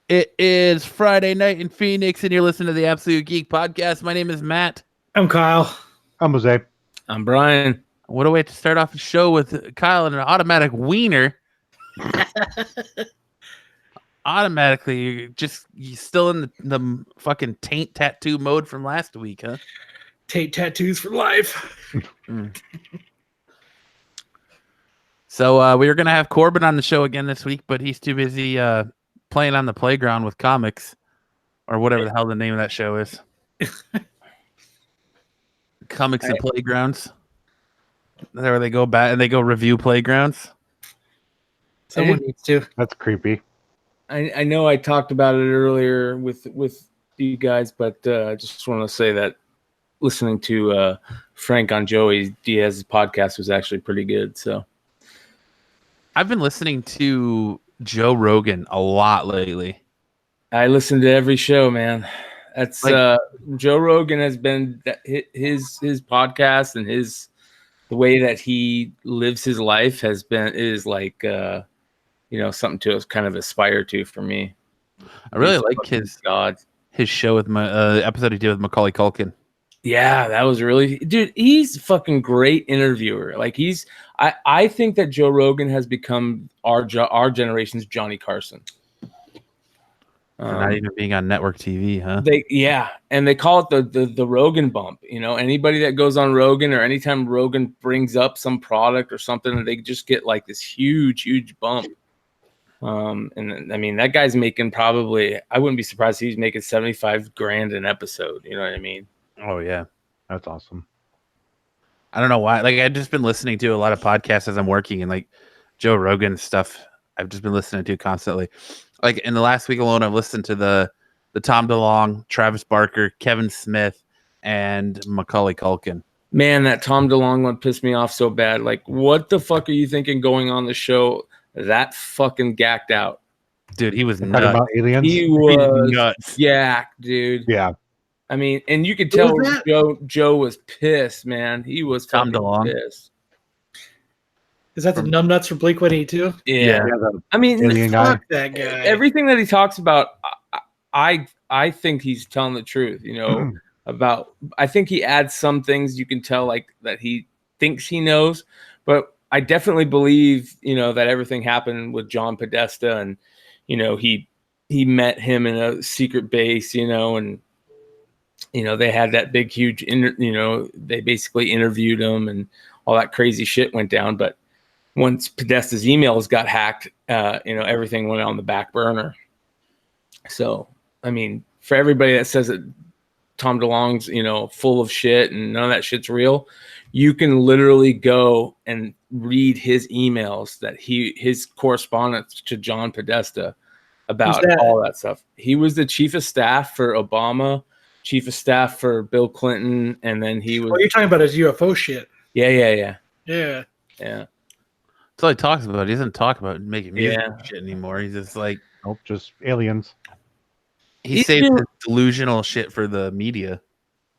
It is Friday night in Phoenix, and you're listening to the Absolute Geek Podcast. My name is Matt. I'm Kyle. I'm Jose. I'm Brian. What a way to start off the show with Kyle and an automatic wiener. Automatically, you still in the fucking taint tattoo mode from last week, huh? Taint tattoos for life. So we were going to have Corbin on the show again this week, but he's too busy playing on the playground with comics, or whatever the hell the name of that show is. Comics and Playgrounds. There where they go back and they go review playgrounds. Someone needs to. That's creepy. I know I talked about it earlier with you guys, but I just want to say that listening to Frank on Joey Diaz's podcast was actually pretty good. So I've been listening to Joe Rogan a lot lately. I listen to every show, man. That's Joe Rogan has been his podcast and the way that he lives his life is like something to kind of aspire to for me. I really like his show with my episode he did with Macaulay Culkin. Yeah, that was really, dude. He's a fucking great interviewer. Like I think that Joe Rogan has become our generation's Johnny Carson. Not even being on network TV, huh? And they call it the Rogan bump. You know, anybody that goes on Rogan or anytime Rogan brings up some product or something, they just get like this huge bump. And I mean, that guy's making probably, I wouldn't be surprised if he's making $75,000 an episode. You know what I mean? Oh yeah, that's awesome. I don't know why. Like I've just been listening to a lot of podcasts as I'm working, and like Joe Rogan stuff, I've just been listening to constantly. Like in the last week alone, I've listened to the Tom DeLonge, Travis Barker, Kevin Smith, and Macaulay Culkin. Man, that Tom DeLonge one pissed me off so bad. Like, what the fuck are you thinking going on the show? That fucking gacked out. Dude, he was nuts. About aliens? He was nuts. Yeah, dude. Yeah. I mean, and you could tell Joe was pissed, man. He was Tom DeLonge. Pissed. Is that the numbnuts from Blink-182? Yeah. I mean, fuck that guy. Everything that he talks about, I think he's telling the truth, you know, about, I think he adds some things you can tell like that he thinks he knows, but I definitely believe, you know, that everything happened with John Podesta and, you know, he met him in a secret base, you know, and, you know, they had that big, huge, they basically interviewed him and all that crazy shit went down. But once Podesta's emails got hacked, everything went on the back burner. So, I mean, for everybody that says that Tom DeLonge's, you know, full of shit and none of that shit's real, you can literally go and read his emails his correspondence to John Podesta about all that stuff. He was the chief of staff for Obama, chief of staff for Bill Clinton, and then he was. Oh, you're talking about his UFO shit. Yeah. That's all he talks about. He doesn't talk about making music shit anymore. He's just like, nope, just aliens. He saves his delusional shit for the media.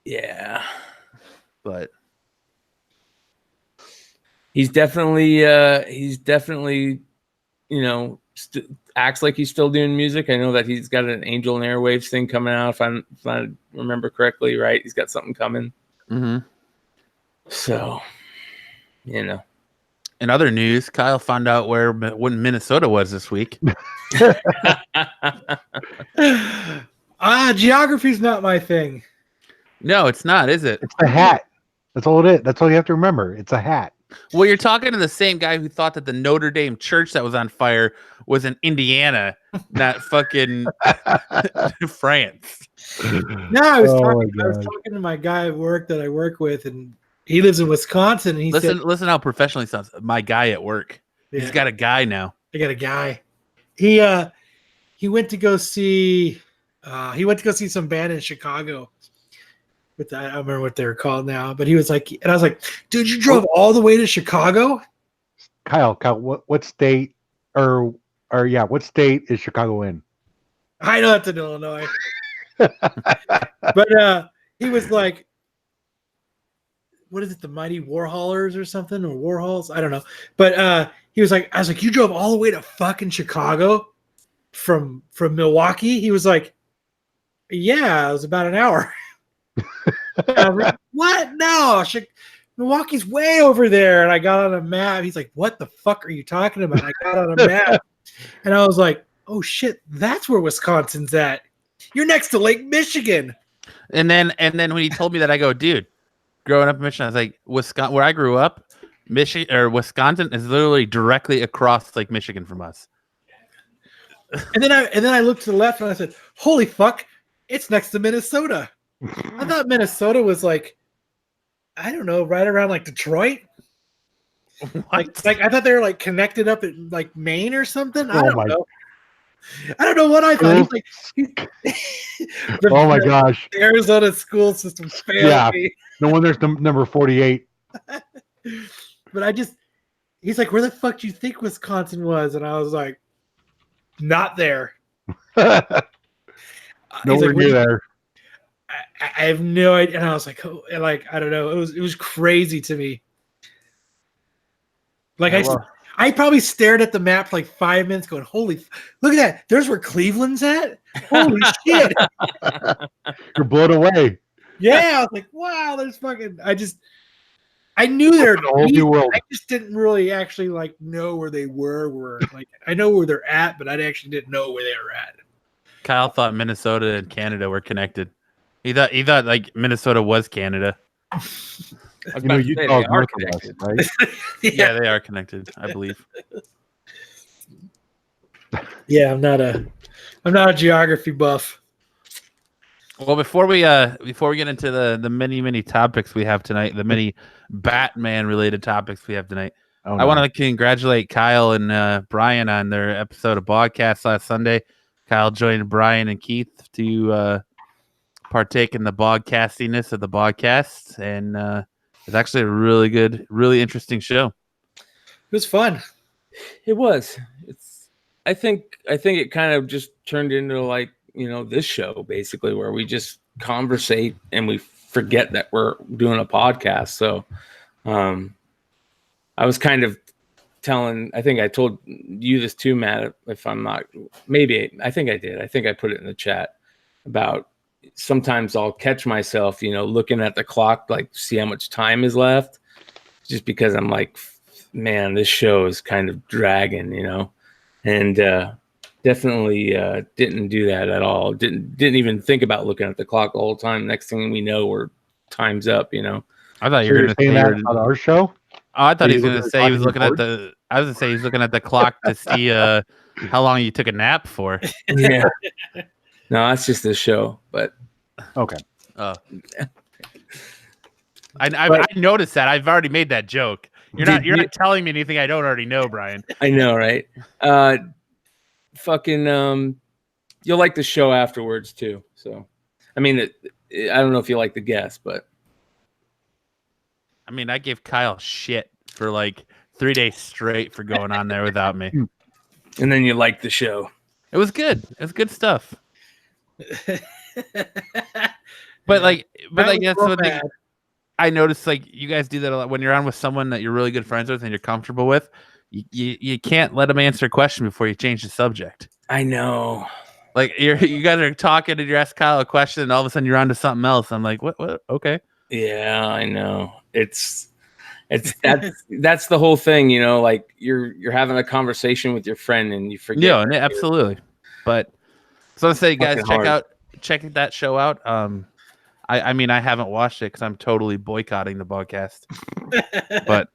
Yeah, but he's definitely, you know, acts like he's still doing music. I know that he's got an Angel and Airwaves thing coming out. If I remember correctly, right? He's got something coming. Mm-hmm. So, you know. In other news, Kyle found out when Minnesota was this week. Geography's not my thing. No, it's not, is it? It's the hat. That's all it is. That's all you have to remember. It's a hat. Well, you're talking to the same guy who thought that the Notre Dame church that was on fire was in Indiana, not fucking France. No, I was talking to my guy at work that I work with, and he lives in Wisconsin. And listen how professional he sounds. My guy at work. Yeah. He's got a guy now. I got a guy. He went to go see some band in Chicago. I don't remember what they're called now, but he was like, and I was like, dude, you drove all the way to Chicago? Kyle, what state what state is Chicago in? I know that's in Illinois. But he was like, what is it, the Mighty Warhaulers or something, or Warhols? I don't know. But he was like, I was like, you drove all the way to fucking Chicago? from Milwaukee? He was like, yeah, it was about an hour. I was like, what? No, Milwaukee's way over there. And I got on a map. He's like, what the fuck are you talking about? I got on a map. And I was like, oh shit, that's where Wisconsin's at. You're next to Lake Michigan. And then when he told me that, I go, dude, growing up in Michigan, I was like, Wisconsin, where I grew up, Wisconsin is literally directly across Lake Michigan from us. And then I looked to the left and I said, holy fuck, it's next to Minnesota. I thought Minnesota was like, I don't know, right around like Detroit. What? Like I thought they were like connected up in like Maine or something. I Oh don't my- know. I don't know what I thought. He's like, Oh my gosh. The Arizona school system failed Yeah. me. No wonder it's number 48. But he's like, where the fuck do you think Wisconsin was? And I was like, not there. Nowhere like, near there. I have no idea. And I was like, oh, like, I don't know. It was crazy to me. Like I probably stared at the map for like 5 minutes going, look at that. There's where Cleveland's at. Holy shit. You're blown away. Yeah. I was like, wow, there's fucking, I knew they were A whole new world. I just didn't really actually like know where they were. Like I know where they're at, but I actually didn't know where they were at. Kyle thought Minnesota and Canada were connected. He thought like Minnesota was Canada. I was You know, about to say, Utah's they are north of us, connected. right? Yeah, they are connected, I believe. Yeah, I'm not a geography buff. Well, before we get into the many topics we have tonight, the many Batman related topics we have tonight, Oh, I want to congratulate Kyle and Brian on their episode of podcast last Sunday. Kyle joined Brian and Keith to partake in the podcastiness of the podcast, and it's actually a really good, really interesting show. It was fun. It was. I think it kind of just turned into like, this show basically where we just conversate and we forget that we're doing a podcast. So I was kind of I think I told you this too, Matt, if I'm not, I think I did. I think I put it in the chat about sometimes I'll catch myself, looking at the clock, like see how much time is left, just because I'm like, man, this show is kind of dragging, and definitely didn't do that at all. Didn't even think about looking at the clock the whole time. Next thing we know, we're time's up, I thought you So were you're going to saying say that about our show? I thought Are he was you going to looking say at he was the looking at the. I was going to say he's looking at the clock to see how long you took a nap for. Yeah. No, that's just the show. But Okay. I noticed that. I've already made that joke. You're not telling me anything I don't already know, Brian. I know, right? You'll like the show afterwards too. So, I mean, I don't know if you like the guest, but I mean, I gave Kyle shit for like 3 days straight for going on there without me. and then you like the show. It was good. It was good stuff. But that's what I noticed. Like you guys do that a lot when you're on with someone that you're really good friends with and you're comfortable with. You can't let them answer a question before you change the subject. I know. Like you guys are talking and you're asking Kyle a question and all of a sudden you're on to something else. I'm like, what? Okay. Yeah, I know. It's that's the whole thing, like you're having a conversation with your friend and you forget. Yeah, absolutely. But so I say, guys, Fucking check that show out. I mean, I haven't watched it because I'm totally boycotting the podcast. But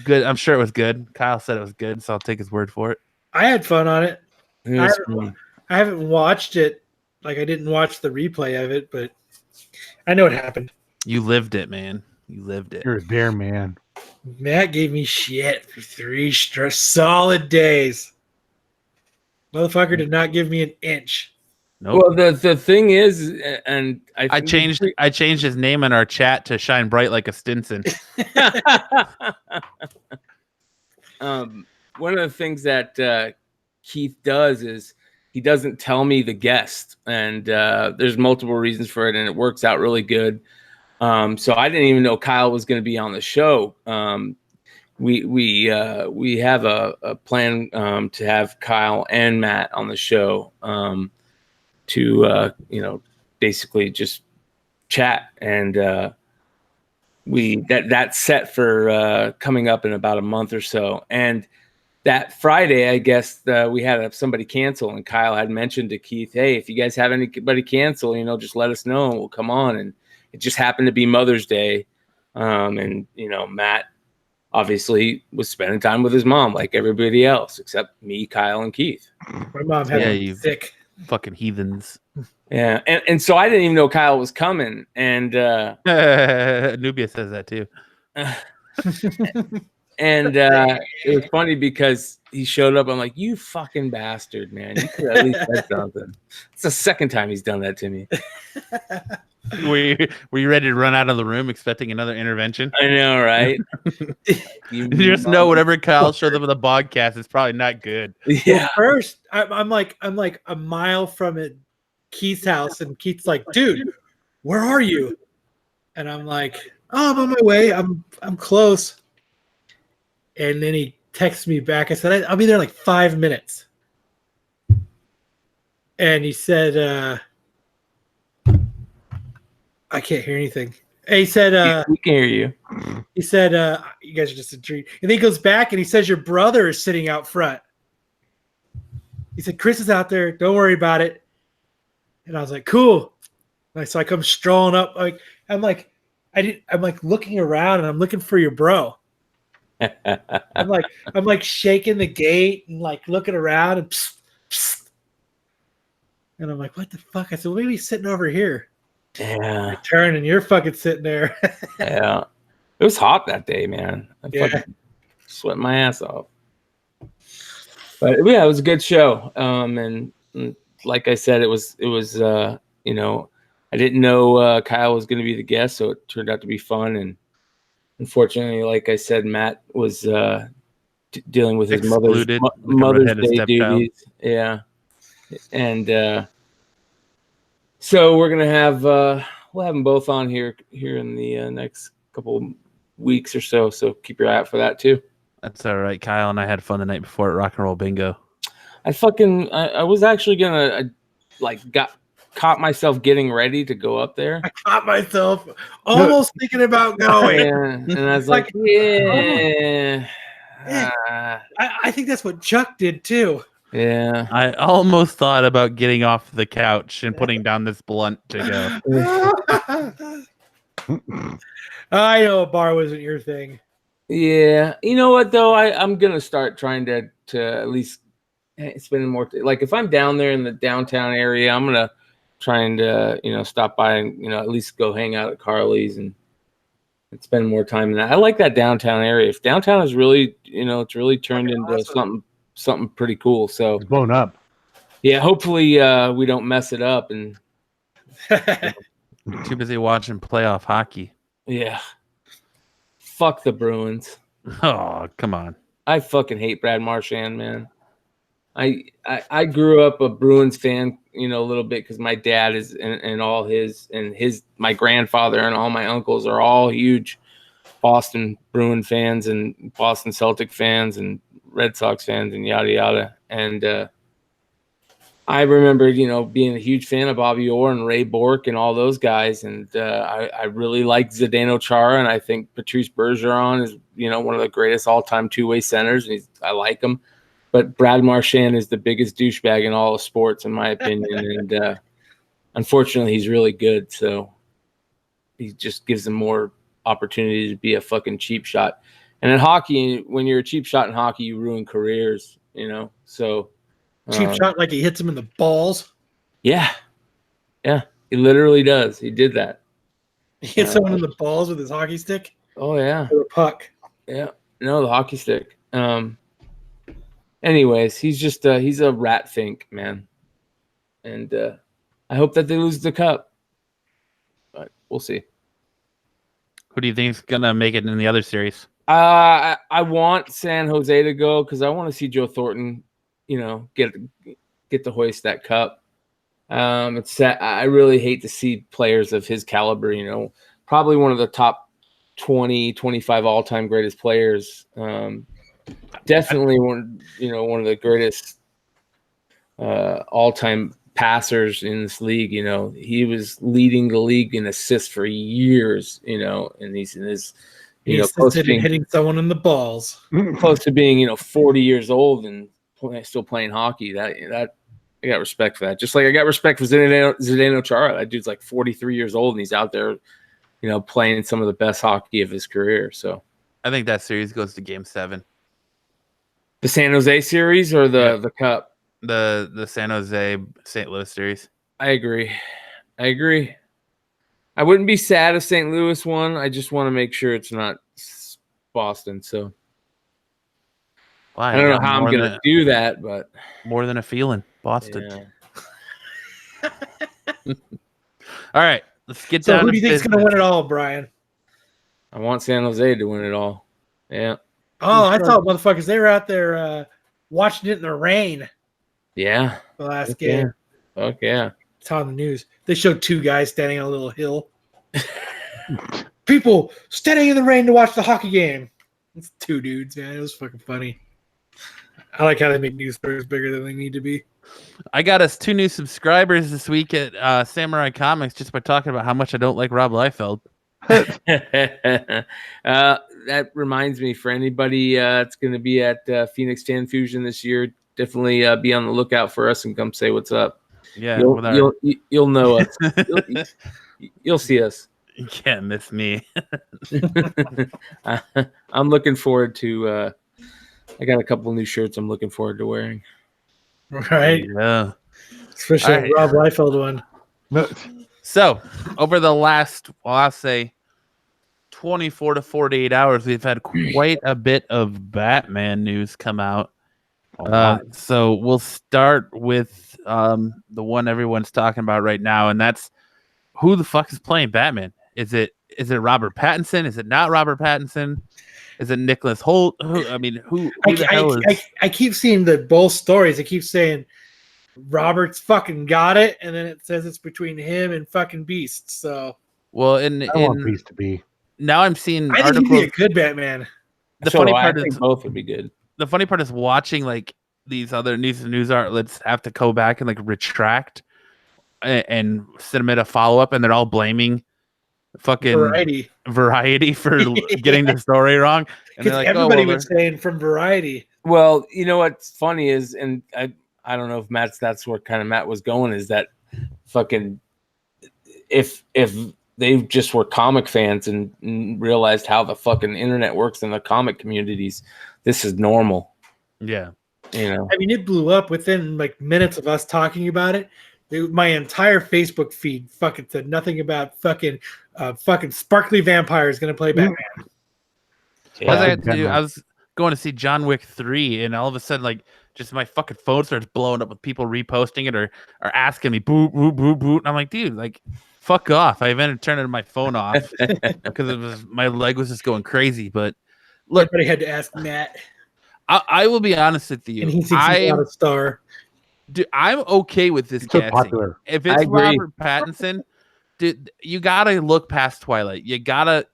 good. I'm sure it was good. Kyle said it was good, so I'll take his word for it. I had fun on it. It was fun. I haven't watched it. Like I didn't watch the replay of it, but I know what happened. You lived it, man. You lived it. You're there, man. Matt gave me shit for 3 solid days. Motherfucker did not give me an inch. Nope. Well, the thing is, and I changed his name in our chat to Shine Bright Like a Stinson. One of the things that Keith does is he doesn't tell me the guest, and there's multiple reasons for it, and it works out really good. So I didn't even know Kyle was going to be on the show. we have a plan to have Kyle and Matt on the show to basically just chat, and that's set for coming up in about a month or so. And that Friday, I guess we had somebody cancel, and Kyle had mentioned to Keith, "Hey, if you guys have anybody cancel, just let us know and we'll come on." And it just happened to be Mother's Day, and Matt obviously was spending time with his mom like everybody else, except me, Kyle, and Keith. My mom had sick. Fucking heathens. Yeah, and so I didn't even know Kyle was coming, and Nubia says that too. And it was funny because he showed up. I'm like, "You fucking bastard, man! You could at least said something." It's the second time he's done that to me. Were you ready to run out of the room expecting another intervention? I know, right? You just know whatever Kyle showed up with a podcast, it's probably not good. Yeah. Well, first, I'm like a mile from Keith's house, and Keith's like, "Dude, where are you?" And I'm like, "Oh, I'm on my way. I'm close." And then he texts me back. I said, "I'll be there in like 5 minutes." And he said, "I can't hear anything." And he said, "We can hear you." He said, "You guys are just a treat." And then he goes back and he says, "Your brother is sitting out front." He said, "Chris is out there. Don't worry about it." And I was like, "Cool." So I come strolling up. I'm looking around and I'm looking for your bro. I'm like shaking the gate and like looking around and psst, psst. And I'm like, "What the fuck?" I said, "Well, maybe he's sitting over here." Yeah. I turn and you're fucking sitting there. Yeah. It was hot that day, man. I fucking sweating my ass off. But yeah, it was a good show. And like I said, it was I didn't know Kyle was going to be the guest, so it turned out to be fun. And unfortunately, like I said, Matt was dealing with his Mother's Day duties. Yeah. And so we're gonna have we'll have them both on here in the next couple weeks or so. So keep your eye out for that too. That's all right. Kyle and I had fun the night before at Rock and Roll Bingo. I was actually gonna caught myself getting ready to go up there. I caught myself almost thinking about going. And I was like, yeah. I think that's what Chuck did too. Yeah. I almost thought about getting off the couch and putting down this blunt to go. I know a bar wasn't your thing. Yeah. You know what though? I'm gonna start trying to at least spending more like if I'm down there in the downtown area, I'm gonna try and stop by and at least go hang out at Carly's and spend more time in that. I like that downtown area. If downtown is really it's really turned into something pretty cool. So it's blown up. Yeah, hopefully we don't mess it up and too busy watching playoff hockey. Yeah. Fuck the Bruins. Oh, come on. I fucking hate Brad Marchand, man. I grew up a Bruins fan, a little bit because my dad is and all his my grandfather and all my uncles are all huge Boston Bruin fans and Boston Celtic fans and Red Sox fans and yada yada. And I remember, being a huge fan of Bobby Orr and Ray Bourque and all those guys. And I really like Zdeno Chara, and I think Patrice Bergeron is, one of the greatest all-time two-way centers. And I like him. But Brad Marchand is the biggest douchebag in all of sports, in my opinion. And unfortunately, he's really good. So he just gives them more opportunity to be a fucking cheap shot. And in hockey, when you're a cheap shot in hockey, you ruin careers, So cheap shot, like he hits him in the balls. Yeah, he literally does. He did that. He hit someone in the balls with his hockey stick. Oh yeah, or a puck. Yeah, no, the hockey stick. Anyways, he's just he's a rat fink, man, and I hope that they lose the cup, but we'll see. Who do you think is gonna make it in the other series? I want San Jose to go because I want to see Joe Thornton, get to hoist that cup. It's sad. I really hate to see players of his caliber, probably one of the top 20, 25 all-time greatest players. Definitely one of the greatest all-time passers in this league. He was leading the league in assists for years, and he's in his, close to being, hitting someone in the balls. close to being, 40 years old and still playing hockey. That I got respect for that. Just like I got respect for Zdeno Chara. That dude's like 43 years old and he's out there, playing some of the best hockey of his career. So I think that series goes to Game 7. The San Jose series or the Cup? The San Jose St. Louis series. I agree. I wouldn't be sad if St. Louis won. I just want to make sure it's not Boston. So I don't know how I'm going to do that, but more than a feeling, Boston. Yeah. All right, let's get So down. who do you think's going to win it all, Brian? I want San Jose to win it all. Yeah. Oh, I thought motherfuckers, they were out there watching it in the rain. Yeah. The last game. Fuck yeah. It's on the news. They showed two guys standing on a little hill. People standing in the rain to watch the hockey game. It's two dudes, man. It was fucking funny. I like how they make news stories bigger than they need to be. I got us 2 new subscribers this week at Samurai Comics just by talking about how much I don't like Rob Liefeld. That reminds me, for anybody that's going to be at Phoenix Fan Fusion this year, definitely be on the lookout for us and come say what's up. Yeah, you'll know us. You'll see us. You can't miss me. I'm looking forward to. I got a couple new shirts I'm looking forward to wearing. Right? Yeah. Especially All right. the Rob Liefeld one. So, over the last, I'll say 24 to 48 hours, we've had quite a bit of Batman news come out. So we'll start with the one everyone's talking about right now, and that's who the fuck is playing Batman? Is it Robert Pattinson? Is it not Robert Pattinson? Is it Nicholas Hoult? Who the hell is? I keep seeing both stories. I keep saying Robert's fucking got it, and then it says it's between him and fucking Beast. So, Well, I want Beast to be. now I'm seeing I think he'd be a good Batman. The So funny I part think is both would be good. the funny part is watching like these other news outlets have to go back and like retract and submit a follow up, and they're all blaming fucking Variety for getting the story wrong. And Because they're like, everybody oh, well, was saying from Variety. Well, you know what's funny is, and I don't know if that's where kind of Matt was going, is that fucking if they just were comic fans and realized how the fucking internet works in the comic communities, this is normal. yeah. I mean, it blew up within like minutes of us talking about it. My entire Facebook feed fucking said nothing about fucking sparkly vampires going to play Batman. What was I had to do? I was going to see John Wick 3, and all of a sudden, like, just my fucking phone starts blowing up with people reposting it or asking me, boot, boot, boot, boot. And I'm like, dude, like, fuck off. I ended up turning my phone off because my leg was just going crazy. But look, everybody had to ask Matt. I will be honest with you. And he thinks he's not a star. Dude, I'm okay with this casting. Popular. If it's Robert Pattinson, dude, you gotta look past Twilight. You gotta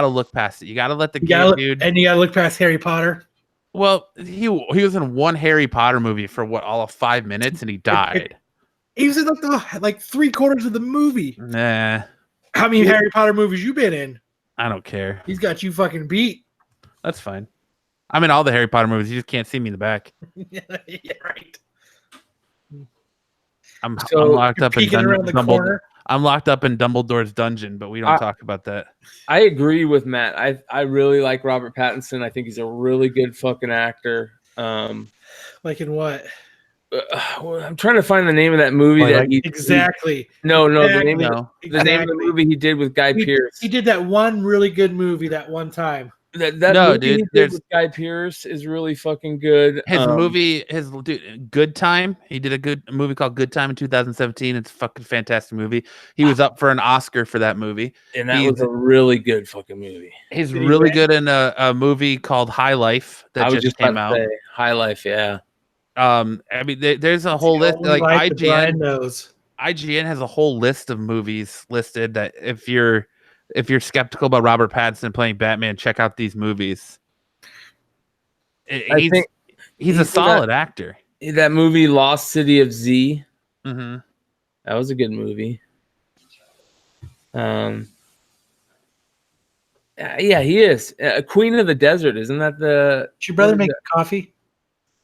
look past it. You gotta let the dude. And you gotta look past Harry Potter. Well, he was in one Harry Potter movie for all of 5 minutes, and he died. He was in like 3/4 of the movie. Nah. How many Harry Potter movies you been in? I don't care. He's got you fucking beat. That's fine. I'm in all the Harry Potter movies. You just can't see me in the back. Yeah, right. I'm locked up in corner. I'm locked up in Dumbledore's dungeon, but we don't talk about that. I agree with Matt. I really like Robert Pattinson. I think he's a really good fucking actor. Like in what? I'm trying to find the name of that movie exactly. No, exactly. The name of the movie he did with Guy Pearce. He did that one really good movie that one time. That movie he did with Guy Pearce is really fucking good. His Good Time. He did a movie called Good Time in 2017. It's a fucking fantastic movie. He was up for an Oscar for that movie, and that was a really good fucking movie. He's really good in a movie called High Life that just came out. High Life, yeah. I mean, there's a whole list. Like IGN knows. IGN has a whole list of movies listed that if you're if you're skeptical about Robert Pattinson playing Batman, check out these movies. I think he's a solid actor. That movie, Lost City of Z, Mm-hmm. that was a good movie. Yeah, he is. Queen of the Desert, isn't that the? Did your brother make coffee?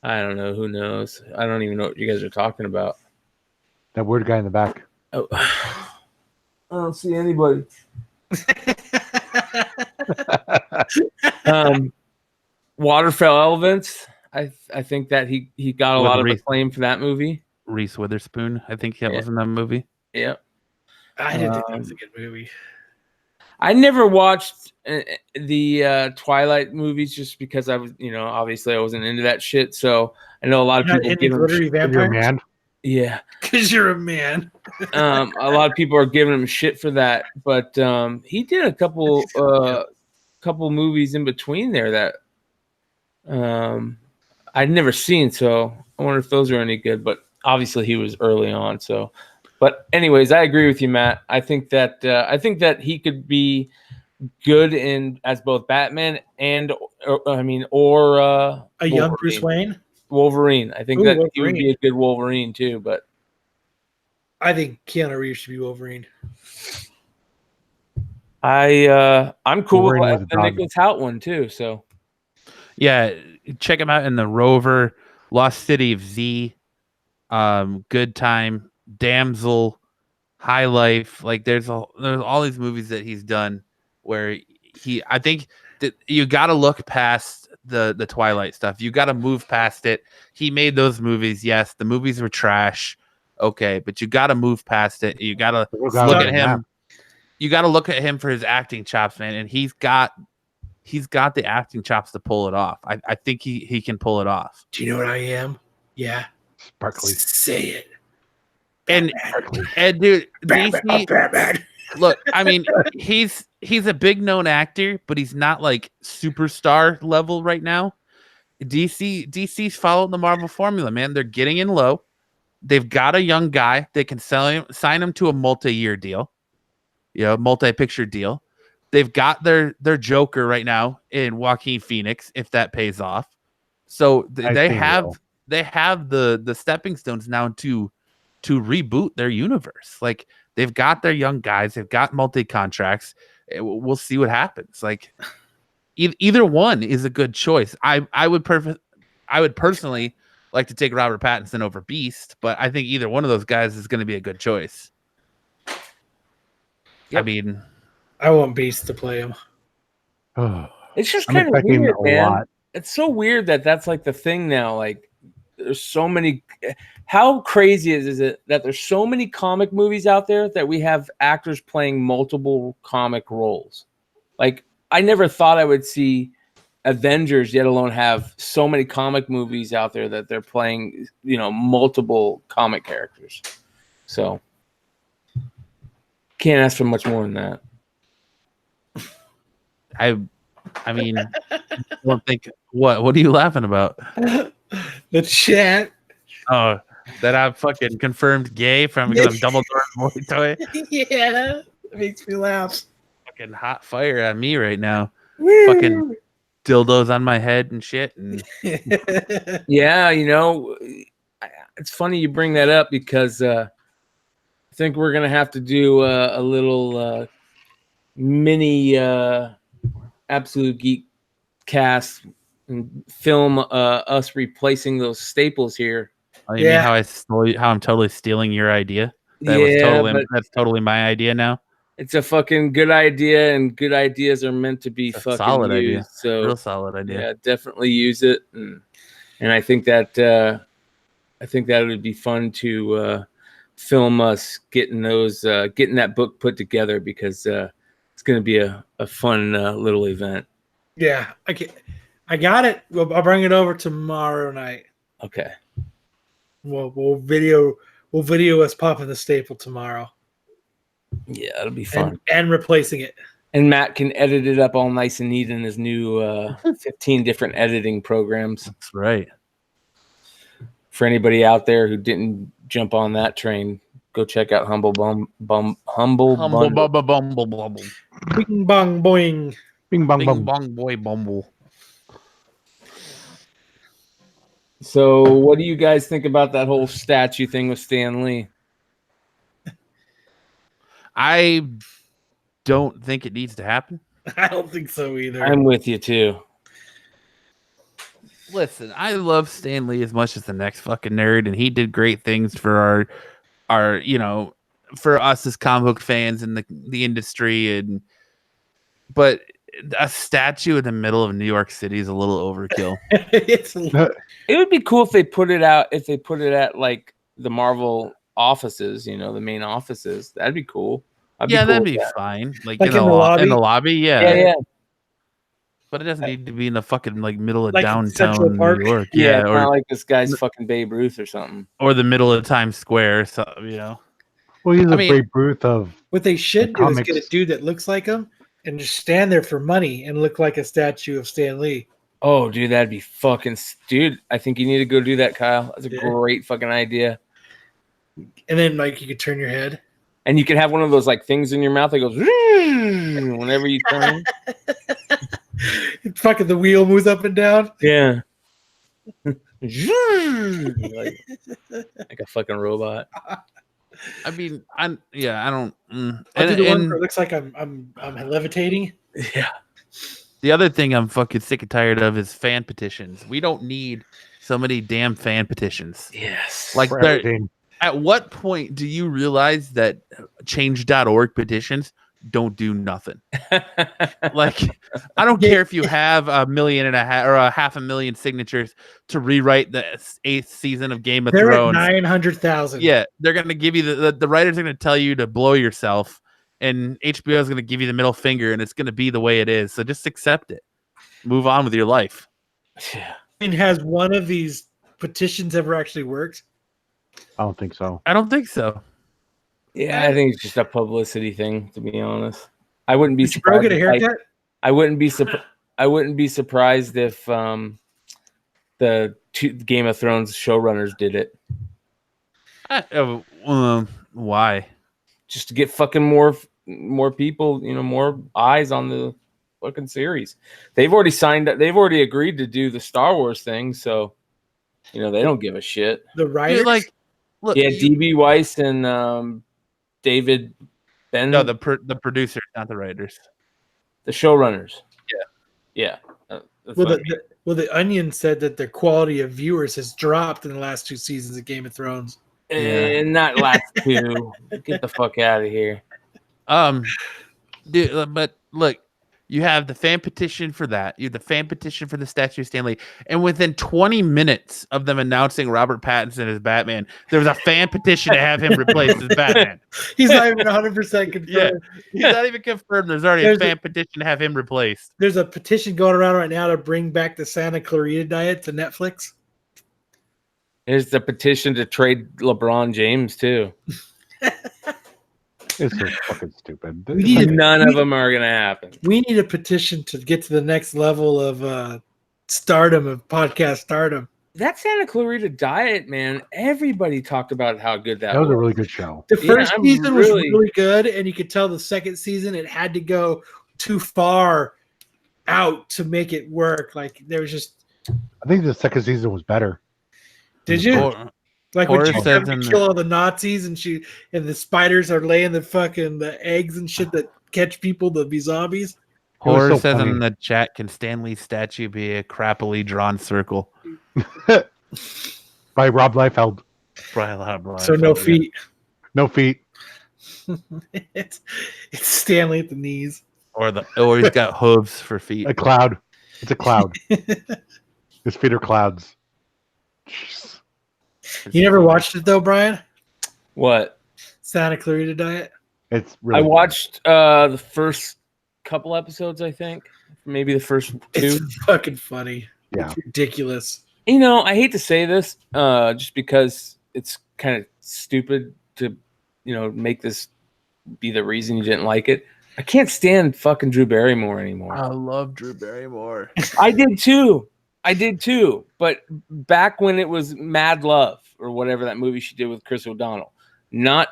I don't know. Who knows? I don't even know what you guys are talking about. That weird guy in the back. Oh, I don't see anybody. Waterfell Elements. I think that he got a lot of acclaim for that movie. Reese Witherspoon, I think that was in that movie. Yeah. I didn't think that was a good movie. I never watched the Twilight movies just because I was, obviously I wasn't into that shit. So I know a lot of people give them shit. You're a man. Yeah, because you're a man. A lot of people are giving him shit for that, but he did a couple movies in between there that I'd never seen. So I wonder if those are any good. But obviously he was early on. So. But anyways, I agree with you, Matt. I think that he could be good as both Batman and a young Wolverine. Bruce Wayne. Wolverine. I think that he would be a good Wolverine too. But I think Keanu Reeves should be Wolverine. I'm cool with the Nicholas Hoult one too. So yeah, check him out in The Rover, Lost City of Z, Good Time, Damsel, High Life. Like there's all these movies that he's done where I think that you got to look past the Twilight stuff. You got to move past it. He made those movies. Yes, the movies were trash. Okay, but you got to move past it. You got to look at him. You got to look at him for his acting chops, man. And he's got the acting chops to pull it off. I think he can pull it off. Do you know what I am? Yeah. Sparkly. Say it. And dude, DC, look, I mean, he's a big known actor, but he's not like superstar level right now. DC's following the Marvel formula, man. They're getting in low. They've got a young guy. They can sign him to a multi-year deal, multi-picture deal. They've got their Joker right now in Joaquin Phoenix, if that pays off. So they have the stepping stones now to reboot their universe. Like they've got their young guys, they've got multi-contracts. We'll see what happens. Like either one is a good choice. I would personally like to take Robert Pattinson over Beast, but I think either one of those guys is going to be a good choice. Yep. I mean, I want Beast to play him. It's just kind of weird, man. It's so weird that that's like the thing now. Like there's so many. How crazy is it that there's so many comic movies out there that we have actors playing multiple comic roles? Like I never thought I would see Avengers, yet alone have so many comic movies out there that they're playing, multiple comic characters. So can't ask for much more than that. I mean, don't think what are you laughing about? The chat. Oh, that I'm fucking confirmed gay because I'm Dumbledore's boy toy. Yeah, it makes me laugh. Fucking hot fire on me right now. Woo! Fucking dildos on my head and shit. And yeah, it's funny you bring that up because I think we're gonna have to do a little mini Absolute Geek cast and film us replacing those staples here. Oh, you mean how I'm totally stealing your idea? That's totally my idea now. It's a fucking good idea, and good ideas are meant to be fucking solid used. Idea. So real solid idea. Yeah, definitely use it, and I think that would be fun to film us getting that book put together because it's going to be a fun little event. Yeah, I got it. I'll bring it over tomorrow night. Okay. We'll video us popping the staple tomorrow. Yeah, it'll be fun. And replacing it. And Matt can edit it up all nice and neat in his new 15 different editing programs. That's right. For anybody out there who didn't jump on that train, go check out Humble Bumble. Bumble. Bing bong boing. Bing bong Bing bong. bong boy bumble. So, what do you guys think about that whole statue thing with Stan Lee? I don't think it needs to happen. I don't think so either. I'm with you too. Listen, I love Stan Lee as much as the next fucking nerd, and he did great things for our for us as comic book fans in the industry, but a statue in the middle of New York City is a little overkill. It would be cool if they put it out. If they put it at like the Marvel offices, the main offices, that'd be cool. That'd be fine. Like in the lobby? In the lobby, Yeah. But it doesn't need to be in the fucking middle of Like Central downtown Park? New York. Yeah, or not like this guy's fucking Babe Ruth or something. or the middle of Times Square. So Well, he's I a mean- Babe Ruth of. What they should do is get a comics. dude that looks like him and just stand there for money and look like a statue of Stan Lee. Oh, dude, that'd be fucking. Dude, I think you need to go do that, Kyle. That's a Yeah. great fucking idea. And then you could turn your head. And you can have one of those things in your mouth that goes whenever you turn. Fucking the wheel moves up and down. Yeah. like a fucking robot. I mean, I don't. I'll do the one where it looks like I'm levitating. Yeah. The other thing I'm fucking sick and tired of is fan petitions. We don't need so many damn fan petitions. Yes. Like, for they're- everything. at what point do you realize that change.org petitions don't do nothing? Like, I don't care if you have 1.5 million or 500,000 signatures to rewrite the 8th season of Game of They're at Thrones. 900,000. Yeah, they're going to give you the writers are going to tell you to blow yourself, and HBO is going to give you the middle finger, and it's going to be the way it is. So just accept it. Move on with your life. Yeah. And has one of these petitions ever actually worked? I don't think so. I don't think so. Yeah, I think it's just a publicity thing, to be honest. I wouldn't be Did you bro surprised. get a haircut? I wouldn't be surprised if the Game of Thrones showrunners did it. Why? Just to get fucking more people, more eyes on the fucking series. They've already signed up. They've already agreed to do the Star Wars thing, so they don't give a shit. The writers? Look, Yeah, DB Weiss and David Ben. no, the producers, not the writers. the showrunners. Yeah. That's Well, what I mean. the Onion said that the quality of viewers has dropped in the last 2 seasons of Game of Thrones. And not last two. Get the fuck out of here. Dude, but look, you have the fan petition for that. You have the fan petition for the statue of Stan Lee. And within 20 minutes of them announcing Robert Pattinson as Batman, there was a fan petition to have him replaced as Batman. He's not even 100% confirmed. Yeah. He's not even confirmed. There's already a fan petition to have him replaced. There's a petition going around right now to bring back the Santa Clarita Diet to Netflix. Here's the petition to trade LeBron James too. It's so fucking stupid. We need None of them are gonna happen. We need a petition to get to the next level of stardom, of podcast stardom. That Santa Clarita Diet, man. Everybody talked about how good that That was a really good show. The first I'm season was really- really good, and you could tell the second season it had to go too far out to make it work. Like there was just, I think the second season was better. did you? Or- Like when Or she it was says having in to the- kill all the Nazis and the spiders are laying the eggs and shit that catch people to be zombies. It was Horror so says funny. in the chat, can Stanley's statue be a crappily drawn circle? By Rob Liefeld. So no feet. No feet. it's Stanley at the knees. Or he's got hooves for feet. A cloud. It's a cloud. His feet are clouds. Jeez. You never watched it though, Brian? What? Santa Clarita Diet? It's really I watched the first couple episodes, I think. Maybe the first two. It's fucking funny. Yeah. It's ridiculous. I hate to say this, just because it's kind of stupid to, make this be the reason you didn't like it. I can't stand fucking Drew Barrymore anymore. I love Drew Barrymore. I did too. But back when it was Mad Love or whatever that movie she did with Chris O'Donnell, not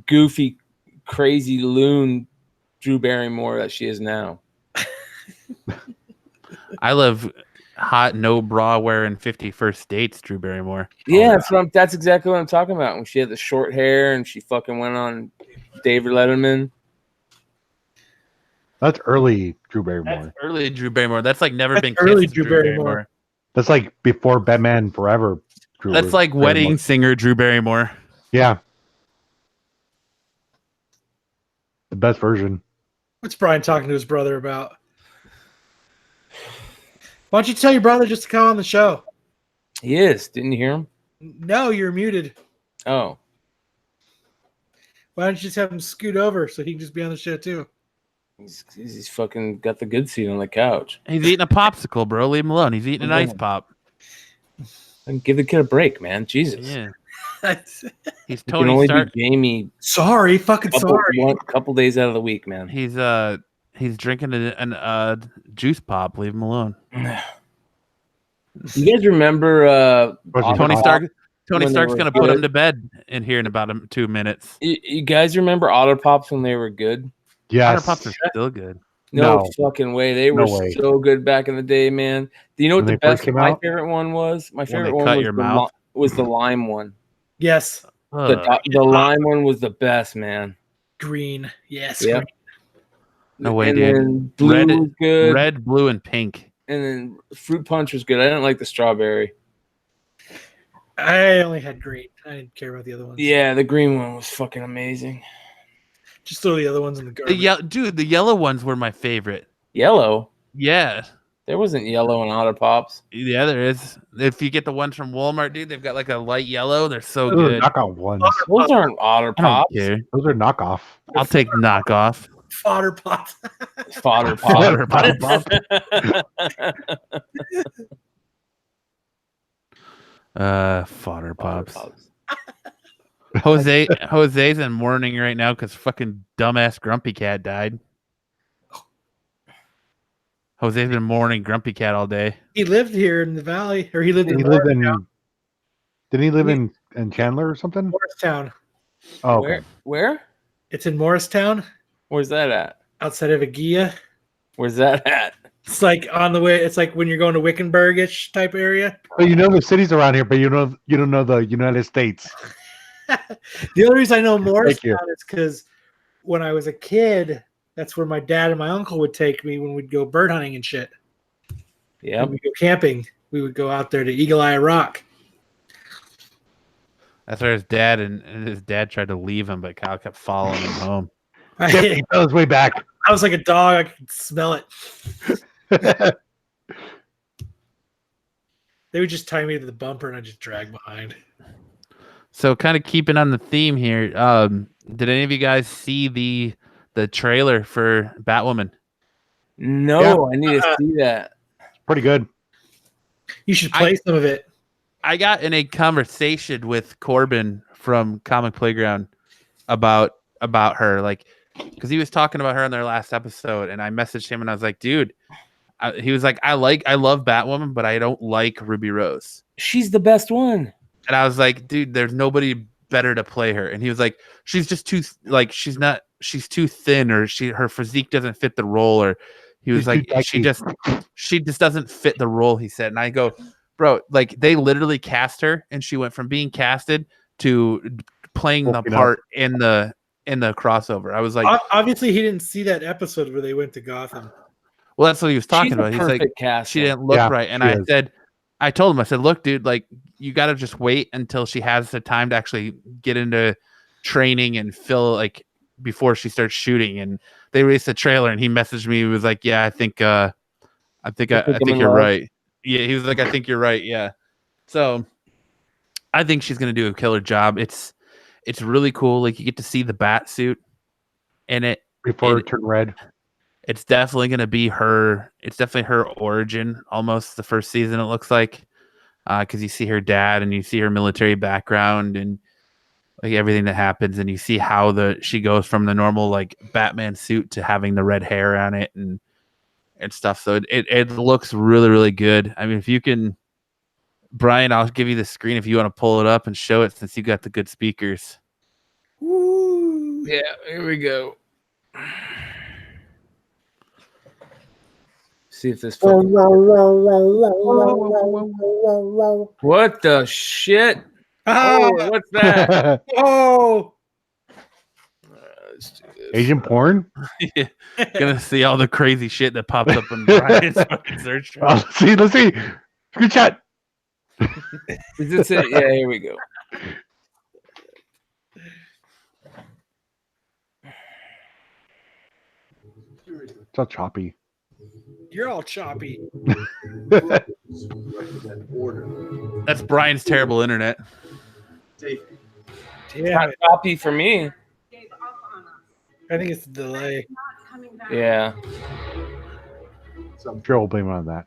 goofy, crazy loon Drew Barrymore that she is now. I love hot, no bra wearing 51st dates, Drew Barrymore. Yeah, that's exactly what I'm talking about. When she had the short hair and she fucking went on David Letterman. That's early Drew Barrymore. That's early Drew Barrymore. That's like never been early kissed Drew Barrymore. That's like before Batman Forever. That's like wedding singer Drew Barrymore. Yeah. The best version. What's Brian talking to his brother about? Why don't you tell your brother just to come on the show? He is. Didn't you hear him? No, you're muted. Oh. Why don't you just have him scoot over so he can just be on the show too? He's fucking got the good seat on the couch. He's eating a popsicle, bro. Leave him alone. He's eating an ice pop. And give the kid a break, man. Jesus. Yeah. He's He can Tony only Stark. be Jamie. Sorry, fucking sorry. Couple days out of the week, man. He's drinking a juice pop. Leave him alone. You guys remember Tony Stark? Tony when Stark's they were gonna put good? him to bed in here in about 2 minutes. You guys remember Otter Pops when they were good? Yes. Otter Pops are still good. No, No. fucking way. They were No way. so good back in the day, man. Do you know what When the they first best came my out? favorite one was? My When favorite they one cut was your mouth? was the lime one. Yes. The lime one was the best, man. Green. Yes. Yep. No way, and dude. Then blue Red- was good. Red, blue, and pink. And then fruit punch was good. I didn't like the strawberry. I only had green. I didn't care about the other ones. Yeah, the green one was fucking amazing. Just throw the other ones in the garbage. The yellow ones were my favorite. Yellow? Yeah. There wasn't yellow in Otter Pops. Yeah, there is. If you get the ones from Walmart, dude, they've got like a light yellow. They're so Those are good. knockoff ones. Those aren't Otter I don't Pops. care. Those are knockoff. I'll take knockoff. Fodder pots. Fodder Fodder Pops. Fodder pops. Jose's in mourning right now because fucking dumbass Grumpy Cat died. Jose's been mourning Grumpy Cat all day. He lived here in the valley, or he lived in Didn't he live in Chandler or something? Morristown. Oh, okay. Where? It's in Morristown, Where's that at? outside of Agia. Where's that at? It's like on the way. It's like when you're going to Wickenburg-ish type area. Well, you know the cities around here, but you don't know the United States. The only reason I know you. Morristown is because when I was a kid, that's where my dad and my uncle would take me when we'd go bird hunting and shit. Yeah. When we go camping, we would go out there to Eagle Eye Rock. That's where his dad and his dad tried to leave him, but Kyle kept following him home. He fell his way back. I was like a dog. I could smell it. They would just tie me to the bumper and I just drag behind. So, kind of keeping on the theme here, did any of you guys see the trailer for Batwoman? No, I need to see that. Pretty good. You should play some of it. I got in a conversation with Corbin from Comic Playground about her, like, because he was talking about her in their last episode, and I messaged him and I was like, dude, he was like, I love Batwoman, but I don't like Ruby Rose. She's the best one. And I was like, dude, there's nobody better to play her. And he was like, she's just too, like, she's too thin, or her physique doesn't fit the role, or he was like, she just doesn't fit the role, he said. And I go, bro, like, they literally cast her, and she went from being casted to playing the part in the crossover. I was like, obviously he didn't see that episode where they went to Gotham. well, that's what he was talking about. He's like, cast. she didn't look right. And I told him, I said, look, dude, like, you got to just wait until she has the time to actually get into training and feel like before she starts shooting. And they released a trailer, and he messaged me. He was like, yeah, I think you're right. Yeah. He was like, I think you're right. Yeah. So I think she's going to do a killer job. It's really cool. Like, you get to see the bat suit in it Before it turned red. It's definitely going to be her. It's definitely her origin, almost the first season, it looks like. Because you see her dad and you see her military background and like everything that happens, and you see how she goes from the normal like Batman suit to having the red hair on it and stuff. So it looks really, really good. I mean, if you can, Brian, I'll give you the screen if you want to pull it up and show it, since you got the good speakers. Woo. Yeah, here we go. See if this fucking... What the shit? Ah, Oh, what's that? oh. Let's do this. Asian porn? Yeah. Gonna see all the crazy shit that pops up in Brian's fucking search. Oh, let's see. Screenshot. Is this it? Yeah, here we go. It's all choppy. You're all choppy. That's Brian's terrible internet. Damn Not it. copy for me. I think it's the delay. Yeah. I'm sure we'll blame it on that.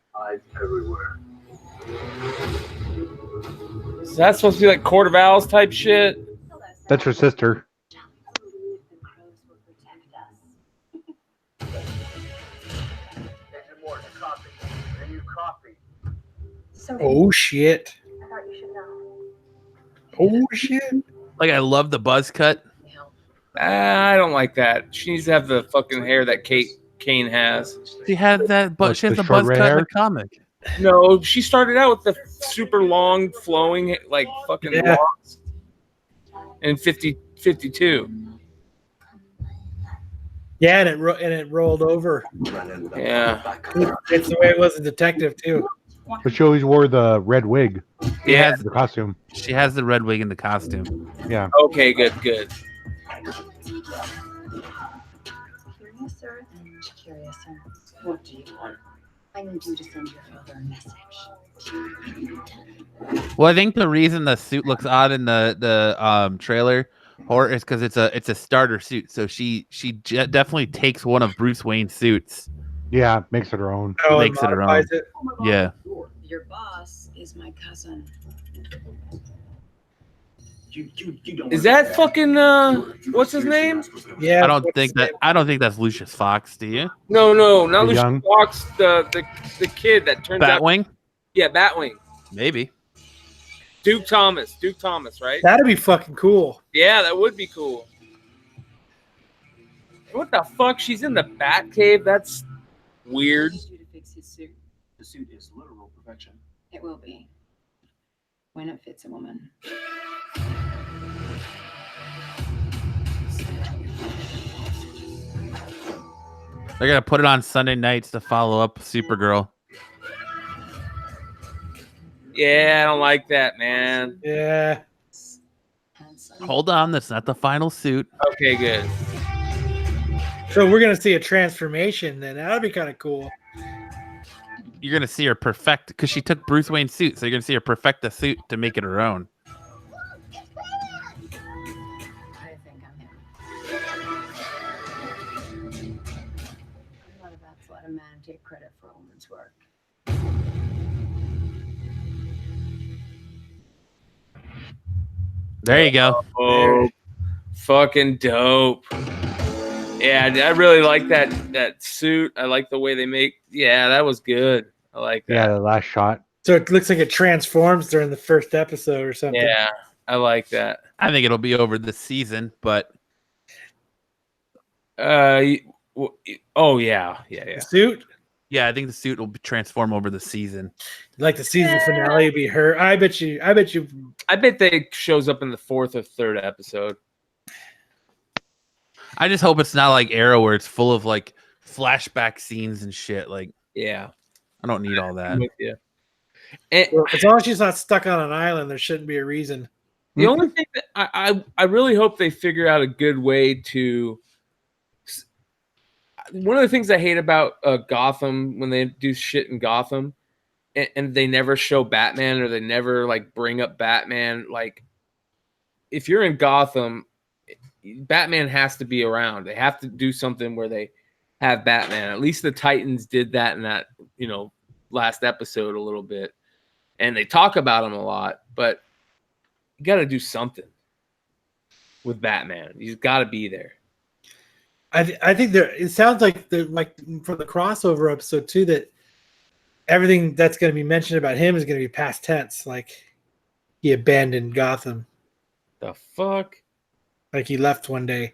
So that's supposed to be like Court of Owls type shit. That's her sister. Oh shit. Oh shit. Like, I love the buzz cut. I don't like that. She needs to have the fucking hair that Kane has. She had that, but What's she has the the short buzz red cut in hair? the comic. No, she started out with the super long, flowing, like fucking Yeah. locks in 52. Yeah, and it rolled over. Yeah. It's the way it was in Detective too. But she always wore the red wig, Yeah, the costume. she has the red wig in the costume. Yeah. Okay, good. Curiouser and curiouser. What do you want? I need you to send your father a message. Well, I think the reason the suit looks odd in the trailer horror is because it's a starter suit. So she definitely takes one of Bruce Wayne's suits. Yeah, makes it her own. Oh, Makes it her own. modifies it. Yeah. Your boss is my cousin. Is that fucking what's his name? Yeah. I don't think that's Lucius Fox. Do you? No, not The Lucius young- Fox, the kid that turns out. Batwing? Yeah, Batwing. Maybe. Duke Thomas, right? That'd be fucking cool. Yeah, that would be cool. What the fuck? She's in the Batcave? That's weird. I need you to fix his suit. The suit is literal perfection. It will be. When it fits a woman. They're gonna put it on Sunday nights to follow up Supergirl. Yeah, I don't like that, man. Yeah. Handsome. Hold on, that's not the final suit. Okay, good. So we're gonna see a transformation then. That'd be kind of cool. You're gonna see her perfect because she took Bruce Wayne's suit, so you're gonna see her perfect the suit to make it her own. I think I'm him. I'm not about to let a man take credit for a woman's work. There you go. Oh, fucking dope. Yeah, I really like that suit. I like the way they make. Yeah, that was good. I like that. Yeah, the last shot. So it looks like it transforms during the first episode or something. Yeah, I like that. I think it'll be over the season, but Oh yeah. The suit. yeah, I think the suit will transform over the season. Like the season finale would be her. I bet you. I bet they shows up in the 4th or 3rd episode. I just hope it's not like Arrow where it's full of like flashback scenes and shit. Like, Yeah. I don't need all that. I'm with you. And As long as she's not stuck on an island, there shouldn't be a reason. the only thing that I really hope they figure out a good way to. One of the things I hate about Gotham when they do shit in Gotham, and they never show Batman or they never like bring up Batman. Like, if you're in Gotham, Batman has to be around. They have to do something where they have Batman. At least the Titans did that in that last episode a little bit, and they talk about him a lot. But you got to do something with Batman. He's got to be there. I think there. It sounds like from the crossover episode too that everything that's going to be mentioned about him is going to be past tense. Like he abandoned Gotham. The fuck? Like he left one day.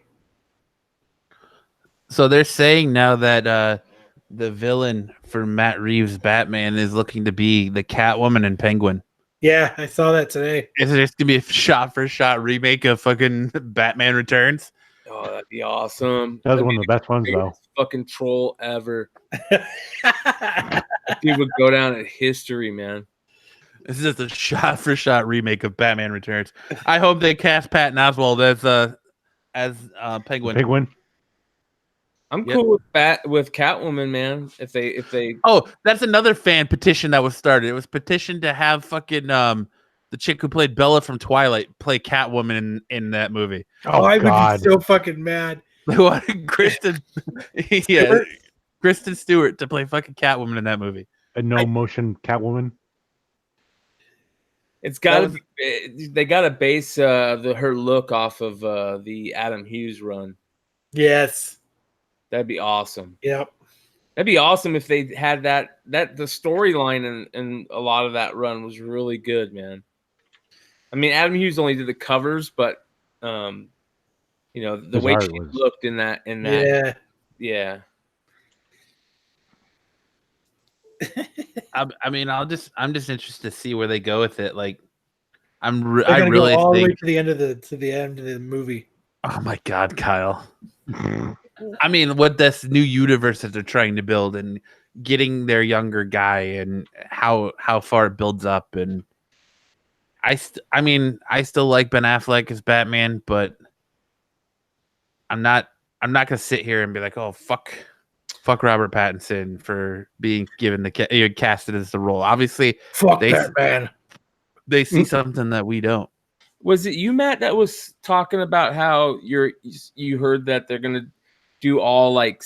So they're saying now that the villain for Matt Reeves' Batman is looking to be the Catwoman and Penguin. Yeah, I saw that today. Is it just gonna be a shot-for-shot remake of fucking Batman Returns? Oh, that'd be awesome. That was That'd one be of the best ones, the though. greatest fucking troll ever. Dude would go down in history, man. This is just a shot-for-shot remake of Batman Returns. I hope they cast Patton Oswalt as Penguin. Penguin. I'm Yep. cool with Catwoman, man. If they Oh, that's another fan petition that was started. It was petitioned to have fucking the chick who played Bella from Twilight play Catwoman in that movie. Oh, I would be so fucking mad. They wanted Kristen, Kristen Stewart to play fucking Catwoman in that movie. A no motion Catwoman. it's got they got to base her look off of the Adam Hughes run. Yes. That'd be awesome. Yep. That'd be awesome if they had that the storyline and a lot of that run was really good, man. I mean, Adam Hughes only did the covers, but the His way art she was- looked in that yeah. I mean, I'm just interested to see where they go with it. Like, I They're gonna really go all the way think. to the end of the movie. Oh my God, Kyle. I mean, what this new universe that they're trying to build and getting their younger guy and how far it builds up, and I still like Ben Affleck as Batman, but I'm not gonna sit here and be like, oh fuck Robert Pattinson for being given casted as the role. Obviously, Fuck They- Batman. they see something that we don't. Was it you, Matt, that was talking about how you heard that they're gonna do all like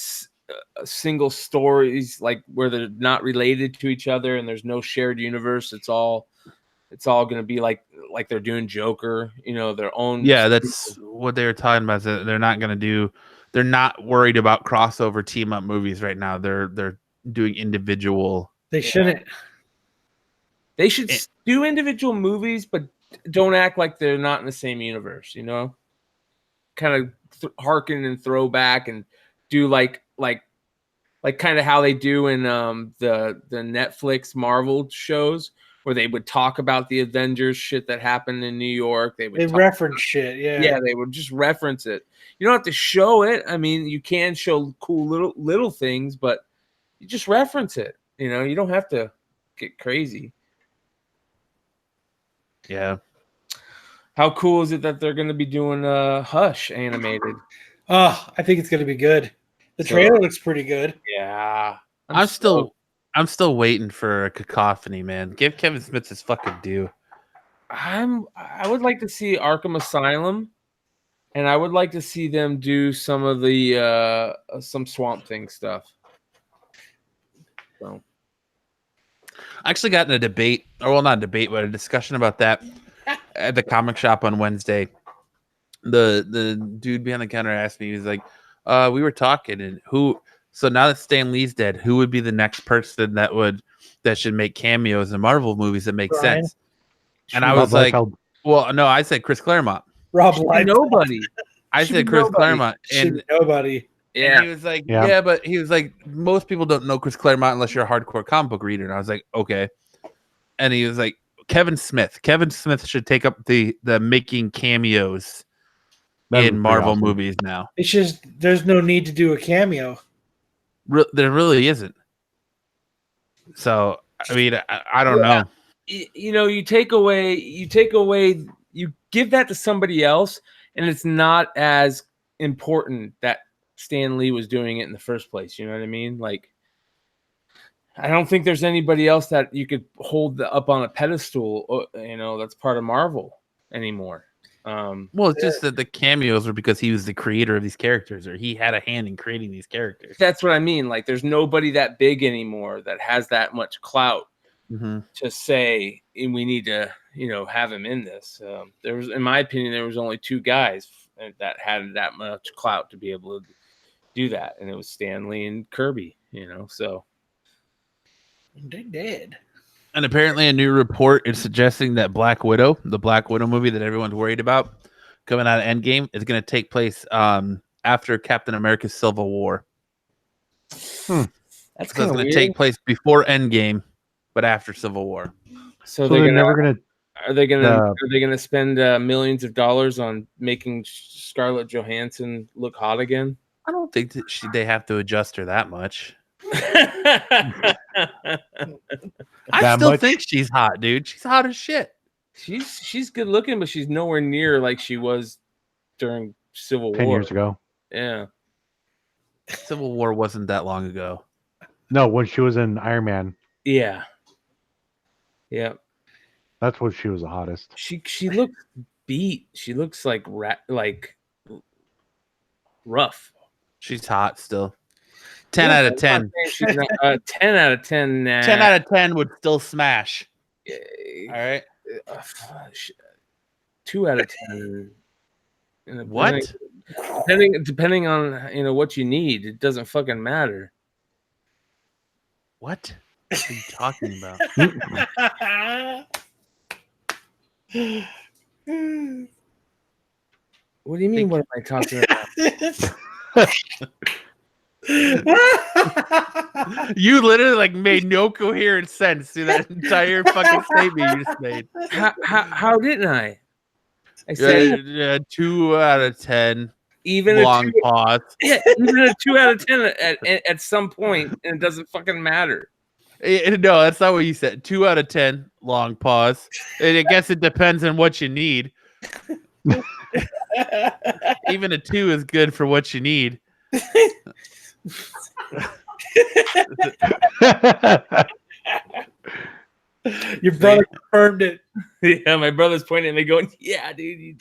single stories, like where they're not related to each other and there's no shared universe? It's all gonna be like they're doing Joker, their own. Yeah, that's what they were talking about. That they're not going to do. They're not worried about crossover team up movies right now. They're doing individual. They shouldn't. They should do individual movies, but don't act like they're not in the same universe. Kind of harken and throw back and do like kind of how they do in the Netflix Marvel shows, where they would talk about the Avengers shit that happened in New York. They reference shit. Yeah. They would just reference it. You don't have to show it. I mean, you can show cool little things, but you just reference it. You don't have to get crazy. Yeah. How cool is it that they're going to be doing Hush animated? Oh, I think it's gonna be good. The trailer looks pretty good. Yeah. I'm still waiting for a cacophony, man. Give Kevin Smith his fucking due. I would like to see Arkham Asylum, and I would like to see them do some of the some Swamp Thing stuff. So I actually got in a debate, or well, not a debate, but a discussion about that at the comic shop on Wednesday. The dude behind the counter asked me, he was like, we were talking, and so now that Stan Lee's dead, who would be the next person that should make cameos in Marvel movies that make Brian? sense? And I was like, Liefeld. well, no, I said Chris Claremont. Rob Liefeld. nobody. I Should said be Chris nobody. Claremont. Should And be nobody. And he was like, Yeah. but he was like, most people don't know Chris Claremont unless you're a hardcore comic book reader. And I was like, okay. And he was like, Kevin Smith. Kevin Smith should take up the making cameos That'd be in pretty Marvel awesome. movies now. It's just there's no need to do a cameo. There really isn't. So I mean, I don't know. You take away, you give that to somebody else, and it's not as important that Stan Lee was doing it in the first place. You know what I mean? Like, I don't think there's anybody else that you could hold up on a pedestal, that's part of Marvel anymore. Well, it's just that the cameos were because he was the creator of these characters, or he had a hand in creating these characters. That's what I mean. Like, there's nobody that big anymore that has that much clout Mm-hmm. to say we need to, have him in this. There was, in my opinion, there was only two guys that had that much clout to be able to do that, and it was Stan Lee and Kirby. So They did. And apparently, a new report is suggesting that the Black Widow movie that everyone's worried about, coming out of Endgame is going to take place after Captain America's Civil War. That's So it's kind of going weird. to take place before Endgame, but after Civil War. So they're never gonna. are they gonna spend millions of dollars on making Scarlett Johansson look hot again? I don't think that they have to adjust her that much. I That still much? think she's hot, dude. She's hot as shit. She's good looking, but she's nowhere near like she was during Civil 10 War. years ago. Yeah. Civil War wasn't that long ago. No, when she was in Iron Man, Yeah. Yeah. that's when she was the hottest. She looks beat. She looks like rough. She's hot still. 10 out of 10. She's not, 10 out of 10. Nah. 10 out of 10 would still smash. All right. 2 out of 10. What? Depending on what you need, it doesn't fucking matter. What are you talking about? What do you mean? What am I talking about? You literally made no coherent sense to that entire fucking statement you just made. How didn't I? I said 2 out of 10. even Long pause. Yeah, even a 2 out of 10 at some point, and it doesn't fucking matter. No, that's not what you said. 2 out of 10. Long pause. And I guess it depends on what you need. Even a 2 is good for what you need. Your brother confirmed it. Yeah, my brother's pointing at me going, yeah, dude.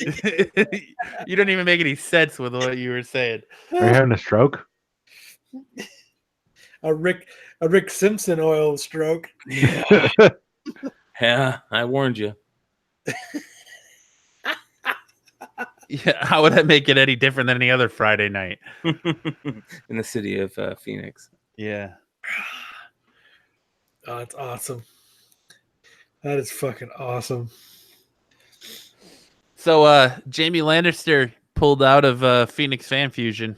You don't even make any sense with what you were saying. Are you having a stroke? A Rick Simpson oil stroke. Yeah, I warned you. Yeah, how would that make it any different than any other Friday night? In the city of Phoenix. Yeah. Oh, that's awesome. That is fucking awesome. So, Jaime Lannister pulled out of Phoenix Fan Fusion.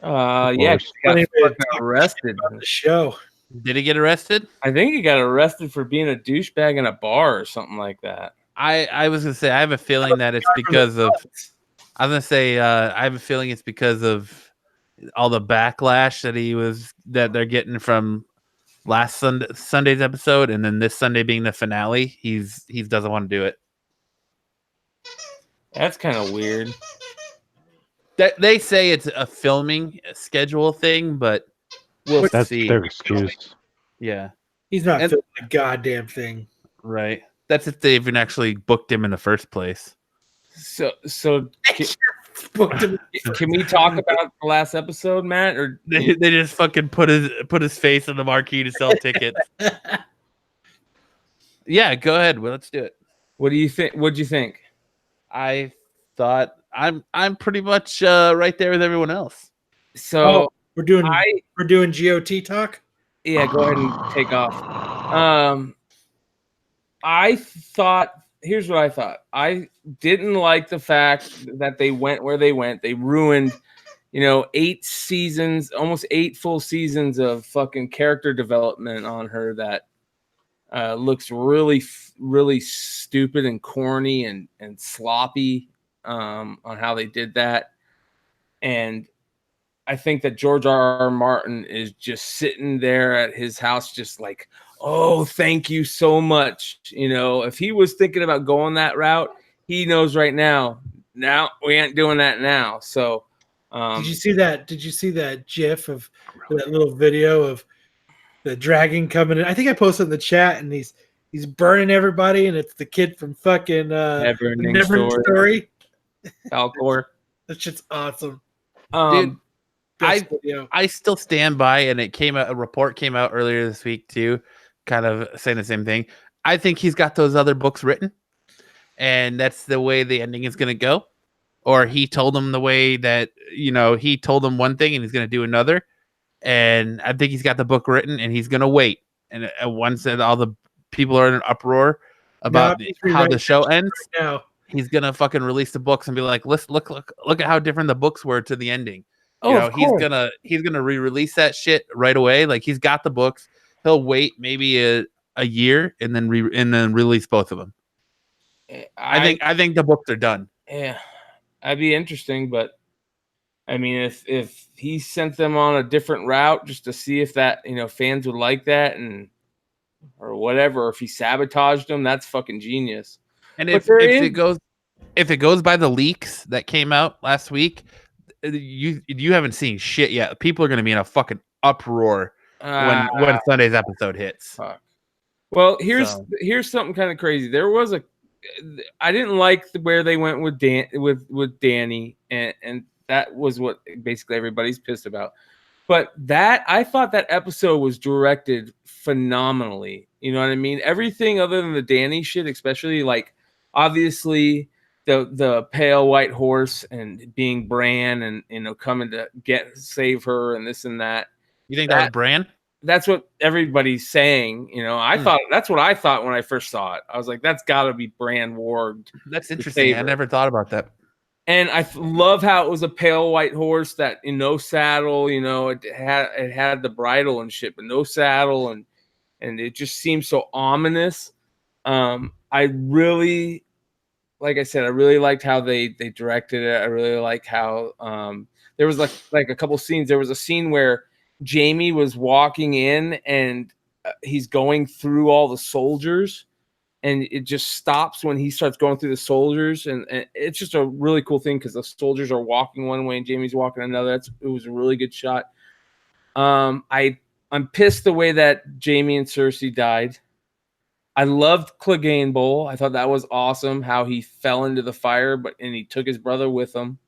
Yeah, he course. got Funny way to fucking talk arrested. On the show. Did he get arrested? I think he got arrested for being a douchebag in a bar or something like that. I was gonna say I have a feeling that it's because of. I was gonna say I have a feeling it's because of all the backlash that they're getting from last Sunday's episode, and then this Sunday being the finale. He doesn't want to do it. That's kind of weird. They say it's a filming schedule thing, but we'll That's see. their excuse. Yeah, He's not And- filming a goddamn thing. right. That's if they even actually booked him in the first place. So Booked him. can we talk about the last episode, Matt? Or They just fucking put his face on the marquee to sell tickets. Yeah, go ahead. Well, let's do it. what do you think? What'd you think? I thought I'm pretty much right there with everyone else. So Oh, we're doing GOT talk. yeah, go ahead and take off. I thought. Here's what I thought. I didn't like the fact that they went where they went. They ruined, 8 seasons, almost 8 full seasons of fucking character development on her that looks really, really stupid and corny and sloppy on how they did that. And I think that George R.R. Martin is just sitting there at his house, just like, oh, thank you so much. If he was thinking about going that route, he knows right now. Now we ain't doing that now. So, Did you see that? Did you see that GIF of that little video of the dragon coming in? I think I posted in the chat, and he's burning everybody, and it's the kid from fucking Neverending Story. Falcor. That shit's awesome. Dude, Best video. I still stand by, and a report came out earlier this week too, kind of saying the same thing. I think he's got those other books written, and that's the way the ending is going to go. Or he told them the way that, he told them one thing and he's going to do another. And I think he's got the book written and he's going to wait. And once that all the people are in an uproar about how the show ends, Now he's gonna fucking release the books and be like, let's look at how different the books were to the ending. Oh, You know, of course. he's gonna re-release that shit right away. Like he's got the books. He'll wait maybe a year and then release both of them. I think the books are done. Yeah, that'd be interesting, but I mean, if he sent them on a different route just to see if that fans would like that or whatever, if he sabotaged them, that's fucking genius. And if it goes by the leaks that came out last week, you haven't seen shit yet. People are gonna be in a fucking uproar when Sunday's episode hits. Fuck. Well, here's something kind of crazy. I didn't like where they went with Danny, and that was what basically everybody's pissed about. But I thought that episode was directed phenomenally. You know what I mean? Everything other than the Danny shit, especially like obviously the pale white horse and being Bran and coming to save her and this and that. You think that was Bran? That's what everybody's saying. I thought that's what I thought when I first saw it. I was like, that's got to be Bran Warged. That's interesting. I never thought about that. And I love how it was a pale white horse that no saddle. It had the bridle and shit, but no saddle, and it just seemed so ominous. I really, like I said, I really liked how they directed it. I really like how there was like a couple scenes. There was a scene where Jaime was walking in and he's going through all the soldiers, and it just stops when he starts going through the soldiers, and it's just a really cool thing because the soldiers are walking one way and Jaime's walking another. It was a really good shot. I'm pissed the way that Jaime and Cersei died. I loved Clegane Bowl. I thought that was awesome how he fell into the fire, and he took his brother with him.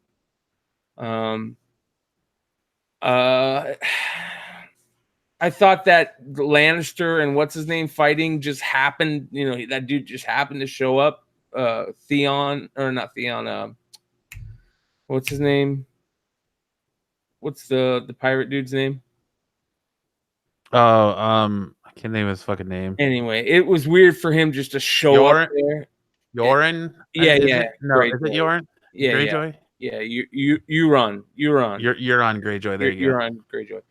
I thought that Lannister and what's his name fighting just happened. That dude just happened to show up. Theon, or not Theon. What's his name? What's the pirate dude's name? Oh, I can't name his fucking name. Anyway, it was weird for him just to show up there. Yoren? Yeah. No, is it Yoren? Yeah, Greyjoy? Yeah, you run. You're on Greyjoy. There you go. You're on Greyjoy.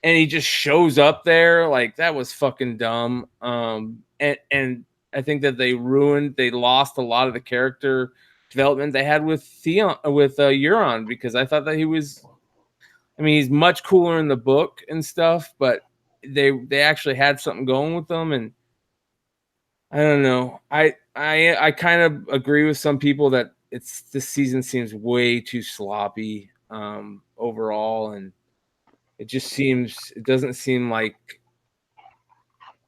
And he just shows up there. Like, that was fucking dumb. And I think that they lost a lot of the character development they had with Euron, because I thought that he's much cooler in the book and stuff, but they actually had something going with them. And I don't know. I kind of agree with some people that this season seems way too sloppy overall, and it doesn't seem like,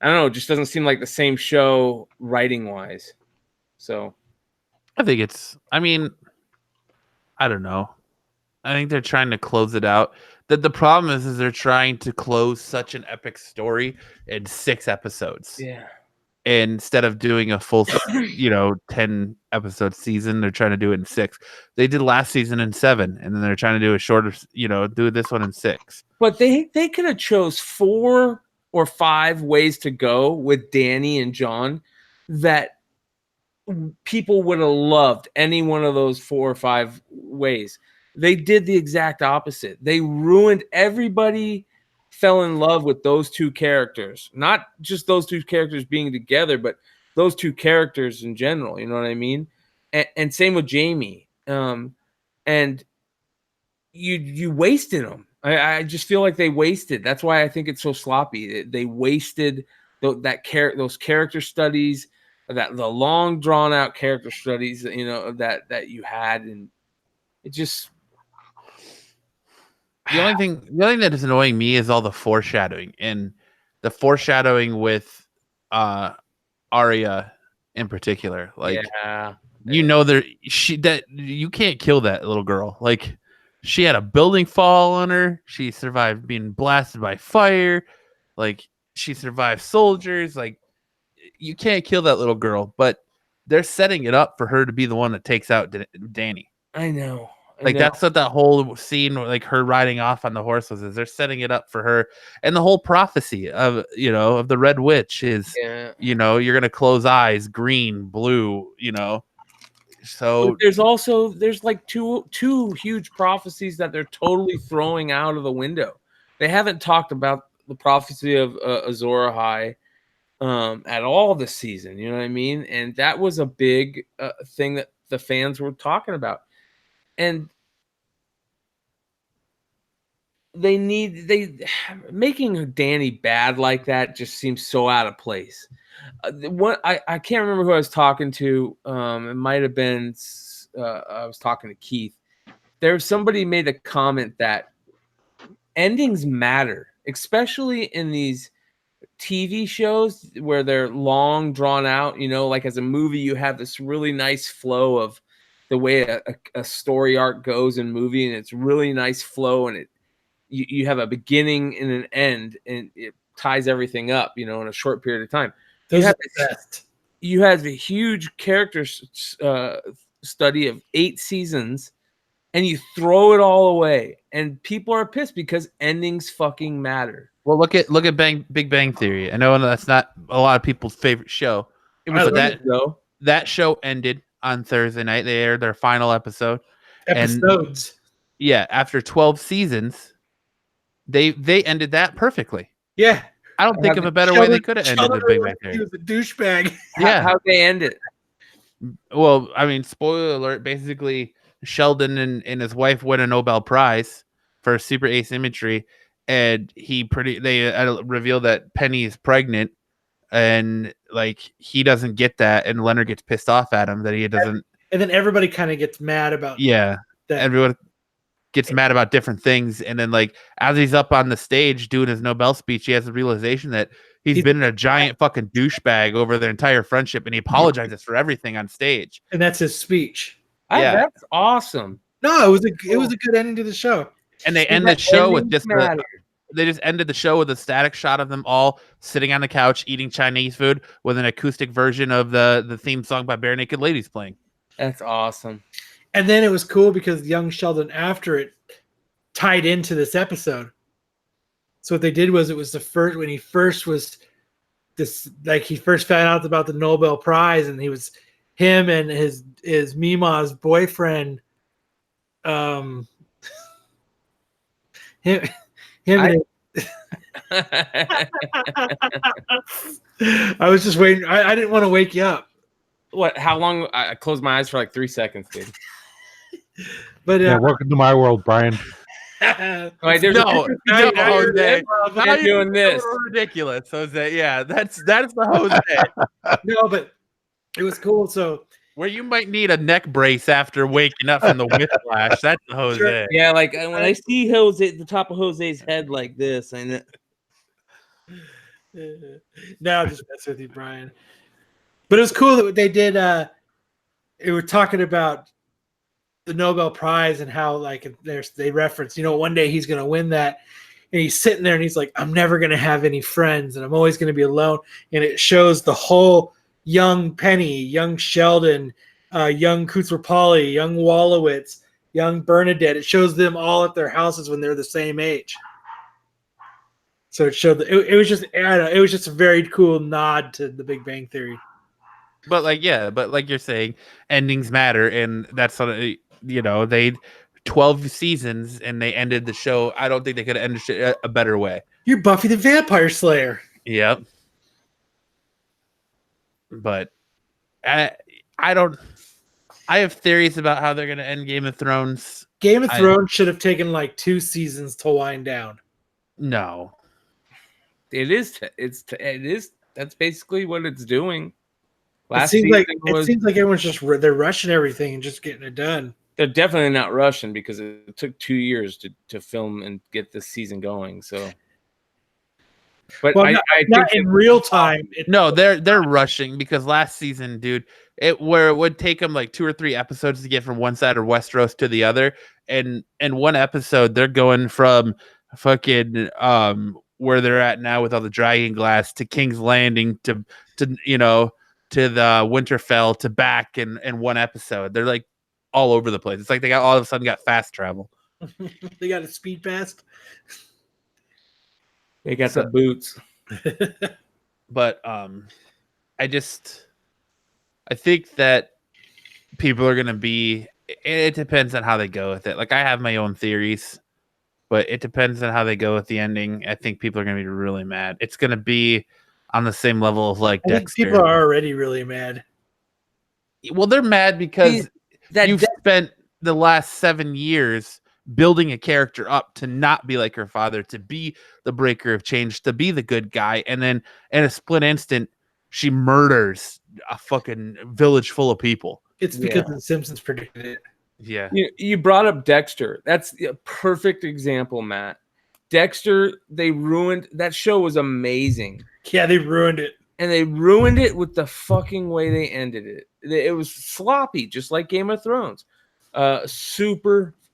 I don't know, it just doesn't seem like the same show writing wise. So I think I don't know. I think they're trying to close it out. The problem is they're trying to close such an epic story in 6 episodes. Yeah. Instead of doing a full 10 episode season, they're trying to do it in 6. They did last season in 7, and then they're trying to do a shorter, do this one in 6. But they could have chose 4 or 5 ways to go with Danny and John that people would have loved any one of those 4 or 5 ways. They did the exact opposite. They ruined everybody. Fell in love with those 2 characters, not just those 2 characters being together, but those 2 characters in general. You know what I mean? And same with Jaime. And you wasted them. I just feel like they wasted. That's why I think it's so sloppy. They wasted those character studies, the long drawn out character studies, that you had, and it just. The only thing that is annoying me is all the foreshadowing, and the foreshadowing with Arya in particular. Like, you can't kill that little girl. Like, she had a building fall on her. She survived being blasted by fire. Like, she survived soldiers. Like, you can't kill that little girl, but they're setting it up for her to be the one that takes out Danny. I know. That's what that whole scene, like her riding off on the horse was. Is they're setting it up for her, and the whole prophecy of the Red Witch is, you're gonna close eyes, green, blue. So there's like two huge prophecies that they're totally throwing out of the window. They haven't talked about the prophecy of Azor Ahai at all this season. You know what I mean? And that was a big thing that the fans were talking about. And making Danny bad like that just seems so out of place. I can't remember who I was talking to. It might have been I was talking to Keith. There's somebody made a comment that endings matter, especially in these TV shows where they're long drawn out. You know, like as a movie, you have this really nice flow of the way a story arc goes in movie, and it's really nice flow, and you have a beginning and an end, and it ties everything up, you know, in a short period of time. You have a huge character study of 8 seasons, and you throw it all away, and people are pissed because endings fucking matter. Well, look at Big Bang Theory. I know that's not a lot of people's favorite show. That show ended on Thursday night. They aired their final episodes. And, yeah, after 12 seasons, they ended that perfectly. Yeah. I don't think of a better way they could have ended the Big Bang Theory. He was a douchebag. Yeah. How'd they end it? Well, I mean, spoiler alert, basically Sheldon and his wife win a Nobel Prize for super asymmetry, and they reveal that Penny is pregnant, and like he doesn't get that, and Leonard gets pissed off at him that he doesn't. And then everybody kind of gets mad about that. Everyone gets mad about different things, and then like as he's up on the stage doing his Nobel speech, he has the realization that he's been a giant fucking douchebag over their entire friendship, and he apologizes for everything on stage. And that's his speech. That's awesome. No, it was a good ending to the show. And they end the show with they just ended the show with a static shot of them all sitting on the couch eating Chinese food with an acoustic version of the theme song by Bare Naked Ladies playing. That's awesome. And then it was cool because young Sheldon after it tied into this episode. So what they did was when he first was this, like he first found out about the Nobel Prize, and he was him and his Mima's boyfriend, him and I was just waiting. I didn't want to wake you up. What? How long? I closed my eyes for like 3 seconds, dude. But welcome to my world, Brian. Wait, there's Jose. Now you're doing this. Ridiculous, Jose. Yeah, that's the Jose. No, but it was cool. So where you might need a neck brace after waking up from the whiplash, that's the Jose. Yeah, like when I see Jose, the top of Jose's head like this, and no, just mess with you, Brian. But it was cool that they did. They were talking about the Nobel Prize and how like they reference, one day he's going to win that, and he's sitting there and he's like, I'm never going to have any friends, and I'm always going to be alone. And it shows the whole young Penny, young Sheldon, young Kutzerpali, young Wolowitz, young Bernadette. It shows them all at their houses when they're the same age. So it showed it was just, I don't know, it was just a very cool nod to the Big Bang Theory. But like you're saying, endings matter, and that's sort of, they 12 seasons and they ended the show. I don't think they could have ended it a better way. You're Buffy the Vampire Slayer. Yep. But I have theories about how they're going to end Game of Thrones. Game of Thrones should have taken like 2 seasons to wind down. No. It is. That's basically what it's doing. It seems like everyone's they're rushing everything and just getting it done. They're definitely not rushing because it took 2 years to film and get this season going. So, but I not think in real time. They're rushing because last season, dude, it would take them like 2 or 3 episodes to get from one side of Westeros to the other, and in one episode they're going from fucking where they're at now with all the dragon glass to King's Landing to the Winterfell to back in one episode. They're like all over the place. It's like they all of a sudden got fast travel. They got a speed fast. They got the boots. But I think that people are gonna be. It depends on how they go with it. Like I have my own theories, but it depends on how they go with the ending. I think people are gonna be really mad. It's gonna be on the same level of like I think Dexter. people are already really mad. Well, they're mad because you've spent the last 7 years building a character up to not be like her father, to be the breaker of change, to be the good guy, and then in a split instant, she murders a fucking village full of people. It's because the Simpsons predicted it. Yeah. You brought up Dexter. That's a perfect example, Matt. Dexter, they ruined that show. Was amazing. Yeah, they ruined it. And they ruined it with the fucking way they ended it. It was sloppy, just like Game of Thrones.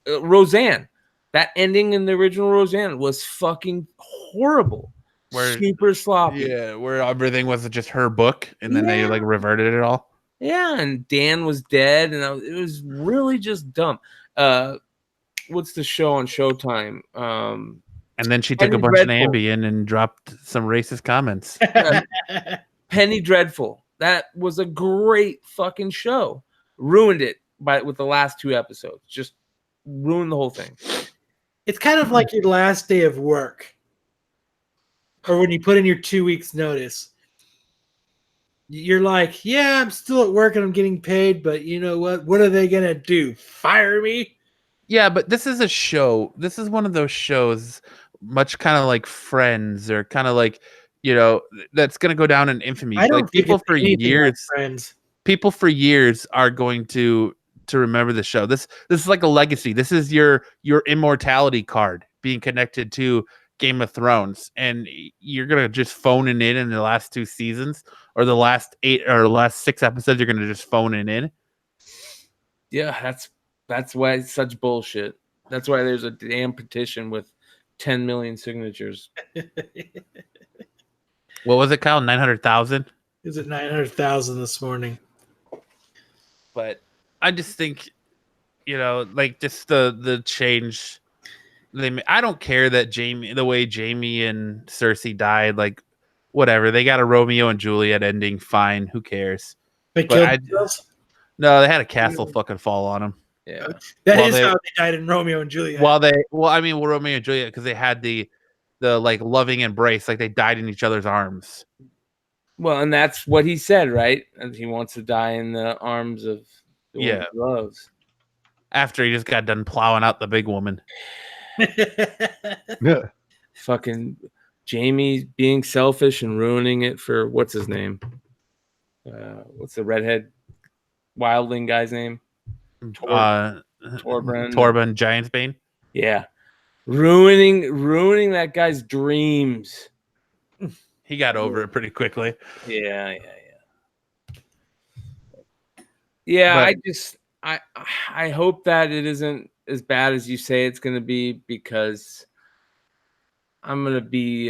Roseanne. That ending in the original Roseanne was fucking horrible. Super sloppy. Yeah, where everything was just her book, and then they like reverted it all. Yeah, and Dan was dead, and it was really just dumb. What's the show on Showtime? And then she took a bunch of Ambien and dropped some racist comments. Penny Dreadful. That was a great fucking show. Ruined it with the last 2 episodes. Just ruined the whole thing. It's kind of like your last day of work, or when you put in your 2 weeks notice. You're like, yeah, I'm still at work and I'm getting paid, but you know what? What are they gonna do? Fire me? Yeah, but this is a show. This is one of those shows, much kind of like Friends, or kind of like, you know, that's gonna go down in infamy. I don't like people for years, like Friends. People for years are going to remember the show. This is like a legacy. This is your immortality card being connected to Game of Thrones, and you're gonna just phone it in the last 2 seasons, or the last 8 or last 6 episodes. You're gonna just phone it in. Yeah, that's why it's such bullshit. That's why there's a damn petition with 10 million signatures. What was it, Kyle? 900,000? Is it 900,000 this morning? But I just think, you know, like just the change. I don't care that the way Jamie and Cersei died. Like, whatever. They got a Romeo and Juliet ending. Fine. Who cares? They killed themselves? No, they had a castle fucking fall on them. Yeah, that is how they died in Romeo and Juliet. Romeo and Juliet, because they had the like loving embrace, like they died in each other's arms. Well, and that's what he said, right? And he wants to die in the arms of the woman he loves. After he just got done plowing out the big woman. Fucking Jamie being selfish and ruining it for what's his name? What's the redhead wildling guy's name? Torben Giantsbane. Yeah, ruining that guy's dreams. He got over it pretty quickly. Yeah. But I hope that it isn't as bad as you say it's going to be, because I'm going to be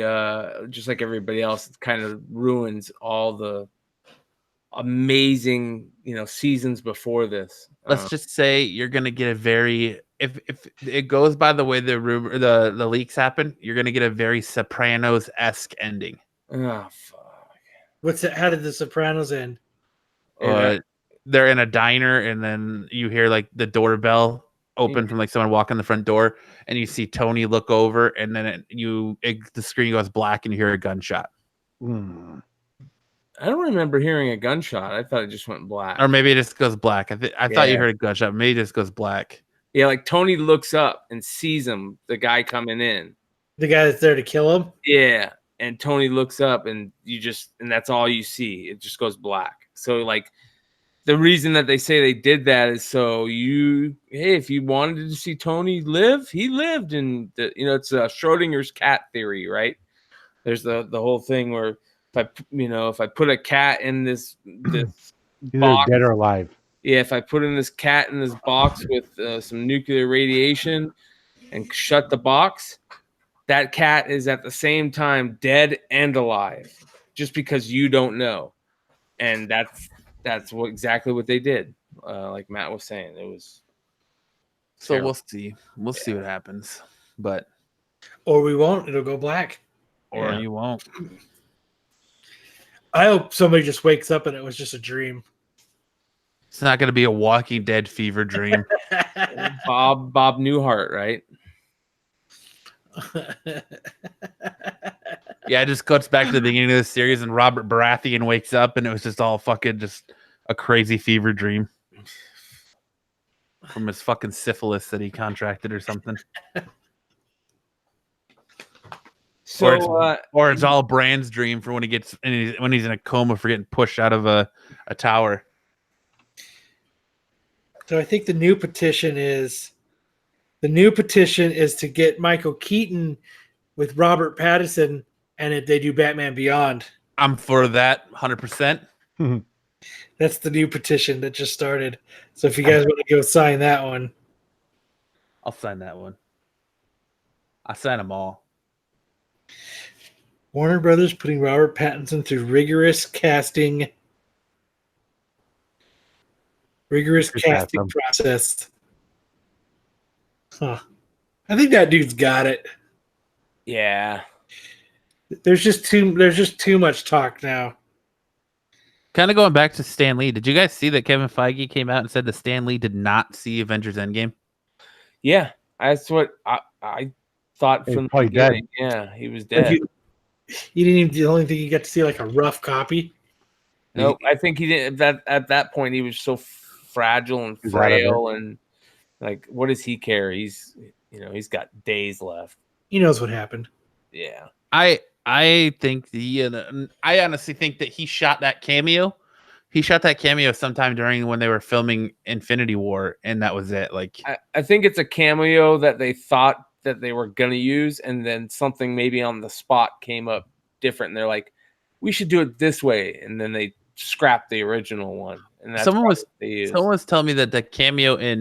just like everybody else. It kind of ruins all the amazing, seasons before this. Let's just say you're going to get a very, if it goes by the way the rumor, the leaks happen, you're going to get a very Sopranos-esque ending. Oh, fuck. How did the Sopranos end? They're in a diner, and then you hear like the doorbell open from like someone walking the front door, and you see Tony look over, and then the screen goes black, and you hear a gunshot. I don't remember hearing a gunshot. I thought it just went black. Or maybe it just goes black. I thought you heard a gunshot. Maybe it just goes black. Yeah, like Tony looks up and sees him, the guy coming in. The guy that's there to kill him? Yeah. And Tony looks up, and and that's all you see. It just goes black. So like the reason that they say they did that is so if you wanted to see Tony live, he lived. And it's Schrodinger's cat theory, right? There's the whole thing where if I put a cat in this box, dead or alive. Yeah, if I put in this cat in this box with some nuclear radiation and shut the box, that cat is at the same time dead and alive, just because you don't know. And that's exactly what they did. Like Matt was saying, it was. So terrible. We'll see what happens, or we won't. It'll go black, or you won't. I hope somebody just wakes up and it was just a dream. It's not going to be a Walking Dead fever dream. Bob Newhart, right? Yeah, it just cuts back to the beginning of the series, and Robert Baratheon wakes up, and it was just all fucking just a crazy fever dream from his fucking syphilis that he contracted or something. So, or it's all Brand's dream for when he gets when he's in a coma for getting pushed out of a tower. So I think the new petition is to get Michael Keaton with Robert Pattinson, and if they do Batman Beyond. I'm for that 100%. That's the new petition that just started. So if you guys want to go sign that one, I'll sign that one. I sign them all. Warner Brothers putting Robert Pattinson through rigorous casting process. Huh. I think that dude's got it. yeah. There's just too much talk now. Kind of going back to Stan Lee. Did you guys see that Kevin Feige came out and said that Stan Lee did not see Avengers Endgame? Yeah, that's what I thought He's from the probably beginning. Yeah, he was dead. You didn't even. The only thing you got to see like a rough copy. Nope, I think he didn't. At that point, he was so fragile and He's out of it. frail, and like, what does he care? He's got days left. He knows what happened. Yeah, I think I honestly think that he shot that cameo. He shot that cameo sometime during when they were filming Infinity War, and that was it. Like, I think it's a cameo that they thought that they were gonna use, and then something maybe on the spot came up different, and they're like, "We should do it this way," and then they scrapped the original one. And that's someone was telling me that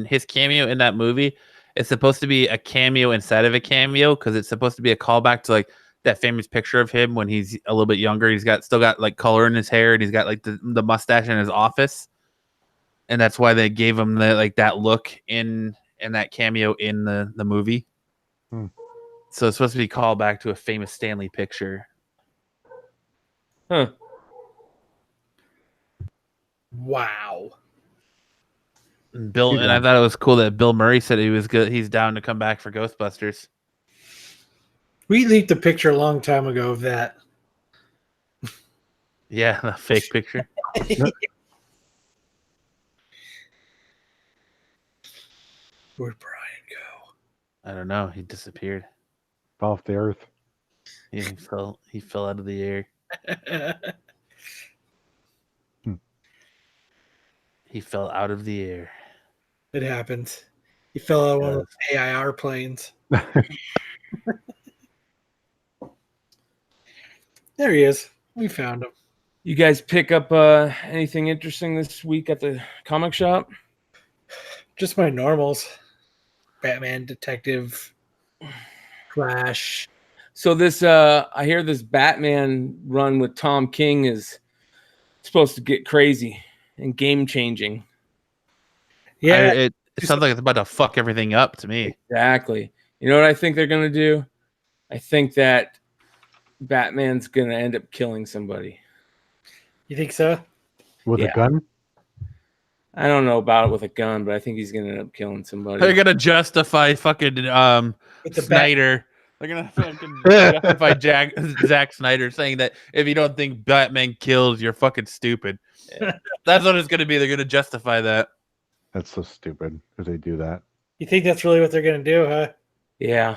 his cameo in that movie is supposed to be a cameo inside of a cameo because it's supposed to be a callback to like that famous picture of him when he's a little bit younger. He's still got like color in his hair, and he's got like the mustache in his office, and that's why they gave him that look in that cameo in the movie. So it's supposed to be a callback to a famous Stanley picture. Huh. Wow. And I thought it was cool that Bill Murray said he was good. He's down to come back for Ghostbusters. We leaked a picture a long time ago of that. Yeah, the fake picture. Where'd Brian go? I don't know. He disappeared. Off the earth. Yeah, he fell out of the air. He fell out of the air. It happened. He fell out of one of those AIR planes. There he is. We found him. You guys pick up anything interesting this week at the comic shop? Just my normals. Batman, Detective, Flash. So this, I hear this Batman run with Tom King is supposed to get crazy and game changing. Yeah, It sounds like it's about to fuck everything up to me. Exactly. You know what I think they're gonna do? I think that Batman's gonna end up killing somebody. you think so? With Yeah. a gun? I don't know about it with a gun, but I think he's gonna end up killing somebody. They're gonna justify fucking With the Snyder. They're gonna fucking justify Zack Snyder saying that if you don't think Batman kills, you're fucking stupid. Yeah. That's what it's gonna be. They're gonna justify that. That's so stupid if they do that. You think that's really what they're going to do, huh? Yeah.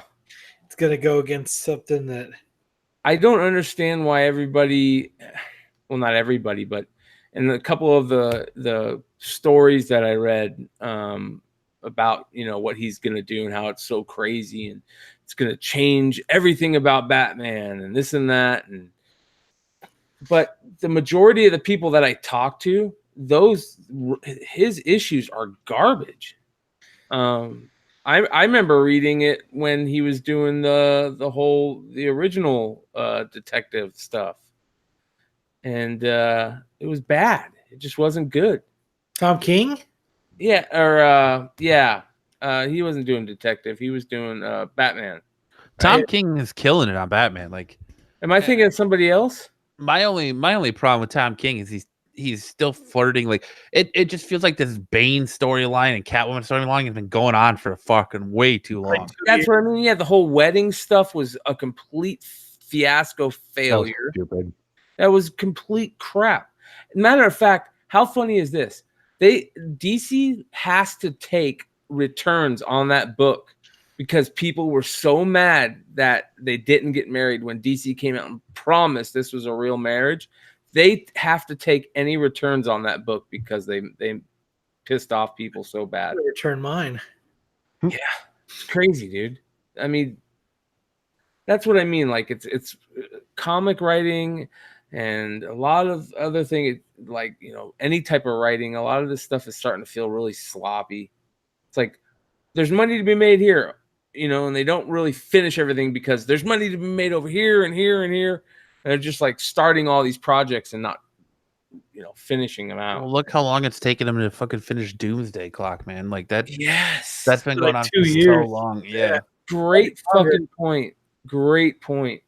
It's going to go against something that... I don't understand why everybody, well, not everybody, but in a couple of the stories that I read about, what he's going to do and how it's so crazy and it's going to change everything about Batman and this and that. But the majority of the people that I talk to, his issues are garbage. I remember reading it when he was doing the original detective stuff, and it was bad. It just wasn't good. Tom King? Yeah, or he wasn't doing detective. He was doing Batman. Tom King is killing it on Batman. Like, am I thinking of somebody else? my only problem with Tom King is he's still flirting. Like it just feels like this Bane storyline and Catwoman storyline has been going on for fucking way too long. That's what I mean. Yeah, the whole wedding stuff was a complete fiasco failure. Stupid. That was complete crap. Matter of fact, how funny is this? DC has to take returns on that book because people were so mad that they didn't get married when DC came out and promised this was a real marriage. They have to take any returns on that book because they pissed off people so bad. Return mine. Yeah, it's crazy, dude. I mean, that's what I mean. Like it's comic writing and a lot of other things, like, you know, any type of writing. A lot of this stuff is starting to feel really sloppy. It's like there's money to be made here, you know, and they don't really finish everything because there's money to be made over here and here and here. And they're just like starting all these projects and not, you know, finishing them out. Well, look how long it's taken them to fucking finish Doomsday Clock, man. Like that. Yes, That's been going on 2 for years. so long. Yeah. Great fucking point. Great point.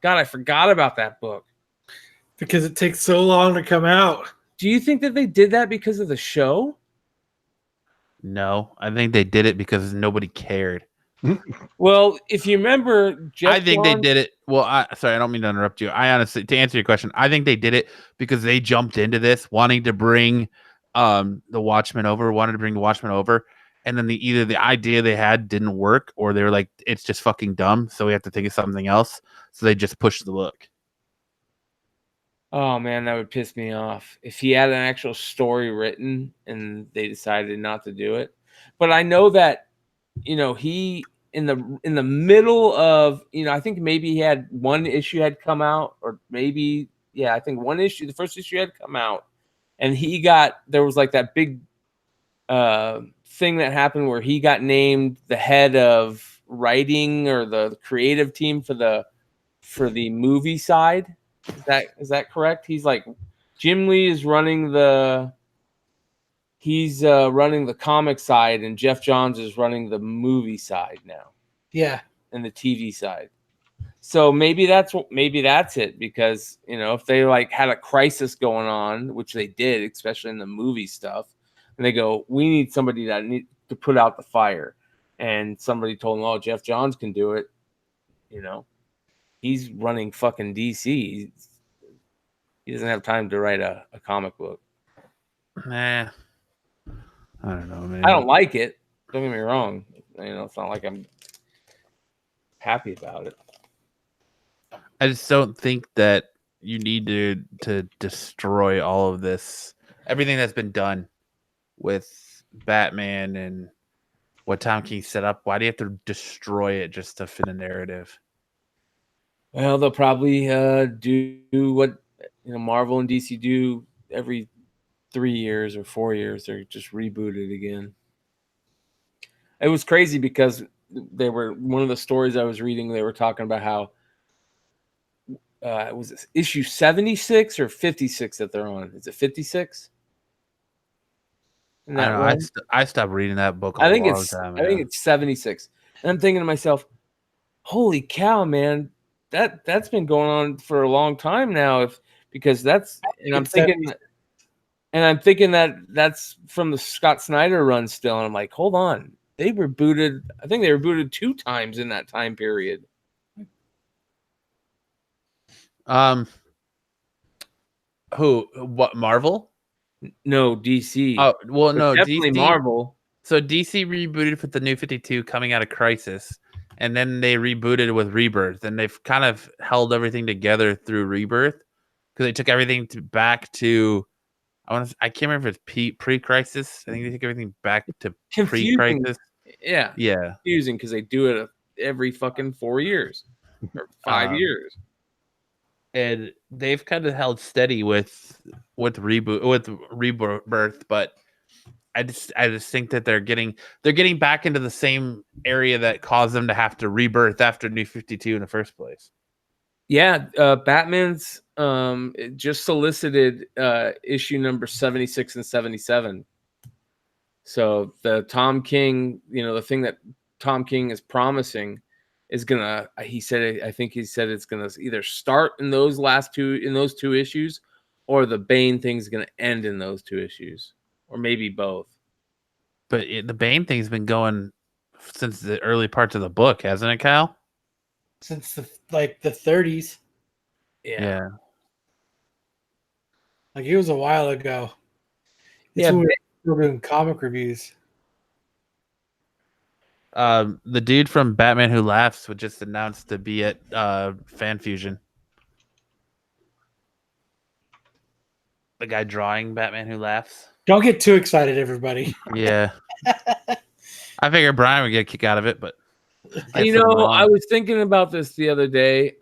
God, I forgot about that book. Because it takes so long to come out. Do you think that they did that because of the show? No, I think they did it because nobody cared. Well, if you remember, I think they did it. Well, sorry, I don't mean to interrupt you. I honestly, to answer your question, I think they did it because they jumped into this wanting to bring the Watchmen over, and then either the idea they had didn't work, or they were like, it's just fucking dumb, so we have to think of something else. So they just pushed the book. Oh man, that would piss me off if he had an actual story written and they decided not to do it. But I know that, you know, he in the middle of, you know, I think maybe he had one issue had come out, or maybe, yeah, I think one issue, the first issue had come out, and there was like that big thing that happened where he got named the head of writing or the creative team for the movie side. Is that correct? He's like, Jim Lee is running the comic side, and Jeff Johns is running the movie side now. Yeah. And the TV side. So maybe that's it, because, you know, if they like had a crisis going on, which they did, especially in the movie stuff, and they go, we need somebody that need to put out the fire, and somebody told them, oh, Jeff Johns can do it, you know. He's running fucking DC. He doesn't have time to write a comic book. Nah. I don't know, man. I don't like it. Don't get me wrong. You know, it's not like I'm happy about it. I just don't think that you need to destroy all of this. Everything that's been done with Batman and what Tom King set up. Why do you have to destroy it just to fit a narrative? Well, they'll probably do what, you know, Marvel and DC do every 3 years or 4 years. They're just reboot it again. It was crazy because they were, one of the stories I was reading, they were talking about how it was issue 76 or 56 that they're on. Is it 56? I don't know. I stopped reading that book I think it's 76. And I'm thinking to myself, holy cow, man. That's been going on for a long time now. I'm thinking that that's from the Scott Snyder run still. And I'm like, hold on. I think they rebooted 2 times in that time period. What, Marvel? No, DC. Oh, well, no, definitely DC, Marvel. So DC rebooted with the New 52 coming out of Crisis, and then they rebooted with Rebirth, and they've kind of held everything together through Rebirth because they took everything back to. I can't remember if it's pre-Crisis. I think they took everything back to pre-Crisis. Yeah. Confusing because they do it every fucking 4 years or 5 years. And they've kind of held steady with Rebirth, but I just think that they're getting back into the same area that caused them to have to rebirth after New 52 in the first place. Yeah, Batman's just solicited issue number 76 and 77. So the Tom King, you know, the thing that Tom King is promising is I think he said it's gonna either start in those 2 issues, or the Bane thing's going to end in those 2 issues, or maybe both. But the Bane thing's been going since the early parts of the book, hasn't it, Kyle? Since the 30s. Yeah. Like it was a while ago. It's Yeah, when we were doing comic reviews. The dude from Batman Who Laughs was just announced to be at Fan Fusion. The guy drawing Batman Who Laughs. Don't get too excited, everybody. Yeah. I figured Brian would get a kick out of it, but You know, I was thinking about this the other day.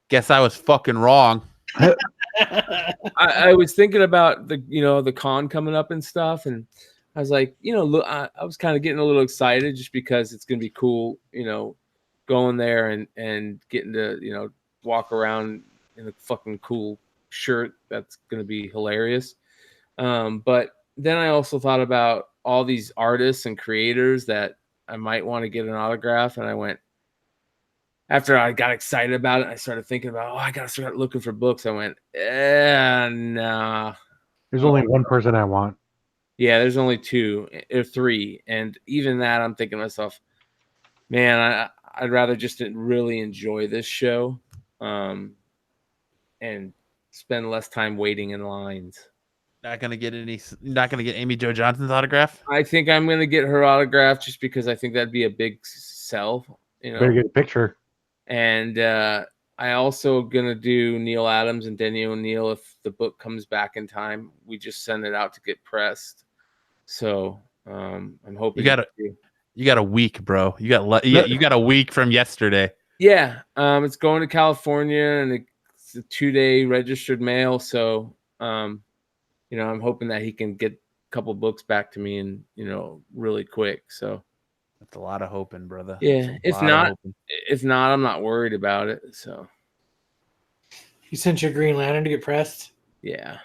Guess I was fucking wrong. I was thinking about the con coming up and stuff, and I was like, look, I was kind of getting a little excited just because it's gonna be cool, going there and getting to walk around in a fucking cool shirt. That's gonna be hilarious. But then I also thought about all these artists and creators that I might want to get an autograph, and I went, after I got excited about it, I started thinking about, I got to start looking for books. I went, nah. There's only one person I want. Yeah, there's only 2 or 3. And even that, I'm thinking to myself, man, I'd rather just really enjoy this show and spend less time waiting in lines. Not gonna get Amy Jo Johnson's autograph. I think I'm gonna get her autograph just because I think that'd be a big sell. Better get a picture. And I also gonna do Neil Adams and Denny O'Neil if the book comes back in time. We just send it out to get pressed. So I'm hoping you got a week, bro. You got a week from yesterday. Yeah, it's going to California and it's a 2-day registered mail. So I'm hoping that he can get a couple books back to me and really quick. So. That's a lot of hoping, brother. Yeah, if not, I'm not worried about it. So, You sent your Green Lantern to get pressed? yeah.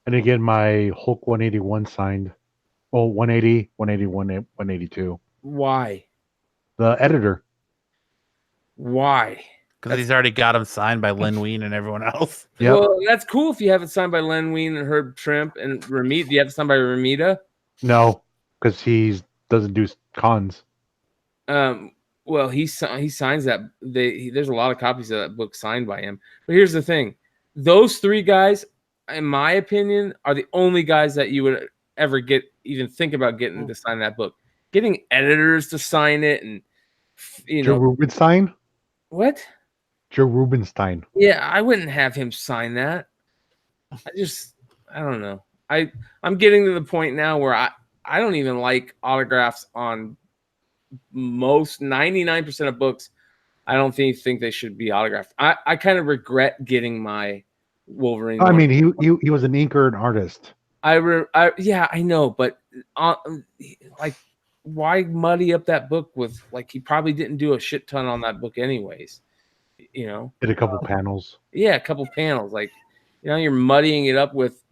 And again, my Hulk 181 signed. Well, 180, 181, 182. Why? The editor. Why? Because he's already got him signed by Len Wein and everyone else. Yep. Well, that's cool if you have it signed by Len Wein and Herb Trimp and Ramita. Do you have it signed by Ramita? No, because he doesn't do cons. Well, he signs that. There's a lot of copies of that book signed by him. But here's the thing: those 3 guys, in my opinion, are the only guys that you would ever even think about getting to sign that book. Getting editors to sign it, and Joe Rubinstein. What? Joe Rubinstein. Yeah, I wouldn't have him sign that. I don't know. I'm getting to the point now where I don't even like autographs on most 99% of books. I don't think they should be autographed. I kind of regret getting my Wolverine. I mean, he was an inker and artist. Yeah, I know, but like, why muddy up that book with he probably didn't do a shit ton on that book anyways. Did a couple panels. Yeah, a couple panels. You're muddying it up with.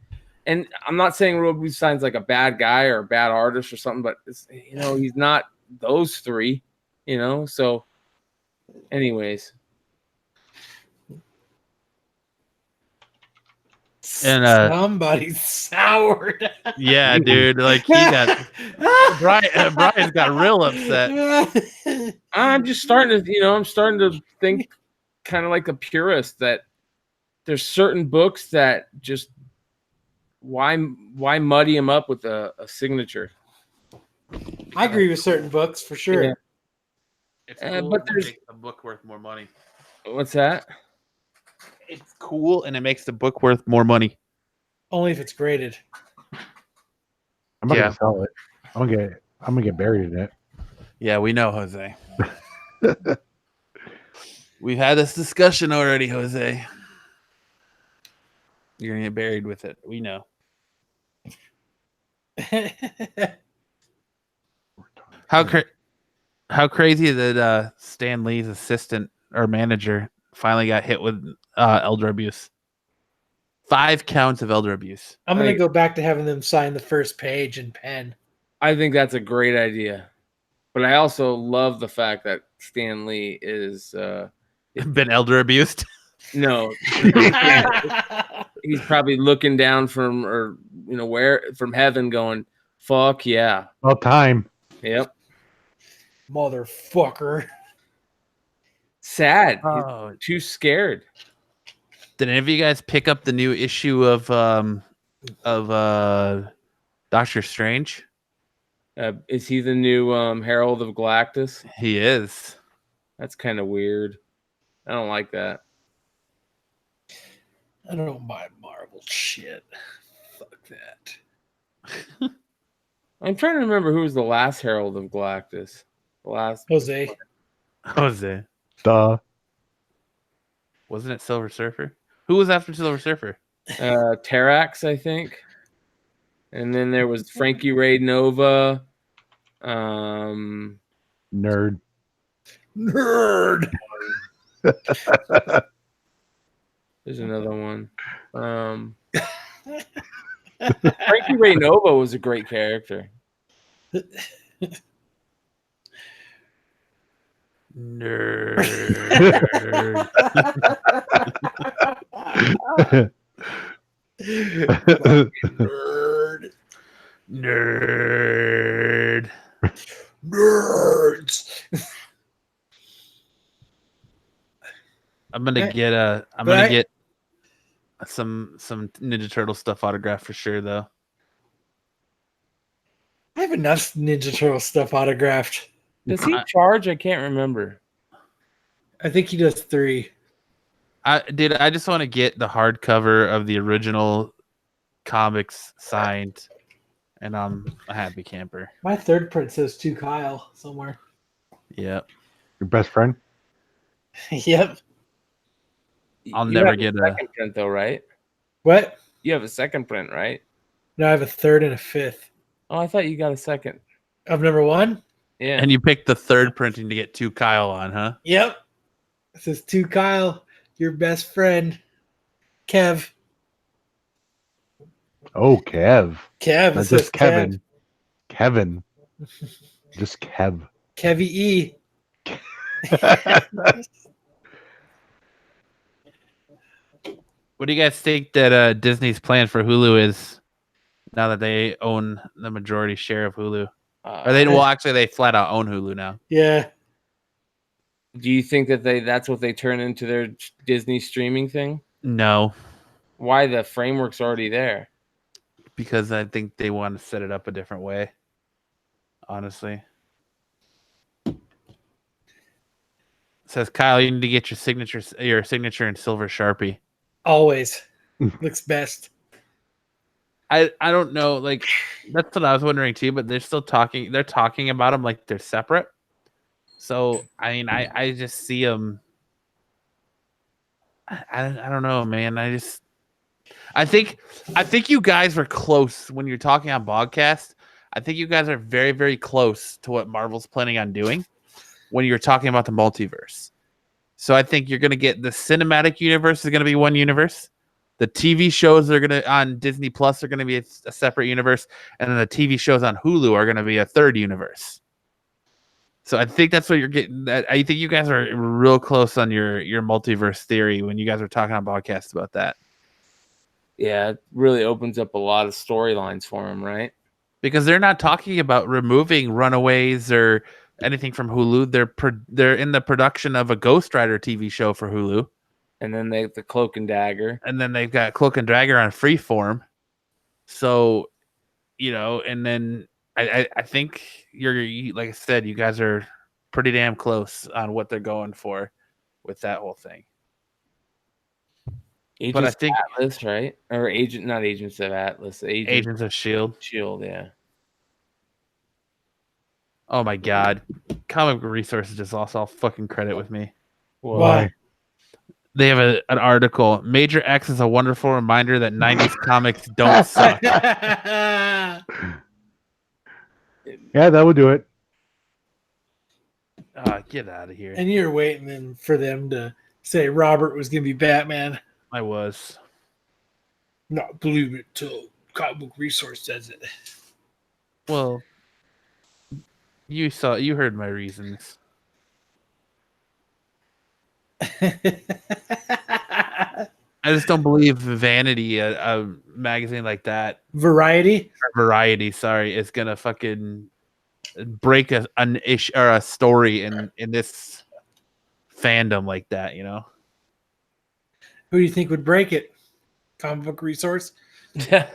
And I'm not saying Rubinstein's like a bad guy or a bad artist or something, but he's not those 3, So, anyways, and somebody's soured. Yeah, dude. Like he got Brian's got real upset. I'm just starting to think kind of like a purist that there's certain books that just. Why muddy him up with a signature? I agree with certain books for sure. Yeah. It's cool, but there's makes the book worth more money. What's that? It's cool and it makes the book worth more money. Only if it's graded. I'm not gonna sell it. I'm gonna get buried in it. Yeah, we know, Jose. We've had this discussion already, Jose. You're gonna get buried with it. We know. How crazy that Stan Lee's assistant or manager finally got hit with elder abuse. 5 counts of elder abuse. I'm gonna go back to having them sign the first page in pen. I think that's a great idea, but I also love the fact that Stan Lee is been elder abused. No, he's probably looking down from from heaven, going, "Fuck yeah!" About time. Yep. Motherfucker. Sad. Oh, He's too scared. did any of you guys pick up the new issue of Doctor Strange? Is he the new Herald of Galactus? He is. That's kind of weird. I don't like that. I don't buy Marvel shit. Fuck that. I'm trying to remember who was the last Herald of Galactus. The last Jose. Jose. Duh. Wasn't it Silver Surfer? Who was after Silver Surfer? Terrax, I think. And then there was Frankie Ray Nova. Nerd. Nerd. There's another one. Frankie Ray Nova was a great character. Nerd. Nerd. Nerd. Nerds. I'm gonna get some Ninja Turtle stuff autographed for sure though. I have enough Ninja Turtle stuff autographed. Does he charge? I can't remember. I think he does 3. I just want to get the hardcover of the original comics signed, and I'm a happy camper. My third print says to Kyle somewhere. Yep. Your best friend? Yep. I'll You never have a get a second print though, right? What? You have a second print, right? No, I have a 3rd and a 5th. Oh, I thought you got a second. Of number 1? Yeah. and you picked the third printing to get 2 Kyle on, huh? Yep. It says to Kyle, your best friend, Kev. Oh, Kev. Kev. Not It says just Kevin. Kevin. Just Kev. Kevy E. What do you guys think that Disney's plan for Hulu is now that they own the majority share of Hulu? Or they flat out own Hulu now. Yeah. Do you think that that's what they turn into their Disney streaming thing? No, Why? The framework's already there. because I think they want to set it up a different way. Honestly. It says, Kyle, you need to get your signature in silver Sharpie. Always. Looks best. I don't know, like that's what I was wondering too, but they're talking about them like they're separate. So I mean, I just see them. I don't know, man. I think you guys were close when you're talking on podcast. I think you guys are very, very close to what Marvel's planning on doing when you're talking about the multiverse. So I think you're going to get the cinematic universe is going to be one universe. The TV shows that are going to on Disney Plus are going to be a separate universe, and then the TV shows on Hulu are going to be a third universe. So I think that's what you're getting. I think you guys are real close on your multiverse theory when you guys are talking on podcasts about that. Yeah, it really opens up a lot of storylines for them, right? Because they're not talking about removing Runaways or anything from Hulu. They're in the production of a Ghost Rider TV show for Hulu. And then they have the Cloak and Dagger. And then they've got Cloak and Dagger on Freeform. So, and then I think like I said, you guys are pretty damn close on what they're going for with that whole thing. Agents I think of Atlas, right? Or not Agents of Atlas. Agents of S.H.I.E.L.D. S.H.I.E.L.D., yeah. Oh my God. Comic Resources just lost all fucking credit with me. Why? They have an article. Major X is a wonderful reminder that 90s comics don't suck. Yeah, that would do it. Get out of here. And you're waiting for them to say Robert was going to be Batman. I was. Not believe it till Comic Book Resource says it. Well, you heard my reasons. I I just don't believe Vanity, a magazine like that, Variety. Variety, sorry, is gonna fucking break an issue or a story in this fandom like that. You know, Who do you think would break it? Comic book resource. Yeah.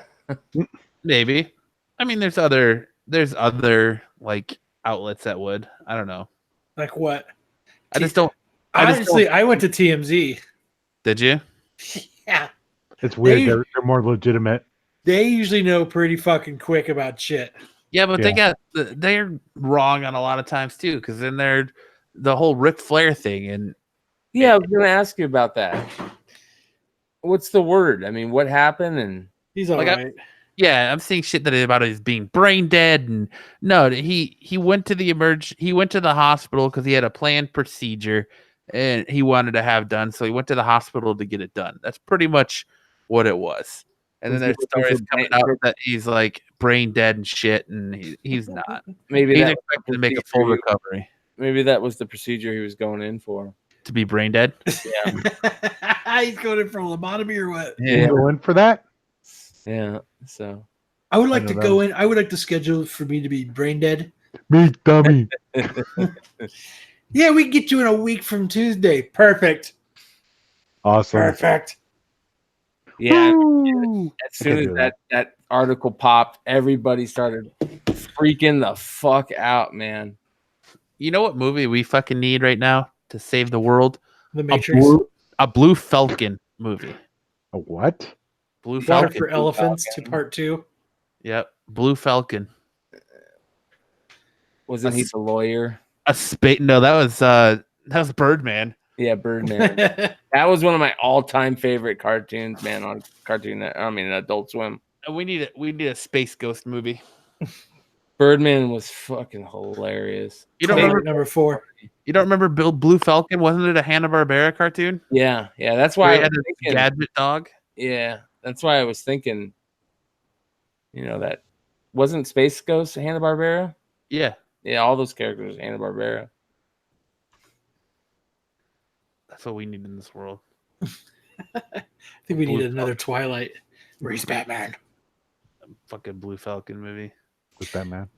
maybe. I mean, there's other like outlets that would. I don't know. Like what? I just don't. Honestly, I went to TMZ. Did you? Yeah. It's weird. They- They're more legitimate. They usually know pretty fucking quick about shit. Yeah, but they're wrong on a lot of times too, because then they're the whole Ric Flair thing, and Yeah, I was going to ask you about that. What's the word? I mean, what happened? And He's all Like, right. I'm seeing shit that about his being brain dead, and no, he went to the hospital because he had a planned procedure and he wanted to have done, so he went to the hospital to get it done. That's pretty much what it was. And then there's stories coming out that he's like brain dead and shit, and he's not. maybe He's that expected to make a full recovery. maybe that was the procedure he was going in for. To be brain dead? Yeah. He's going in for lobotomy or what? You go in for that? Yeah. So I would like I to know go in. I would like to schedule for me to be brain dead. Me, dummy. Yeah, we can get you in a week from Tuesday. Perfect. Awesome. Perfect. yeah, Woo! as soon do as that article popped, everybody started freaking the fuck out, man. You know what movie we fucking need right now to save the world? The Matrix. A Blue Falcon movie. A what? Blue Water Falcon. for Elephants to Falcon. part 2. Yep. Blue Falcon. Wasn't he the lawyer? No, that was Birdman. Yeah, Birdman. That was one of my all-time favorite cartoons, man. On Adult Swim. And we need a Space Ghost movie. Birdman was fucking hilarious. You don't Favorite remember number 4. You don't remember Blue Falcon? Wasn't it a Hanna-Barbera cartoon? Yeah, that's Where why he I had was this thinking. gadget dog. Yeah, that's why I was thinking. You know that wasn't Space Ghost Hanna Barbera? Yeah, Yeah, all those characters Hanna Barbera. that's what we need in this world. I think we need Blue another Twilight where he's Batman. Fucking Blue Falcon movie. With Batman.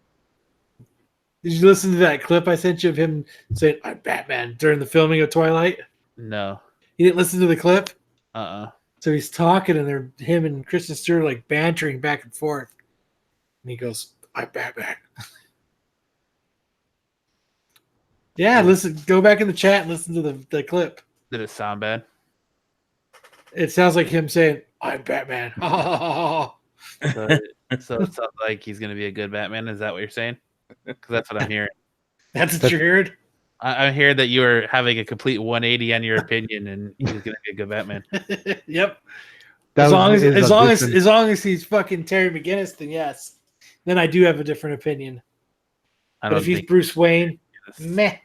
Did you listen to that clip I sent you of him saying, I'm Batman during the filming of Twilight? No. You didn't listen to the clip? Uh-uh. So he's talking and him and Kristen Stewart like bantering back and forth. And he goes, I'm Batman. Yeah, listen, go back in the chat and listen to the clip. Did it sound bad? It sounds like him saying, I'm Batman. So it sounds like he's going to be a good Batman. Is that what you're saying? Because that's what I'm hearing. That's what you heard? I hear that you are having a complete 180 on your opinion, and he's going to be a good Batman. Yep. That As long was- as is as a long different- as as long as he's fucking Terry McGinnis, then yes. Then I do have a different opinion. I But don't if he's think Bruce Wayne, this- meh.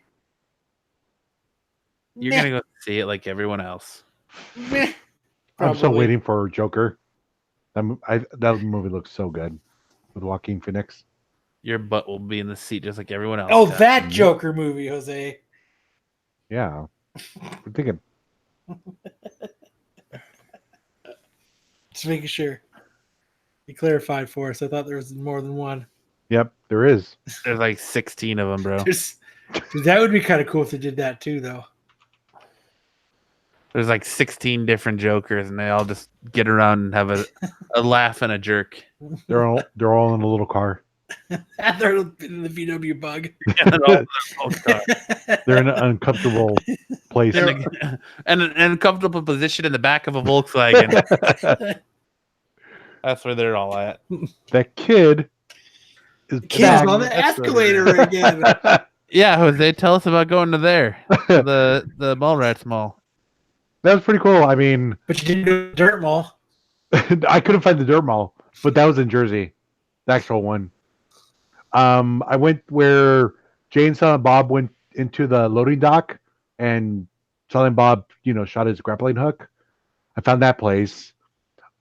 you're going to go see it like everyone else. Meh. I'm still Probably. waiting for Joker. That movie looks so good with Joaquin Phoenix. Your butt will be in the seat just like everyone else. Oh, does. that Joker movie, Jose. Yeah. I'm thinking, Just making sure. You clarified for us. I thought there was more than one. yep, there is. There's like 16 of them, bro. Dude, that would be kind of cool if they did that too, though. There's like 16 different Jokers, and they all just get around and have a laugh and a jerk. They're all in a little car. They're in the VW bug. They're in an uncomfortable place. And an uncomfortable position in the back of a Volkswagen. That's where they're all at. That kid is Kid's back. on the escalator again. Yeah, Jose, tell us about going to there. The Mallrats Mall. That was pretty cool. I mean, But you didn't go to Dirt Mall. I couldn't find the dirt mall, but that was in Jersey, the actual one. I went where Jane, Silent Bob went into the loading dock, and Silent Bob, shot his grappling hook. I found that place.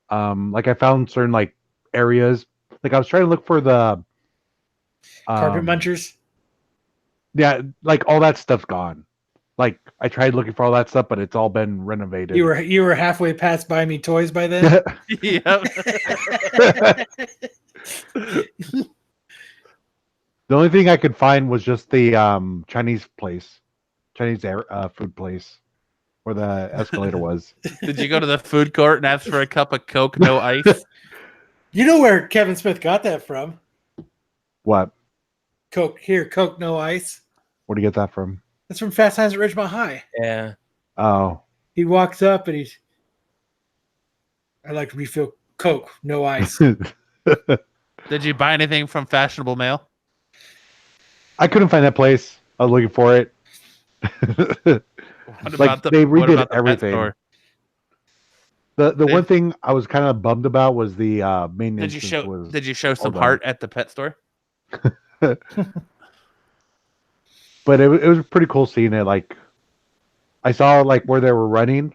I found certain areas. I was trying to look for the Carpet Munchers. Yeah, all that stuff's gone. Like I tried looking for all that stuff, but it's all been renovated. You were halfway past Buy Me Toys by then. Yep. The only thing I could find was just the Chinese food place, where the escalator was. Did you go to the food court and ask for a cup of Coke, no ice? You know where Kevin Smith got that from? What? Coke, no ice. Where do you get that from? That's from Fast Times at Ridgemont High. Yeah. Oh. He walks up and I'd like to refill Coke, no ice. Did you buy anything from Fashionable Mail? I couldn't find that place. I was looking for it. They redid everything. The one thing I was kind of bummed about was the main. Did you show some heart at the pet store? But it was pretty cool seeing it. Like I saw like where they were running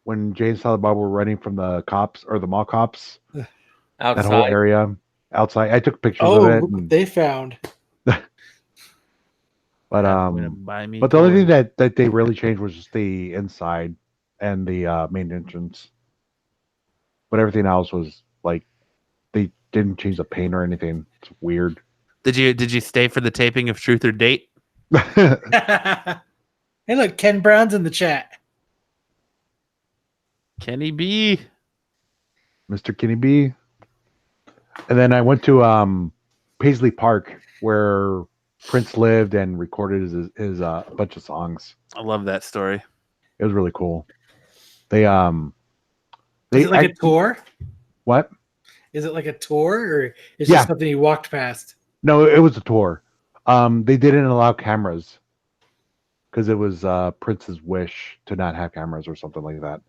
when Jane and Silent Bob were running from the cops or the mall cops. Outside. That whole area outside. I took pictures of it. Look what they found. But the only thing that they really changed was just the inside and the main entrance. But everything else was like they didn't change the paint or anything. It's weird. Did you stay for the taping of Truth or Date? Hey, look, Ken Brown's in the chat. Kenny B. Mr. Kenny B. And then I went to Paisley Park where Prince lived and recorded his bunch of songs. I love that story. It was really cool. Is it like a tour? What? Is it like a tour or is it just something you walked past? No, it was a tour. They didn't allow cameras because it was Prince's wish to not have cameras or something like that.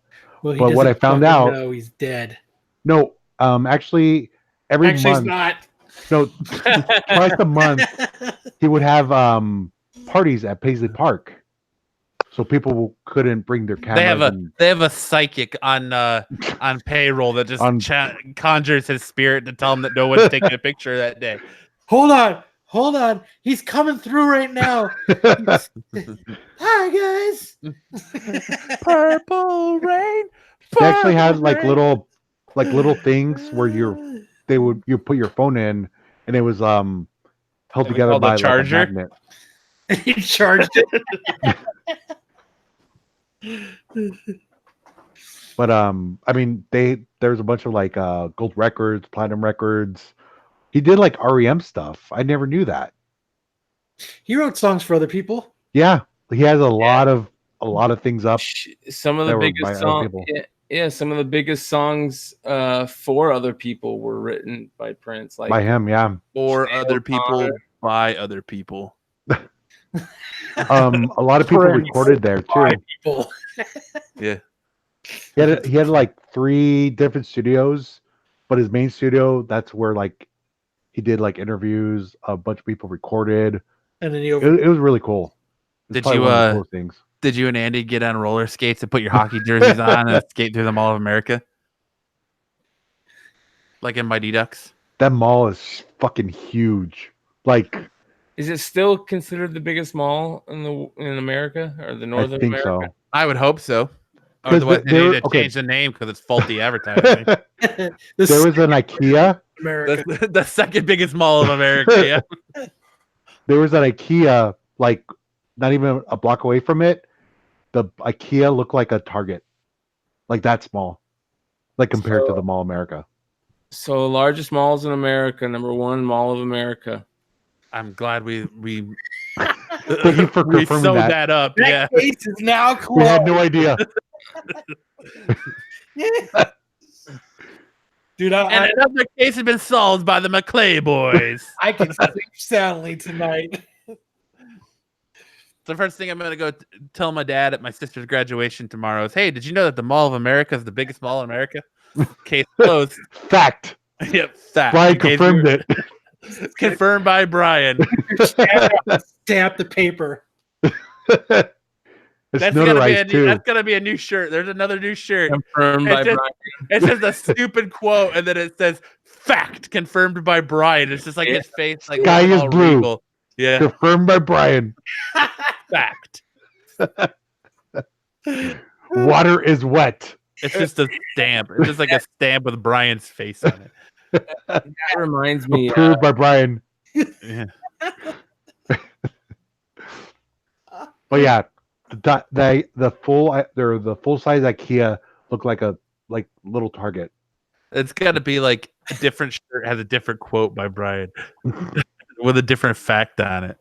Well, but what I found out, no, he's dead. No, actually, every month. He's not. No, twice a month he would have parties at Paisley Park, so people couldn't bring their cameras. They have a psychic on payroll that just conjures his spirit to tell him that no one's taking a picture that day. Hold on, he's coming through right now. Hi guys. Purple rain. They actually had like little things where you put your phone in and it was held together by a charger. Like a magnet. He charged it. But I mean there's a bunch of like gold records, platinum records. He did like REM stuff. I never knew that. He wrote songs for other people. Yeah, he has a lot of things up. Some of the biggest songs. Yeah, some of the biggest songs for other people were written by Prince, like by him. Yeah, for other people, by other people. A lot of people recorded there too. Yeah, he had like 3 different studios, but his main studio, that's where like he did like interviews. A bunch of people recorded, and then it was really cool. Did you and Andy get on roller skates and put your hockey jerseys on and skate through the Mall of America? Like in Mighty Ducks? That mall is fucking huge. Like, is it still considered the biggest mall in America or the Northern I think America? so. I would hope so. Otherwise, they need to change the name because it's faulty advertising. There was an IKEA. The second biggest mall of America. Yeah. There was an IKEA, like not even a block away from it. The IKEA looked like a Target, like that small, like compared to the Mall of America. So largest malls in America, number 1 Mall of America. I'm glad we Thank you for confirming that up. Yeah, case is now closed. We had no idea. Dude, and another case has been solved by the McClay boys. I can sleep soundly tonight. The first thing I'm going to go tell my dad at my sister's graduation tomorrow is, hey, did you know that the Mall of America is the biggest mall in America? Case closed. Fact. Yep, fact. Brian confirmed it. Confirmed by Brian. Stamp the paper. That's gonna be a new shirt. There's another new shirt. Confirmed by Brian. It's just a stupid quote, and then it says "fact" confirmed by Brian. It's just like his face, like sky is blue. Regal. Yeah, confirmed by Brian. Fact. Water is wet. It's just a stamp. It's just like a stamp with Brian's face on it. That reminds me. Approved by Brian. Yeah. But yeah, the full size IKEA look like a little Target. It's got to be like a different shirt has a different quote by Brian with a different fact on it.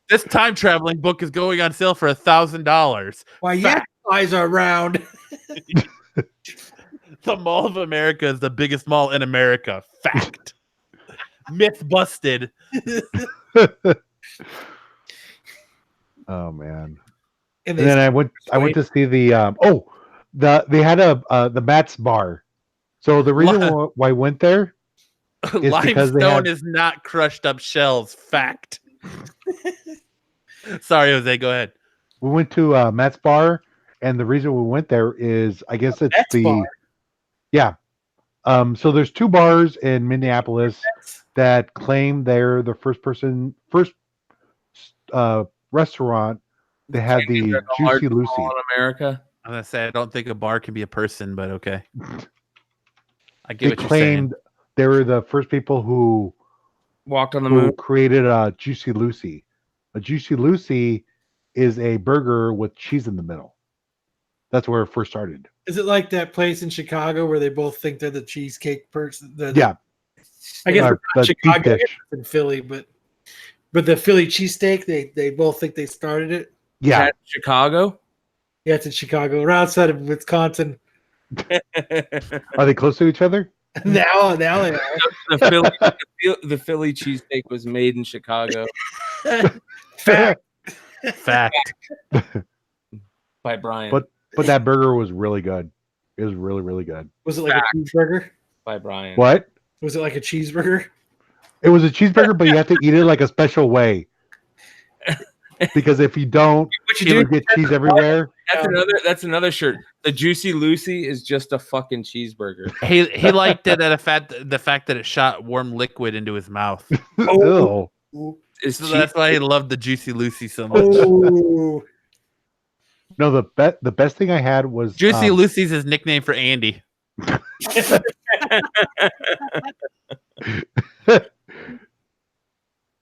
This time traveling book is going on sale for $1,000. Why, yeah, eyes are round. The Mall of America is the biggest mall in America. Fact. Myth busted. Oh man. And And then I went to see the they had the Matt's bar. So the reason why I went there is because Limestone is not crushed up shells. Fact. Sorry, Jose. Go ahead. we went to Matt's bar, and the reason we went there is I guess it's Matt's bar. yeah. So there's two bars in Minneapolis that claim they're the first restaurant that had the Juicy Lucy. In America. I'm gonna say I don't think a bar can be a person, but okay. I get They what you're saying. claimed they were the first people who Walked on the moon. created a Juicy Lucy. A Juicy Lucy is a burger with cheese in the middle. That's where it first started. Is it like that place in Chicago where they both think they're the cheesecake person? Yeah. I guess the it's deep Chicago, I dish. guess it's in Philly, but the Philly cheesesteak, they both think they started it. Yeah. Is that Chicago? Yeah, it's in Chicago, right outside of Wisconsin. Are they close to each other? Now they are. The Philly cheesesteak was made in Chicago Fact. Fact. by Brian. But that burger was really good. It was really, really good. Was it like a cheeseburger? By Brian. What? Was it like a cheeseburger? It was a cheeseburger, but you have to eat it like a special way. Because if you don't, What you would get cheese everywhere. That's another shirt. The Juicy Lucy is just a fucking cheeseburger. He liked it at the fact that it shot warm liquid into his mouth. Ew. It's So that's why he loved the Juicy Lucy so much. Oh, No, the best thing I had was Juicy Lucy's his nickname for Andy.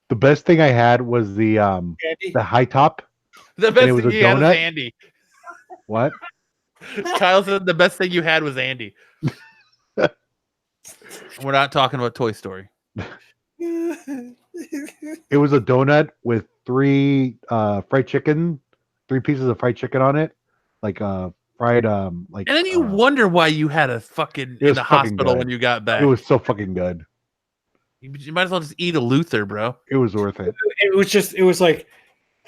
the best thing I had was the high top. The best it was thing a you had was donut? Andy. What? Kyle said the best thing you had was Andy. We're not talking about Toy Story. It was a donut with three pieces of fried chicken on it, like fried like. And then you wonder why you had a fucking in was the fucking hospital good. when you got back. It was so fucking good. You might as well just eat a Luther, bro. It was worth it. it was like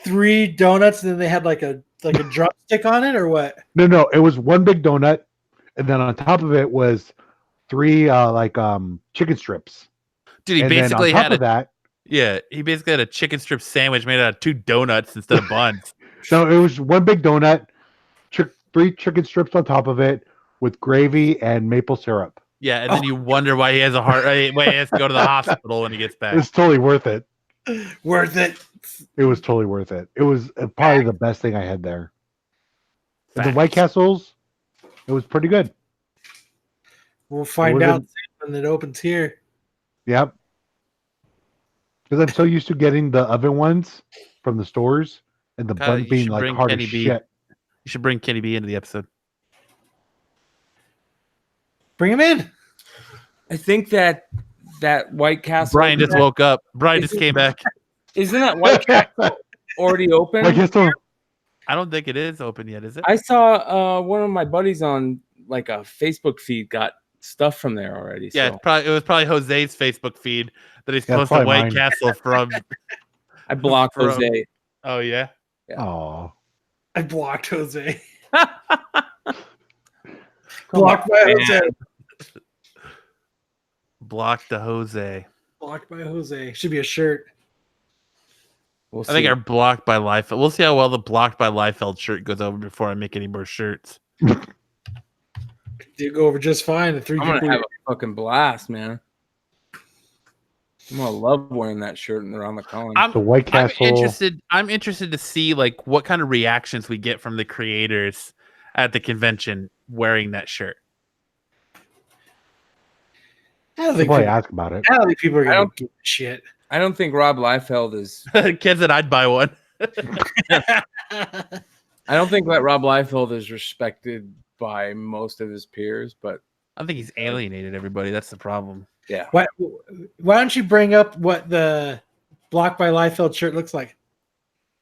3 donuts, and then they had like a drumstick on it, or what? No, it was one big donut, and then on top of it was 3 chicken strips. Dude, he And then basically on top had of that. he basically had a chicken strip sandwich made out of 2 donuts instead of buns. No, it was one big donut, 3 chicken strips on top of it with gravy and maple syrup. Yeah, and then you wonder why he has a heart. Why he has to go to the hospital when he gets back. It's totally worth it. Worth it. It was totally worth it. It was probably the best thing I had there. And the Facts. White Castles, it was pretty good. We'll find out soon when it opens here. Yep. Because I'm so used to getting the oven ones from the stores and the Kyle, bun you being should like bring hard Kenny as B. shit. You should bring Kenny B into the episode. Bring him in. I think that White Castle. Brian just woke up. Brian just came back. Isn't that White Castle already open? White Castle, I don't think it is open yet, is it? I saw one of my buddies on like a Facebook feed got stuff from there already. Yeah, So it was probably Jose's Facebook feed that he's Yeah, posted probably White mine. Castle from. I blocked From- Jose. Oh yeah. oh, I blocked Jose. Come Blocked by on, Jose. man. Blocked the Jose. Blocked by Jose. Should be a shirt. We'll I think see. our blocked by Liefeld. We'll see how well the blocked by Liefeld shirt goes over before I make any more shirts. Did go over just fine. The 3 I'm gonna people. have a fucking blast, man. I'm gonna love wearing that shirt around the con. The White Castle. I'm interested to see like what kind of reactions we get from the creators at the convention wearing that shirt. I don't They'll think probably people, ask about it. I don't think people are I going don't- to give a shit. I don't think Rob Liefeld is. Ken said I'd buy one. I don't think that Rob Liefeld is respected by most of his peers, but I think he's alienated everybody. That's the problem. yeah. why don't you bring up what the Block by Liefeld shirt looks like?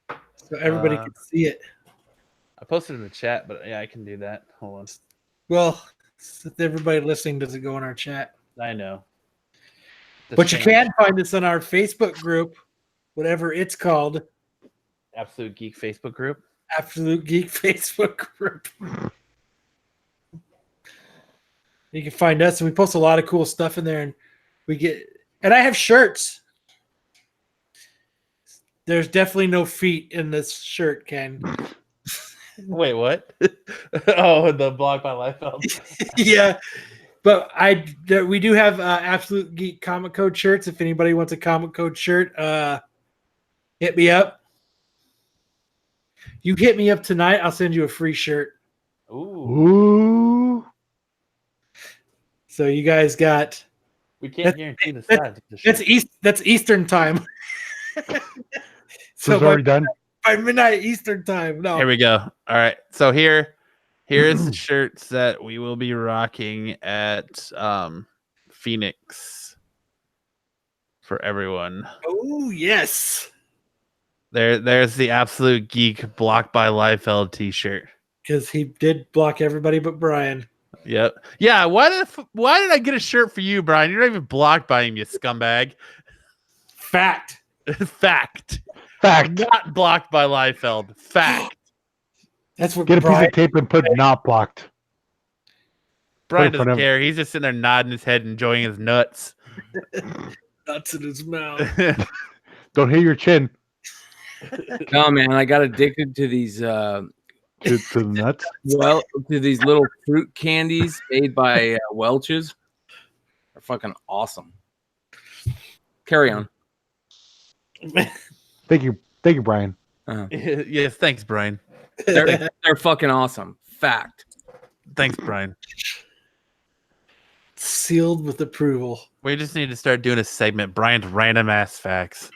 So everybody can see it. I posted in the chat, but yeah, I can do that. Hold on. Well, since everybody listening doesn't go in our chat. I know. But you can find us on our Facebook group, whatever it's called. Absolute Geek Facebook group. Absolute Geek Facebook group. You can find us, and we post a lot of cool stuff in there, and I have shirts. There's definitely no feet in this shirt, Ken. Wait, what? Oh, the Block by Liefeld. Yeah, but we do have Absolute Geek comic code shirts. If anybody wants a comic code shirt, hit me up. You hit me up tonight, I'll send you a free shirt. Ooh. So you guys got We can't guarantee the size. Of the shirt. that's Eastern time. So it's already done. By midnight Eastern time. No. Here we go. All right. So here is the shirts that we will be rocking at Phoenix for everyone. Oh yes. There's the Absolute Geek Block by Liefeld t-shirt. Because he did block everybody but Brian. Yep. Yeah. Why did I get a shirt for you, Brian? You're not even blocked by him, you scumbag. Fact. Fact. Not blocked by Liefeld. Fact. That's what Get a piece Brian. of tape and put not blocked. Brian Put it in front doesn't of- care. He's just sitting there nodding his head, enjoying his nuts. Nuts in his mouth. Don't hit your chin No, man, I got addicted to these to the nuts. to these little fruit candies made by Welch's. They're fucking awesome. Carry on. Thank you, Brian. Yes, thanks, Brian. They're fucking awesome. Fact. Thanks, Brian. Sealed with approval. We just need to start doing a segment. Brian's random ass facts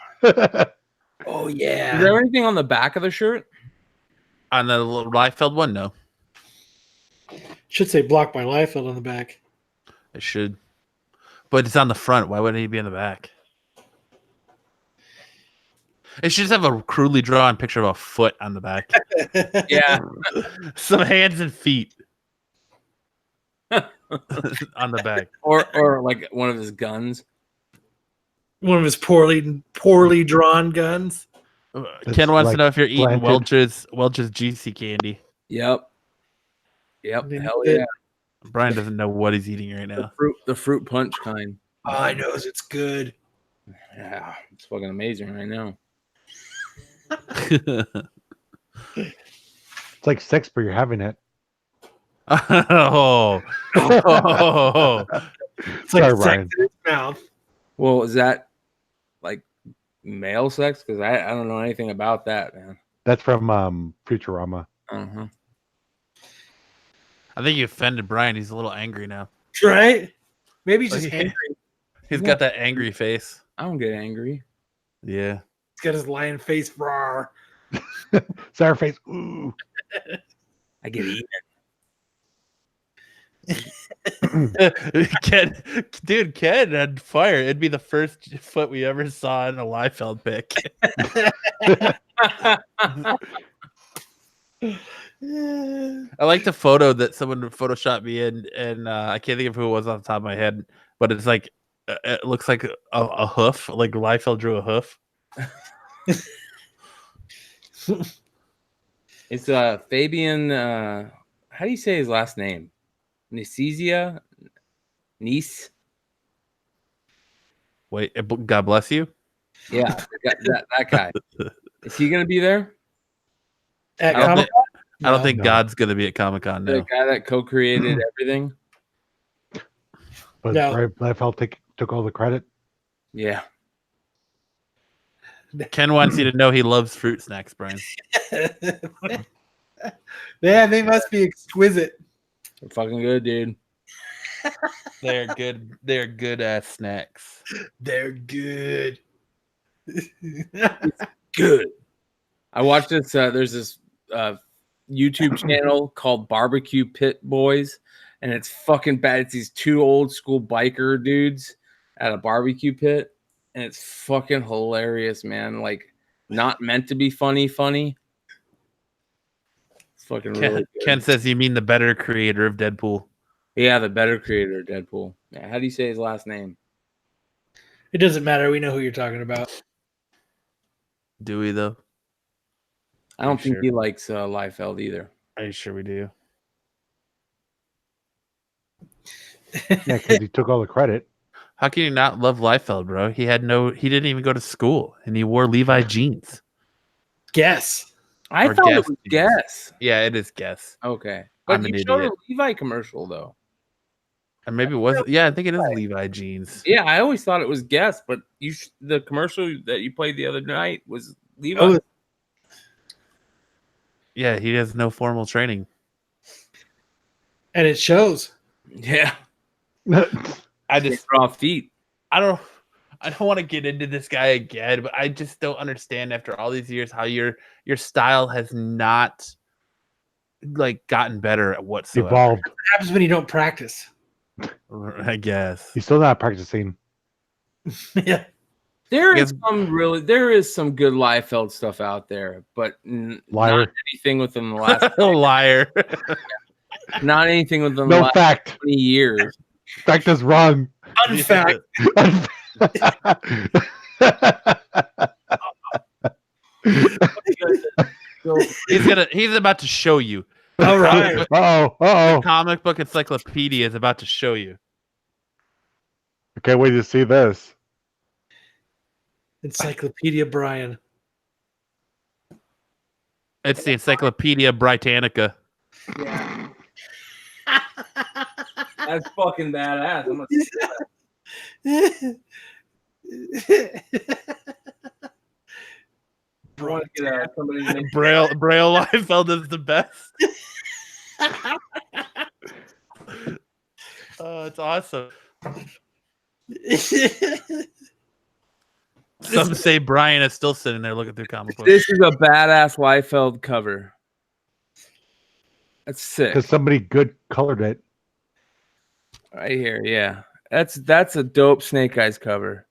Oh Is yeah. there anything on the back of the shirt? on the little Liefeld one. No, Should say blocked by Liefeld on the back. it should, but it's on the front. Why wouldn't he be on the back? It should just have a crudely drawn picture of a foot on the back. Yeah. Some hands and feet on the back. Or like one of his guns. One of his poorly drawn guns. Ken wants like to know if you're eating planted. Welch's GC candy. Yep. Didn't Hell fit. yeah. Brian doesn't know what he's eating right now. The fruit punch kind. All I know is it's good. Yeah. It's fucking amazing right now. It's like sex, but you're having it. Oh. It's like Sorry, sex Brian. in his mouth. Well, is that like male sex? Because I don't know anything about that, man. That's from Futurama. Uh-huh. I think you offended Brian. He's a little angry now. Right? Maybe he's just Like- angry. He's got that angry face. I don't get angry. Yeah. He's got his lion face. Rawr. Sour face. Ooh. I get eaten. Ken had fire. It'd be the first foot we ever saw in a Liefeld pick. I like the photo that someone photoshopped me in, and I can't think of who it was off the top of my head, but it's like it looks like a hoof, like Liefeld drew a hoof. It's Fabian. How do you say his last name? Nicesia? Nice? Wait, God bless you. Yeah, that guy. Is he gonna be there? At I don't Comic think, I don't No. think No. God's gonna be at Comic-Con. The No. guy that co-created everything. But No. Liefeld took all the credit. Yeah, Ken wants you to know he loves fruit snacks, Brian. Man, they must be exquisite. They're fucking good, dude. They're good. They're good ass snacks. They're good. Good. I watched this. There's this YouTube channel called Barbecue Pit Boys, and it's fucking bad. It's these two old school biker dudes at a barbecue pit, and it's fucking hilarious, man. Like, not meant to be funny. It's fucking really good. Ken says you mean the better creator of Deadpool. Yeah, the better creator of Deadpool. Yeah, how do you say his last name? It doesn't matter. We know who you're talking about. Do we though? I don't think Sure. he likes Liefeld either. Are you sure we do? Yeah, because he took all the credit. How can you not love Liefeld, bro? He didn't even go to school, and he wore Levi jeans. Guess. I Or thought it Guess was jeans. Guess. Yeah, it is Guess. Okay. But I'm an you showed a idiot. Levi commercial, though. And maybe it was. Yeah, I think it is Levi jeans. Yeah, I always thought it was Guess, but the commercial that you played the other night was Levi. Oh, Yeah, he has no formal training. and it shows. Yeah. I just Raw feet. I don't want to get into this guy again, but I just don't understand after all these years how your style has not like gotten better at whatsoever. Evolved. What happens when you don't practice? I guess. He's still not practicing. Yeah. There Yeah. is some good Liefeld stuff out there, but Liar. not anything within the last Liar. not anything within the No last fact. 20 years. Fact is wrong. Unfact. He's about to show you. All right. Uh-oh. Comic book encyclopedia is about to show you. I can't wait to see this. Encyclopedia Brian. It's the Encyclopedia Britannica. Yeah. That's fucking badass. I'm gonna I want to get somebody to make Braille Liefeld is the best. Oh, it's awesome. Some say Brian is still sitting there looking through comic books. This is a badass Liefeld cover. That's sick. Because somebody good colored it. Right here, yeah. That's a dope Snake Eyes cover.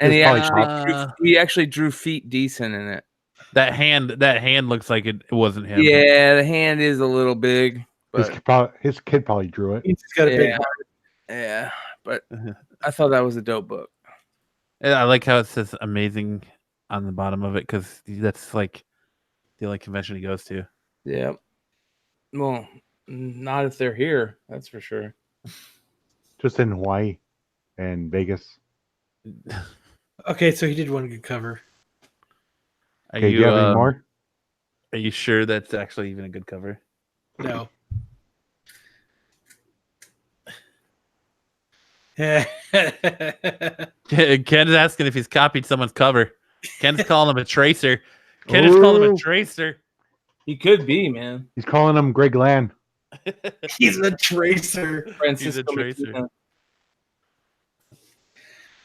And It's he actually drew feet decent in it. That hand looks like it wasn't him. Yeah, the hand is a little big, but His kid probably drew it. He's got a big yeah, yeah. But I thought that was a dope book. And I like how it says amazing on the bottom of it because that's like the only convention he goes to. Yeah. Well, not if they're here. That's for sure. Just in Hawaii and Vegas. Okay, so he did one good cover. Are Okay, do you have any more? Are you sure that's actually even a good cover? No. Ken's asking if he's copied someone's cover. Ken's calling him a tracer. Ken is calling him a Ooh. tracer. He could be, man. He's calling him Greg Land. He's a tracer. Francisco tracer. Medina.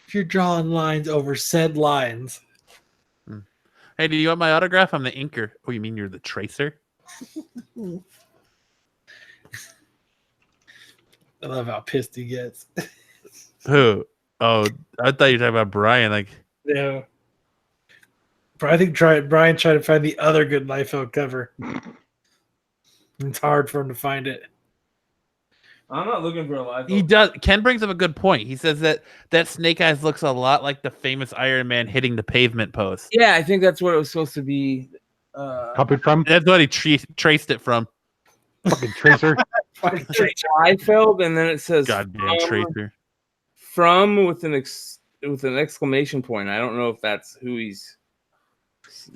If you're drawing lines over said lines. Hey, do you want my autograph? I'm the inker. Oh, you mean you're the tracer? I love how pissed he gets. Who? Oh, I thought you were talking about Brian. Like, No. But I think Brian tried to find the other good Liefeld cover. It's hard for him to find it. I'm not looking for a live. he does. Ken brings up a good point. He says that Snake Eyes looks a lot like the famous Iron Man hitting the pavement pose. Yeah, I think that's what it was supposed to be. Copied from? That's what he traced it from. Fucking tracer. Liefeld, and then it says Goddamn tracer. from with an exclamation point. I don't know if that's who he's.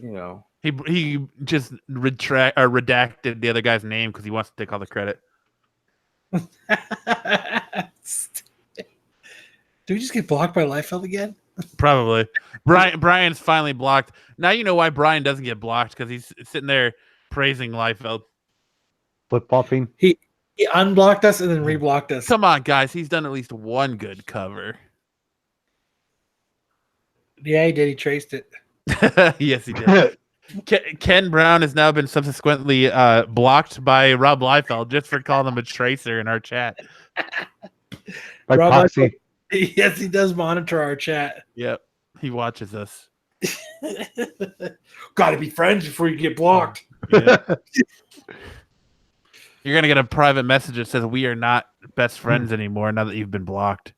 You know. He just redacted the other guy's name because he wants to take all the credit. Do we just get blocked by Liefeld again? Probably. Brian's finally blocked. Now you know why Brian doesn't get blocked, because he's sitting there praising Liefeld. Flip flopping. He unblocked us and then reblocked us. Come on, guys. He's done at least one good cover. Yeah, he did. He traced it. Yes, he did. Ken Brown has now been subsequently blocked by Rob Liefeld just for calling him a tracer in our chat. By Rob proxy. Yes, he does monitor our chat. Yep. He watches us. Got to be friends before you get blocked. Yeah. You're going to get a private message that says we are not best friends anymore now that you've been blocked.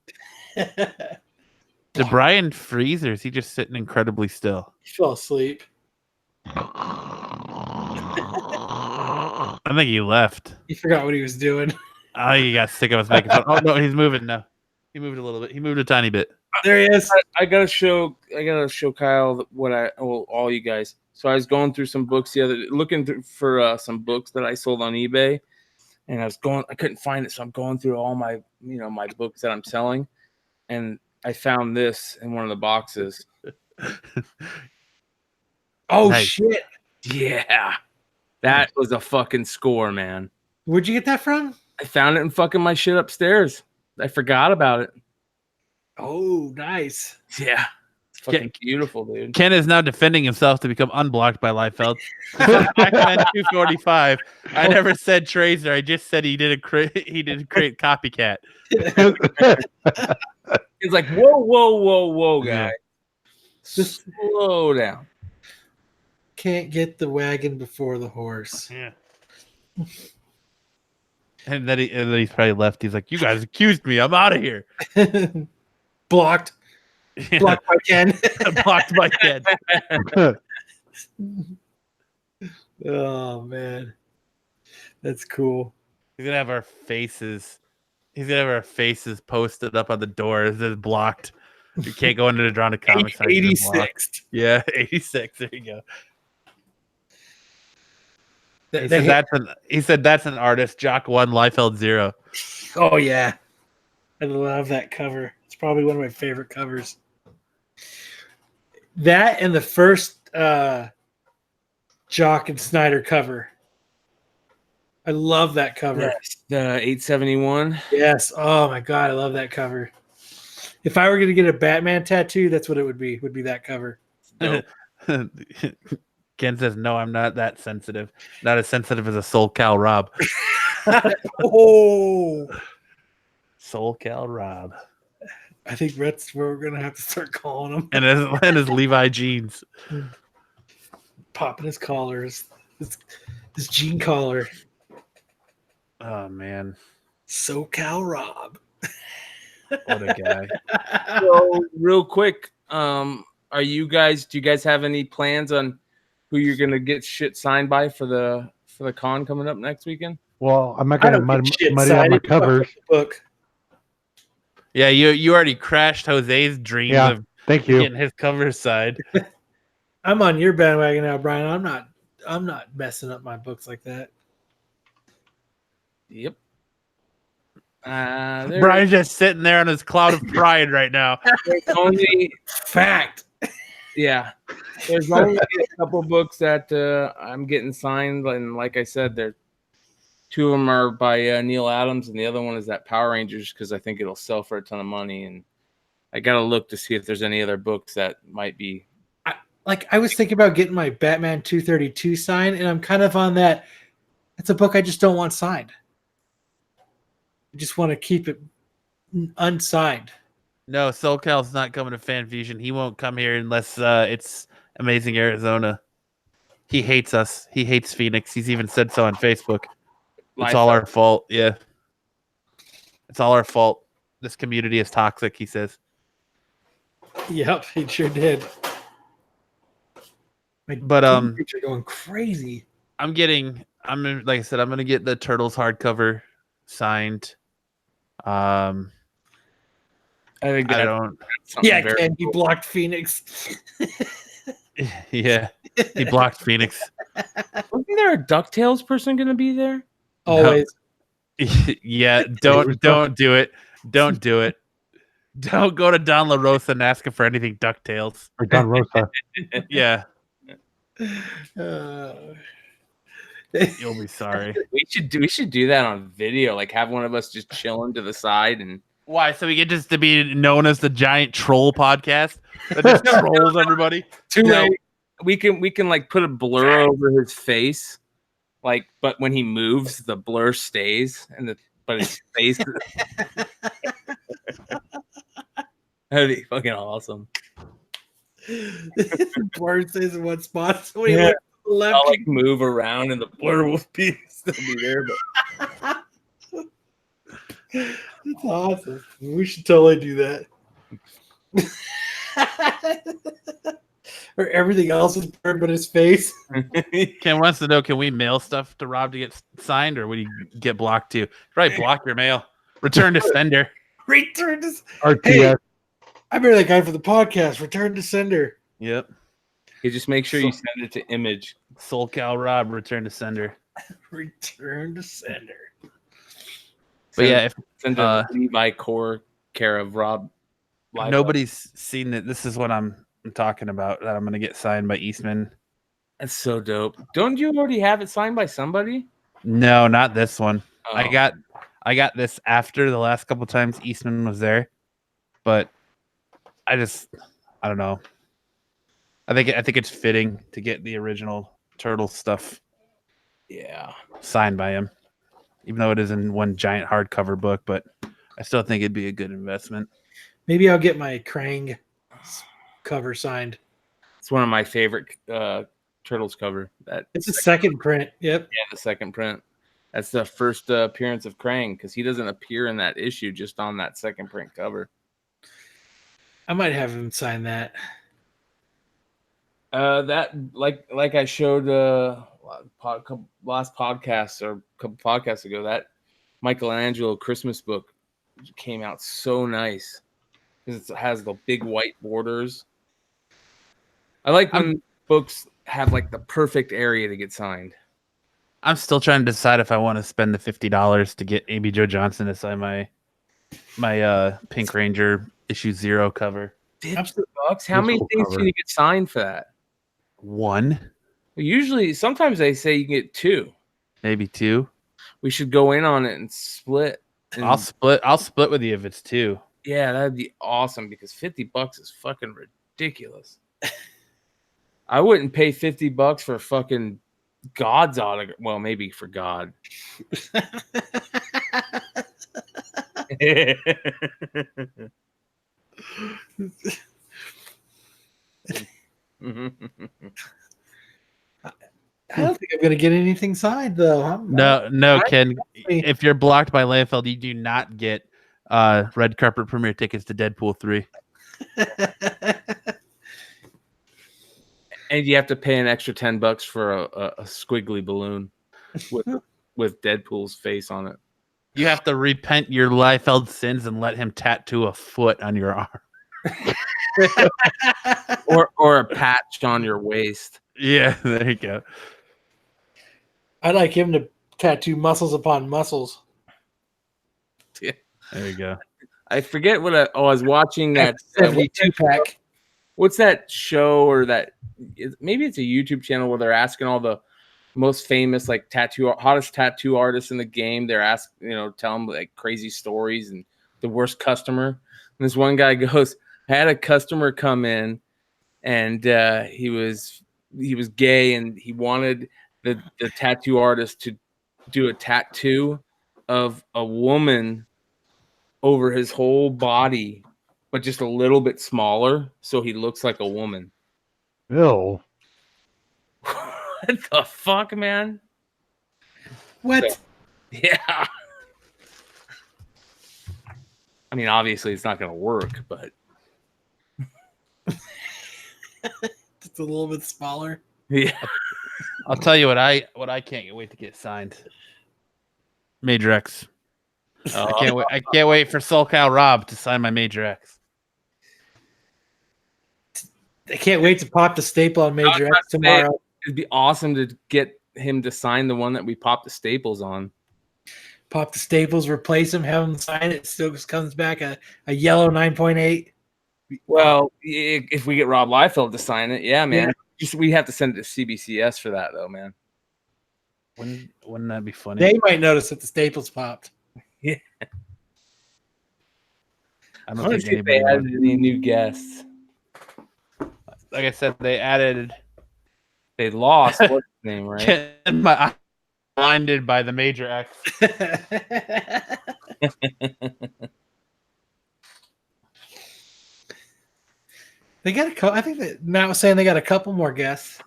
Did Brian freeze, or is he just sitting incredibly still? He fell asleep. I think he left. He forgot what he was doing. Oh, he got sick of us making fun. Oh, no, he's moving now. He moved a little bit. He moved a tiny bit. There he is. I gotta show Kyle all you guys. So I was going through some books looking for some books that I sold on eBay, and I couldn't find it, so I'm going through all my my books that I'm selling, and I found this in one of the boxes. Oh Nice. shit! Yeah, that was a fucking score, man. Where'd you get that from? I found it in fucking my shit upstairs. I forgot about it. Oh, nice. Yeah. It's fucking beautiful, dude. Ken is now defending himself to become unblocked by Liefeld. Pac-Man 245. I never said Tracer. I just said he didn't create copycat. He's like, whoa, guy. Just slow down. Can't get the wagon before the horse. Yeah. And then he's probably left. He's like, you guys accused me. I'm out of here. Blocked. Yeah. Blocked by Ken. Blocked by Ken. Oh man, that's cool. He's gonna have our faces. He's gonna have our faces posted up on the door. It says blocked. You can't go into the Drona Comics. 86. Yeah, 86. There you go. He said that's an artist. Jock 1, Liefeld 0. Oh yeah, I love that cover. It's probably one of my favorite covers. That and the first Jock and Snyder cover. I love that cover. Yes, the 871. Yes. Oh my god, I love that cover. If I were going to get a Batman tattoo, that's what it would be. Would be that cover. Nope. Ken says, "No, I'm not that sensitive. Not as sensitive as a Soul Cal Rob." Oh, Soul Cal Rob, I think that's where we're going to have to start calling him. and his Levi jeans. Popping his collars. His jean collar. Oh man, SoCal Rob. what a guy! So, real quick, do you guys have any plans on who you're gonna get shit signed by for the con coming up next weekend? Well, I'm not gonna muddy up my covers. Book. Yeah, you already crashed Jose's dreams of Thank you. getting his cover side. I'm on your bandwagon now, Brian. I'm not messing up my books like that. Yep. Brian's just sitting there on his cloud of pride right now. There's only Fact. Yeah. There's only a couple books that I'm getting signed, and like I said, two of them are by Neil Adams, and the other one is that Power Rangers because I think it'll sell for a ton of money, and I gotta look to see if there's any other books that might be. I was thinking about getting my Batman 232 signed, and I'm kind of on that. It's a book I just don't want signed. I just want to keep it unsigned. No, SoCal's not coming to Fan Fusion. He won't come here unless it's Amazing Arizona. He hates us. He hates Phoenix. He's even said so on Facebook. It's all our fault. Yeah. It's all our fault. This community is toxic, he says. Yep, he sure did. But you're going crazy. like I said, I'm gonna get the Turtles hardcover signed. I think I don't. Yeah, Ken, he blocked Phoenix. Yeah, he blocked Phoenix. Wasn't there a DuckTales person going to be there? Always. Yeah, don't do it. Don't do it. Don't go to Don La Rosa and ask him for anything DuckTales. Or Don Rosa. Yeah, Uh, you'll be sorry. We should do that on video. Like have one of us just chilling to the side and Why? So we get just to be known as the giant troll podcast that just trolls everybody. too No. late. We can like put a blur over his face, like, but when he moves, the blur stays, but his face. That'd be fucking awesome. Blur stays in one spot. So when he Yeah. looks to the left, I'll like move around, and the blur will still be there. But that's awesome. We should totally do that. Or everything else is blurred but his face. Ken wants to know: can we mail stuff to Rob to get signed, or would he get blocked too? Right, block your mail. Return to sender. Return to RTS. Hey, I remember that guy for the podcast. Return to sender. Yep. you just make sure you send it to Image. Soul Cow Rob. Return to sender. Return to sender. But yeah, if Send a Levi Core care of Rob. Live nobody's seen it, this is what I'm talking about. That I'm going to get signed by Eastman. That's so dope. Don't you already have it signed by somebody? No, not this one. Oh. I got this after the last couple times Eastman was there, but I don't know. I think it's fitting to get the original Turtle stuff Yeah. signed by him, even though it is in one giant hardcover book. But I still think it'd be a good investment. Maybe I'll get my Krang cover signed. It's one of my favorite Turtles cover. It's a second print. Yep. Yeah, the second print. That's the first appearance of Krang because he doesn't appear in that issue, just on that second print cover. I might have him sign that. That like I showed last podcast or a couple podcasts ago, that Michelangelo Christmas book came out so nice because it has the big white borders. I like when books have like the perfect area to get signed. I'm still trying to decide if I want to spend the $50 to get Amy Jo Johnson to sign my Pink Ranger issue 0 cover. Absolute- $50? How many things can you get signed for that? One, Usually, sometimes they say you can get 2. maybe 2. We should go in on it and split. And- I'll split with you if it's 2. Yeah, that'd be awesome because $50 is fucking ridiculous. I wouldn't pay $50 for fucking God's autograph. Well, maybe for God. I don't think I'm going to get anything signed, though. No, Ken. If you're blocked by Landfill, you do not get red carpet premiere tickets to Deadpool 3. And you have to pay an extra $10 for a squiggly balloon with Deadpool's face on it. You have to repent your Liefeld sins and let him tattoo a foot on your arm. or a patch on your waist. Yeah, there you go. I'd like him to tattoo muscles upon muscles. There you go. I forget what I was watching that 72-pack. What's that show or maybe it's a YouTube channel where they're asking all the most famous like hottest tattoo artists in the game. They're asking, tell them like crazy stories and the worst customer. And this one guy goes, I had a customer come in and he was gay and he wanted the tattoo artist to do a tattoo of a woman over his whole body, but just a little bit smaller, so he looks like a woman. Ew. What the fuck, man? What? So, yeah. I mean, obviously it's not going to work, but Just a little bit smaller. yeah. I'll tell you what I can't wait to get signed. Major X. I can't wait for Soul Cow Rob to sign my Major X. I can't wait to pop the staple on Major X tomorrow. It'd be awesome to get him to sign the one that we popped the staples on. pop the staples, replace them, have them sign it. Still just comes back a yellow 9.8. Well, if we get Rob Liefeld to sign it, yeah, man. We have to send it to CBCS for that, though, man. Wouldn't that be funny? They might notice that the staples popped. Yeah. I don't think anybody they added would. any new guests. Like I said, they lost what's his name, right? my eye blinded by the Major X. They got a couple. I think that Matt was saying they got a couple more guests.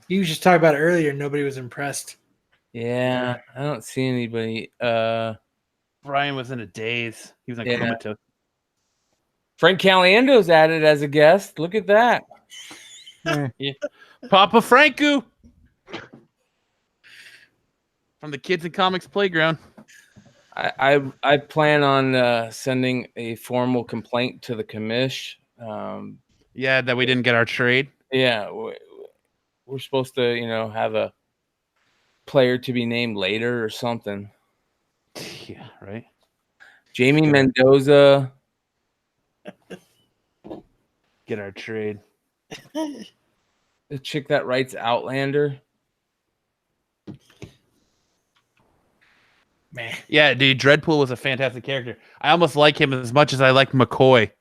You was just talking about it earlier. Nobody was impressed. Yeah, I don't see anybody. Brian was in a daze. He was like comatose. Frank Caliendo's added as a guest. Look at that. Yeah. Papa Franco from the Kids and Comics Playground. I plan on sending a formal complaint to the commish. Yeah, that we didn't get our trade. Yeah, we're supposed to, have a player to be named later or something. Yeah, right. Jamie Mendoza. Get our trade. The chick that writes Outlander. Man. Yeah, dude, Dreadpool was a fantastic character. I almost like him as much as I like McCoy.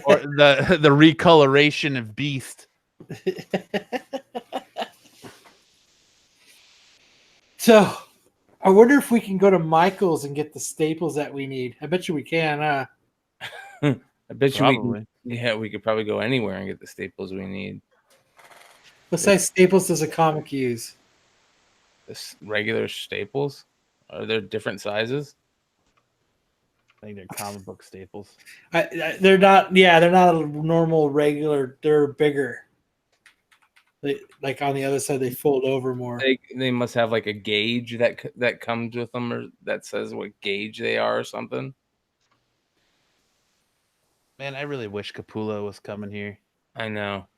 Or the recoloration of Beast. So, I wonder if we can go to Michael's and get the staples that we need. I bet you we can. I bet Probably. we could probably go anywhere and get the staples we need. What size staples does a comic use? Regular staples? Are there different sizes? I think they're comic book staples. They're not. Yeah, they're not a normal regular. They're bigger. Like on the other side, they fold over more. They must have like a gauge that comes with them, or that says what gauge they are, or something. Man, I really wish Capullo was coming here. I know.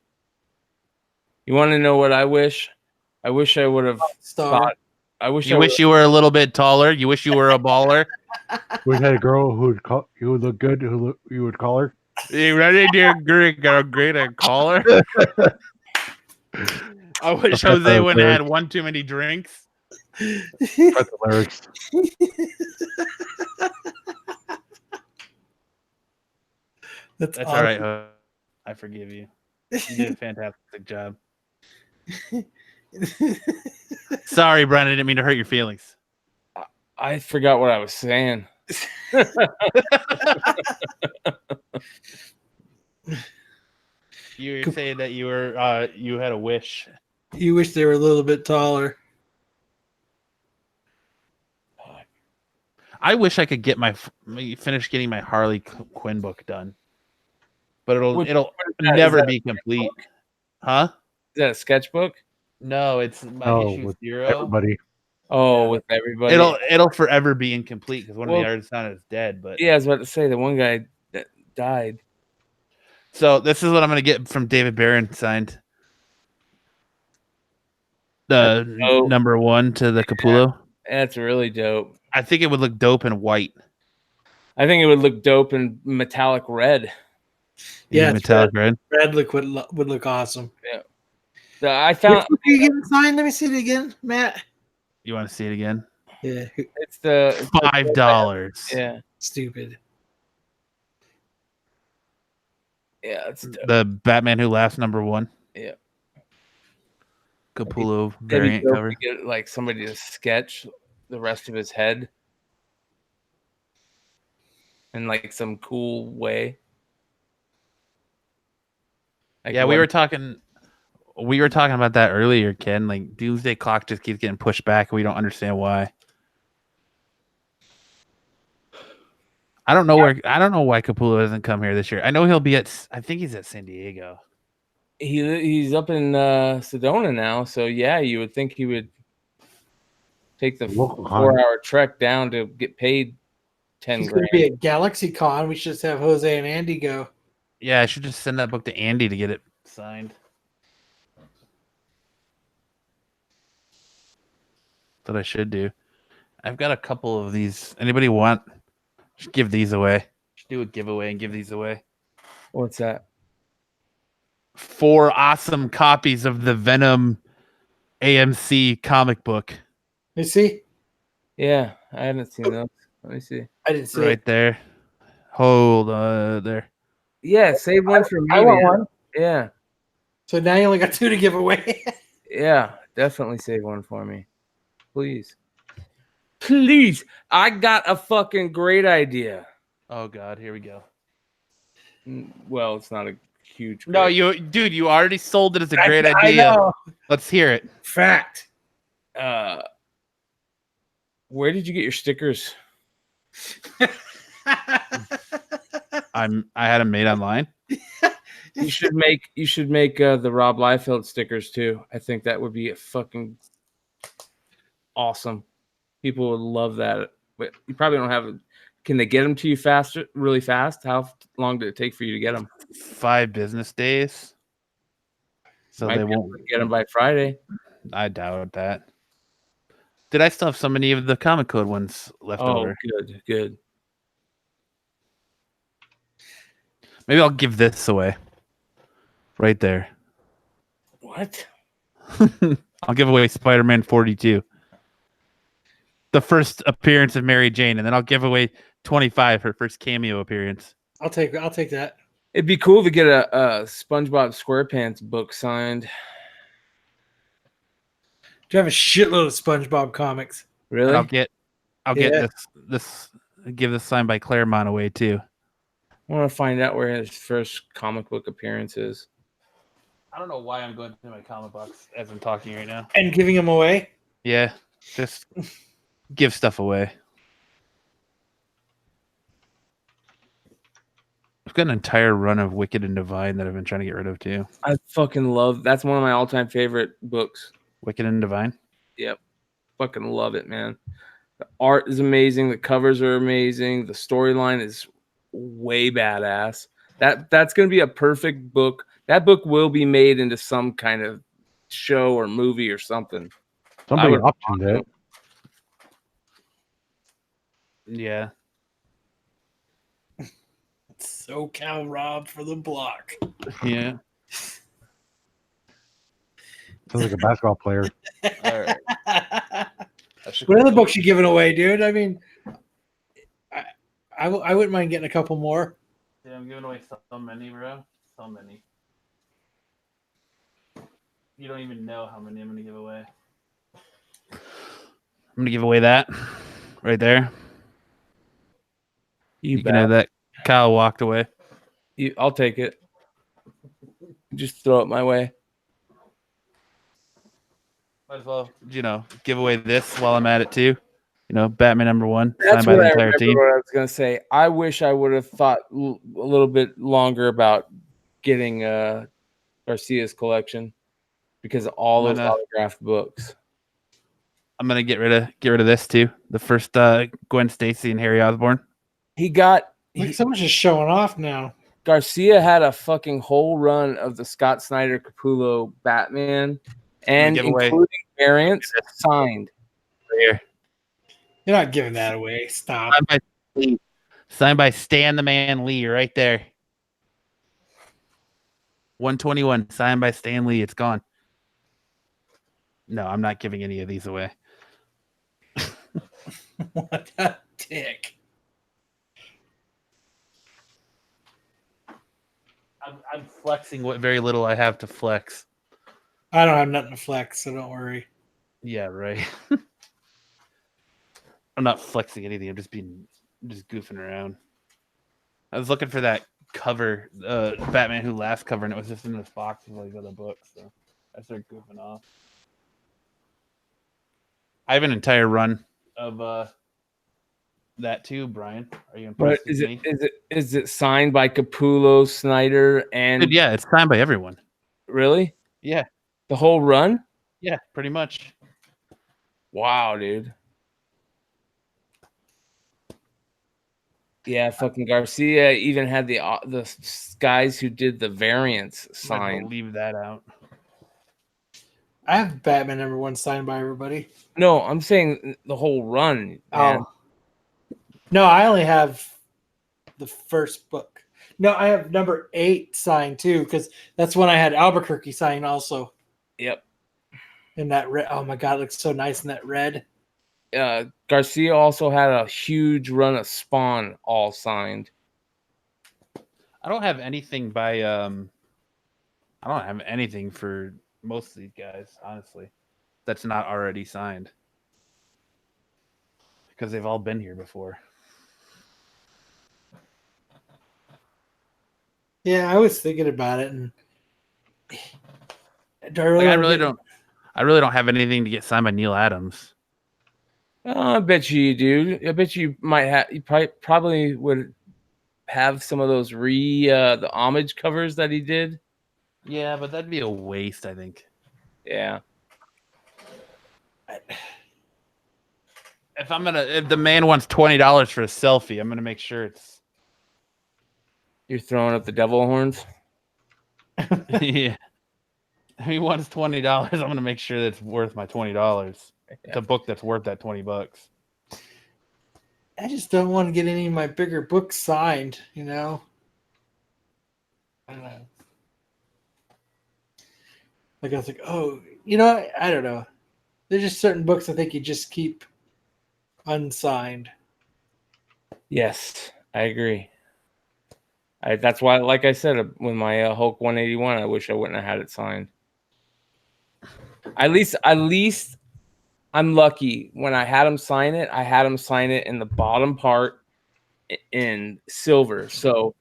You want to know what I wish? I wish I would have thought. You wish you were a little bit taller. You wish you were a baller. We had a girl who would look good. You would call her. You ready to great a caller? I wish Jose wouldn't have had one too many drinks. That's the lyrics. That's all right. I forgive you. You did a fantastic job. Sorry, Brian. I didn't mean to hurt your feelings. I forgot what I was saying. You were saying that you were you had a wish. You wish they were a little bit taller. I wish I could get finish getting my Harley Quinn book done, but it'll never be complete. Huh? Is that a sketchbook? No, it's my issue with 0. everybody. Oh, with everybody. It'll forever be incomplete because one of the artists on it is dead. But yeah, I was about to say the one guy that died. So this is what I'm going to get from David Barron signed. The number 1 to the Capullo. That's really dope. I think it would look dope in white. I think it would look dope in metallic red. Yeah, metallic red. Red look would look awesome. Yeah. I found. Are you getting signed? Let me see it again, Matt. You want to see it again? Yeah. It's the $5. Yeah. Stupid. Yeah, it's the Batman Who Laughs number 1. Yeah. Capullo variant cover. To get like somebody to sketch the rest of his head in like some cool way. Like yeah, we were talking about that earlier, Ken. Like Doomsday Clock just keeps getting pushed back, and we don't understand why. I don't know why Capullo doesn't come here this year. I know he'll be I think he's at San Diego. He's up in Sedona now, so yeah, you would think he would take the 4-hour trek down to get paid $10,000. He's going to be at Galaxy Con. We should just have Jose and Andy go. Yeah, I should just send that book to Andy to get it signed. that I should do. I've got a couple of these. Anybody want? Just give these away. Just do a giveaway and give these away. What's that? 4 awesome copies of the Venom AMC comic book. You see? Yeah, I haven't seen those. Let me see. I didn't see Right it. there. Hold there. Yeah, save one for me. I want man. one. Yeah, So now you only got 2 to give away. yeah, definitely save one for me, please. Please, I got a fucking great idea. Oh God, here we go. Well, it's not a huge. No, great- you already sold it as a great I idea. know. Let's hear it. Fact. Where did you get your stickers? I had them made online. You should make the Rob Liefeld stickers too. I think that would be fucking awesome. People would love that. But you probably don't have. Can they get them to you faster? Really fast? How long did it take for you to get them? 5 business days. So Might they be able won't to get them by Friday. I doubt that. Did I still have so many of the comic code ones left over? Good. Maybe I'll give this away. Right there. What? I'll give away Spider-Man 42. The first appearance of Mary Jane, and then I'll give away 25, her first cameo appearance. I'll take that. It'd be cool to get a SpongeBob SquarePants book signed. Do you have a shitload of SpongeBob comics? Really? And I'll get Yeah. give this signed by Claremont away too. I want to find out where his first comic book appearance is. I don't know why I'm going through my comic box as I'm talking right now. And giving them away? Yeah, just give stuff away. I've got an entire run of Wicked and Divine that I've been trying to get rid of too. I fucking love. That's one of my all-time favorite books. Wicked and Divine. Yep. Fucking love it, man. The art is amazing. The covers are amazing. The storyline is way badass. That's going to be a perfect book. That book will be made into some kind of show or movie or something. Somebody would- optioned it. Yeah. SoCal Rob for the block. Yeah. Sounds like a basketball player. All right. What other books you giving away, dude? I mean, I wouldn't mind getting a couple more. Yeah, I'm giving away so many, bro. So many. You don't even know how many I'm going to give away. I'm going to give away that right there. You can have that. Kyle walked away. I'll take it. Just throw it my way. Might as well, give away this while I'm at it too. Batman #1, That's signed by what the I entire remember team. what I was going to say. I wish I would have thought a little bit longer about getting Garcia's collection because of all those autographed books. I'm gonna get rid of this too. The first Gwen Stacy and Harry Osborn. Someone's just showing off now. Garcia had a fucking whole run of the Scott Snyder Capullo Batman and including variants signed. Right here. You're not giving that away. Stop. Signed by Stan the Man Lee right there. 121 signed by Stan Lee. It's gone. No, I'm not giving any of these away. What a dick. I'm flexing what very little I have to flex. I don't have nothing to flex, so don't worry. Yeah, right. I'm not flexing anything. I'm just goofing around. I was looking for that cover, Batman Who Laughs cover, and it was just in this box with like other books. So I started goofing off. I have an entire run of that too, Brian. Are you impressed? But is it signed by Capullo, Snyder, and Yeah, it's signed by everyone. Really? Yeah. The whole run? Yeah, pretty much. Wow, dude. Yeah, fucking Garcia even had the guys who did the variants signed. Leave that out. I have Batman #1 signed by everybody. No, I'm saying the whole run. Man. Oh. No, I only have the first book. No, I have #8 signed too, because that's when I had Albuquerque signed also. Yep. In that red. Oh my god, it looks so nice in that red. Garcia also had a huge run of Spawn all signed. I don't have anything by I don't have anything for most of these guys, honestly, that's not already signed. Because they've all been here before. Yeah, I was thinking about it, and I really don't have anything to get signed by Neil Adams. I bet you do. I bet you might have. You probably would have some of those the homage covers that he did. Yeah, but that'd be a waste, I think. Yeah. If the man wants $20 for a selfie, I'm gonna make sure it's. You're throwing up the devil horns. Yeah. If he wants $20, I'm gonna make sure that's worth my $20. It's a book that's worth that $20. I just don't want to get any of my bigger books signed, you know. I don't know. Like I was like, oh, you know, I don't know. There's just certain books I think you just keep unsigned. Yes, I agree. That's why, like I said, with my Hulk 181, I wish I wouldn't have had it signed. At least I'm lucky. When I had him sign it, I had him sign it in the bottom part in silver, so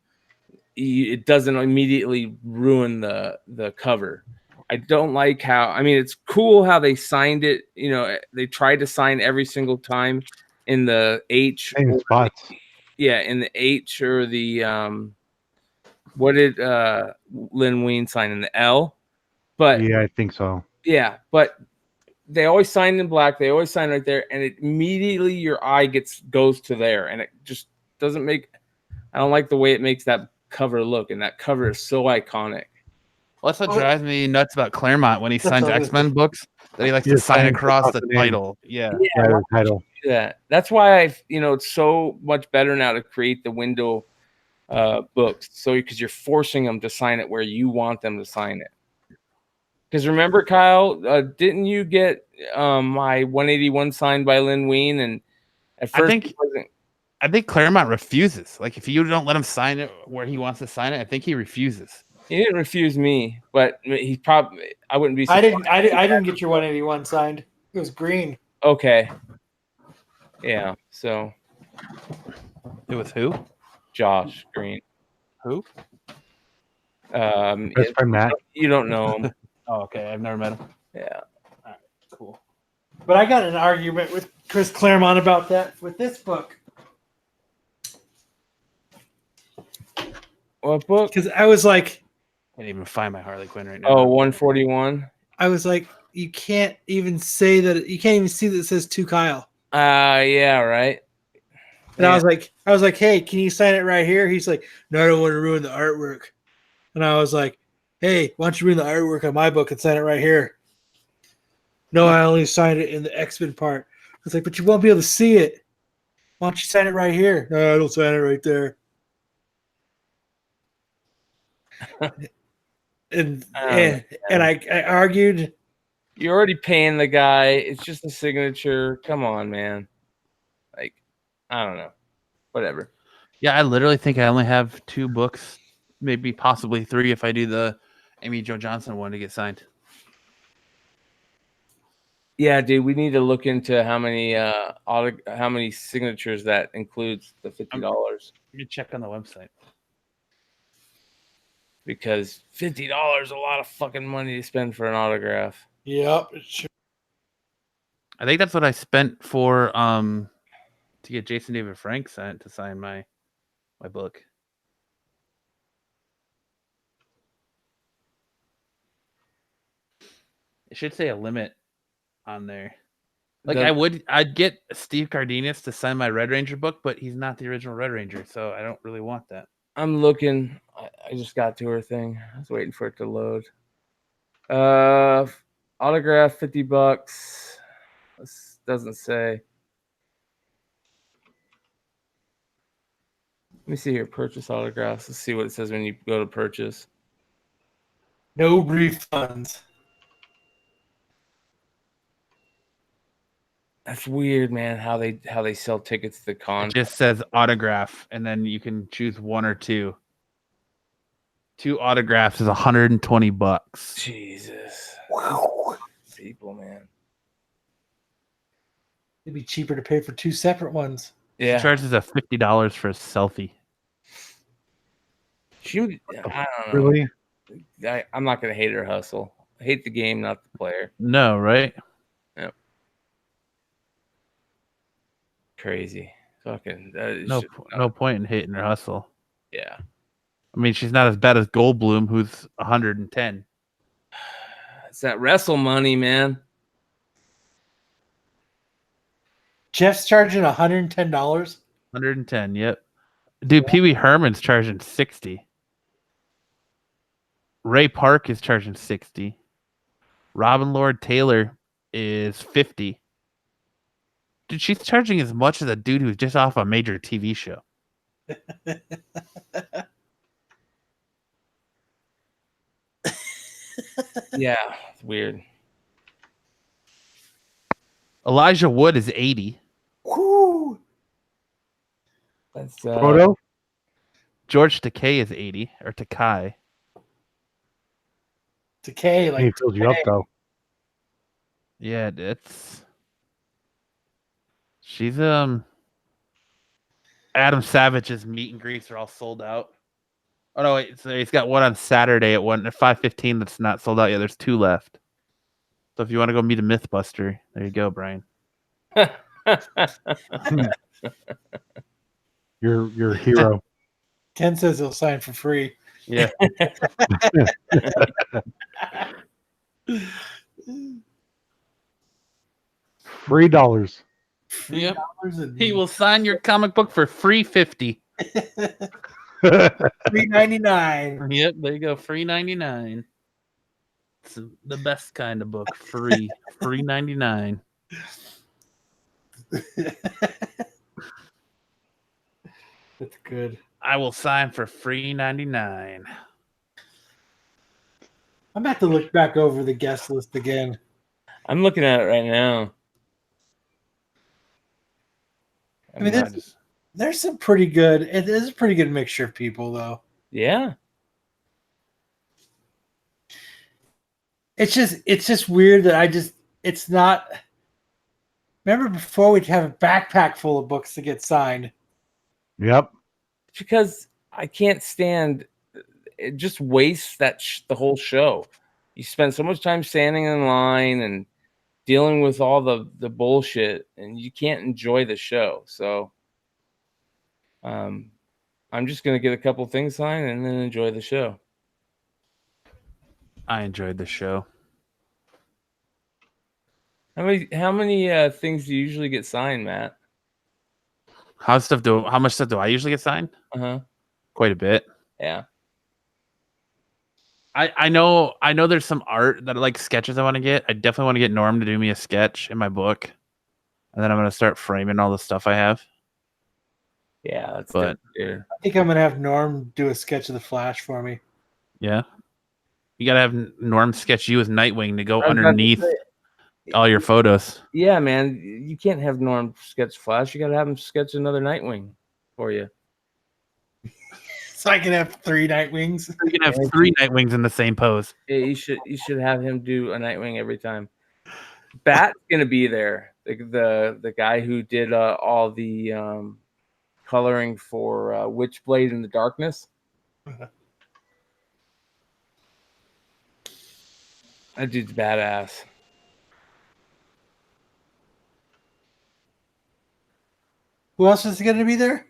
it doesn't immediately ruin the cover. I don't like how. I mean, it's cool how they signed it. You know, they tried to sign every single time in the H. Same spots. Yeah, in the H or the what did Lynn Wein sign in the L? But Yeah, I think so. yeah, but they always sign in black. They always sign right there, and it immediately your eye goes to there, and it just doesn't make. I don't like the way it makes that cover look, and that cover is so iconic. Well, that's what drives me nuts about Claremont when he signs X-Men books, that he likes to sign across the title. Yeah, the title. Yeah, that's why it's so much better now to create the window books, so because you're forcing them to sign it where you want them to sign it. Because remember, Kyle, didn't you get my 181 signed by Lynn Wein? And at first, I think Claremont refuses. Like, if you don't let him sign it where he wants to sign it, I think he refuses. He didn't refuse me, but he probably. I wouldn't be surprised. I didn't get your 181 signed. It was green. Okay. Yeah. So. It was who? Josh Green. Who? That's by Matt. You don't know him. Oh, okay. I've never met him. Yeah. All right. Cool. But I got an argument with Chris Claremont about that with this book. What book? Because I was like, I can't even find my Harley Quinn right now. Oh, 141. I was like, you can't even say that. You can't even see that it says to Kyle. Yeah, right. And I was like, hey, can you sign it right here? He's like, no, I don't want to ruin the artwork. And I was like, hey, why don't you ruin the artwork on my book and sign it right here? No, I only signed it in the X-Men part. I was like, but you won't be able to see it. Why don't you sign it right here? No, I don't sign it right there. and I argued. You're already paying the guy. It's just a signature. Come on, man. Like, I don't know. Whatever. Yeah, I literally think I only have 2 books, maybe possibly 3 if I do the Amy Jo Johnson one to get signed. Yeah, dude, we need to look into how many signatures that includes the $50. Let me check on the website. Because $50 is a lot of fucking money to spend for an autograph. Yep. I think that's what I spent for to get Jason David Frank sent to sign my book. It should say a limit on there. Like, I'd get Steve Cardenas to sign my Red Ranger book, but he's not the original Red Ranger, so I don't really want that. I'm looking. I just got to her thing. I was waiting for it to load. Autograph $50. This doesn't say. Let me see here. Purchase autographs. Let's see what it says when you go to purchase. No refunds. That's weird, man. How they sell tickets to the con. It just says autograph, and then you can choose one or two. 2 autographs is $120. Jesus. People, man. It'd be cheaper to pay for 2 separate ones. Yeah. She charges a $50 for a selfie. I don't know. Really? I'm not gonna hate her hustle. I hate the game, not the player. No, right? Yep. Crazy. Fucking No point in hating her hustle. Yeah. I mean, she's not as bad as Goldblum, who's 110. It's that wrestle money, man. Jeff's charging $110. 110, yep. Dude, Pee Wee Herman's charging 60. Ray Park is charging 60. Robin Lord Taylor is 50. Dude, she's charging as much as a dude who's just off a major TV show. Yeah, it's weird. Elijah Wood is 80. Whoo! That's Photo? George Takei is 80, or Takai. Decay, He like fills you up though. Yeah, she's Adam Savage's meet and greets are all sold out. Oh no, wait, so he's got one on Saturday at 5:15 that's not sold out yet. There's 2 left. So if you want to go meet a Mythbuster, there you go, Brian. You're a hero. Ken says he'll sign for free. Yeah. $3. Yep. $3 He will sign your comic book for free $50. $3.99. Yep, there you go, free 99. It's the best kind of book, free, free 99. That's good. I will sign for free 99. I'm about to look back over the guest list again. I'm looking at it right now. I mean, there's some pretty good. It is a pretty good mixture of people, though. Yeah. It's just weird that it's not. Remember before we'd have a backpack full of books to get signed. Yep. Because I can't stand it. Just wastes the whole show. You spend so much time standing in line and dealing with all the bullshit, and you can't enjoy the show. So I'm just gonna get a couple things signed and then enjoy the show. I enjoyed the show. How many things do you usually get signed, Matt? How much stuff do I usually get signed? Quite a bit. Yeah. I know there's some art that like sketches I want to get. I definitely want to get Norm to do me a sketch in my book. And then I'm gonna start framing all the stuff I have. Yeah, that's But I think I'm gonna have Norm do a sketch of the Flash for me. yeah. You gotta have Norm sketch you as Nightwing to go underneath all your photos. Yeah, man. You can't have Norm sketch Flash. You gotta have him sketch another Nightwing for you. So I can have 3 Nightwings. You can have 3 Nightwings in the same pose. Yeah, you should have him do a Nightwing every time. Bat's gonna be there. The guy who did all the coloring for Witchblade in the Darkness. That dude's badass. Who else is going to be there?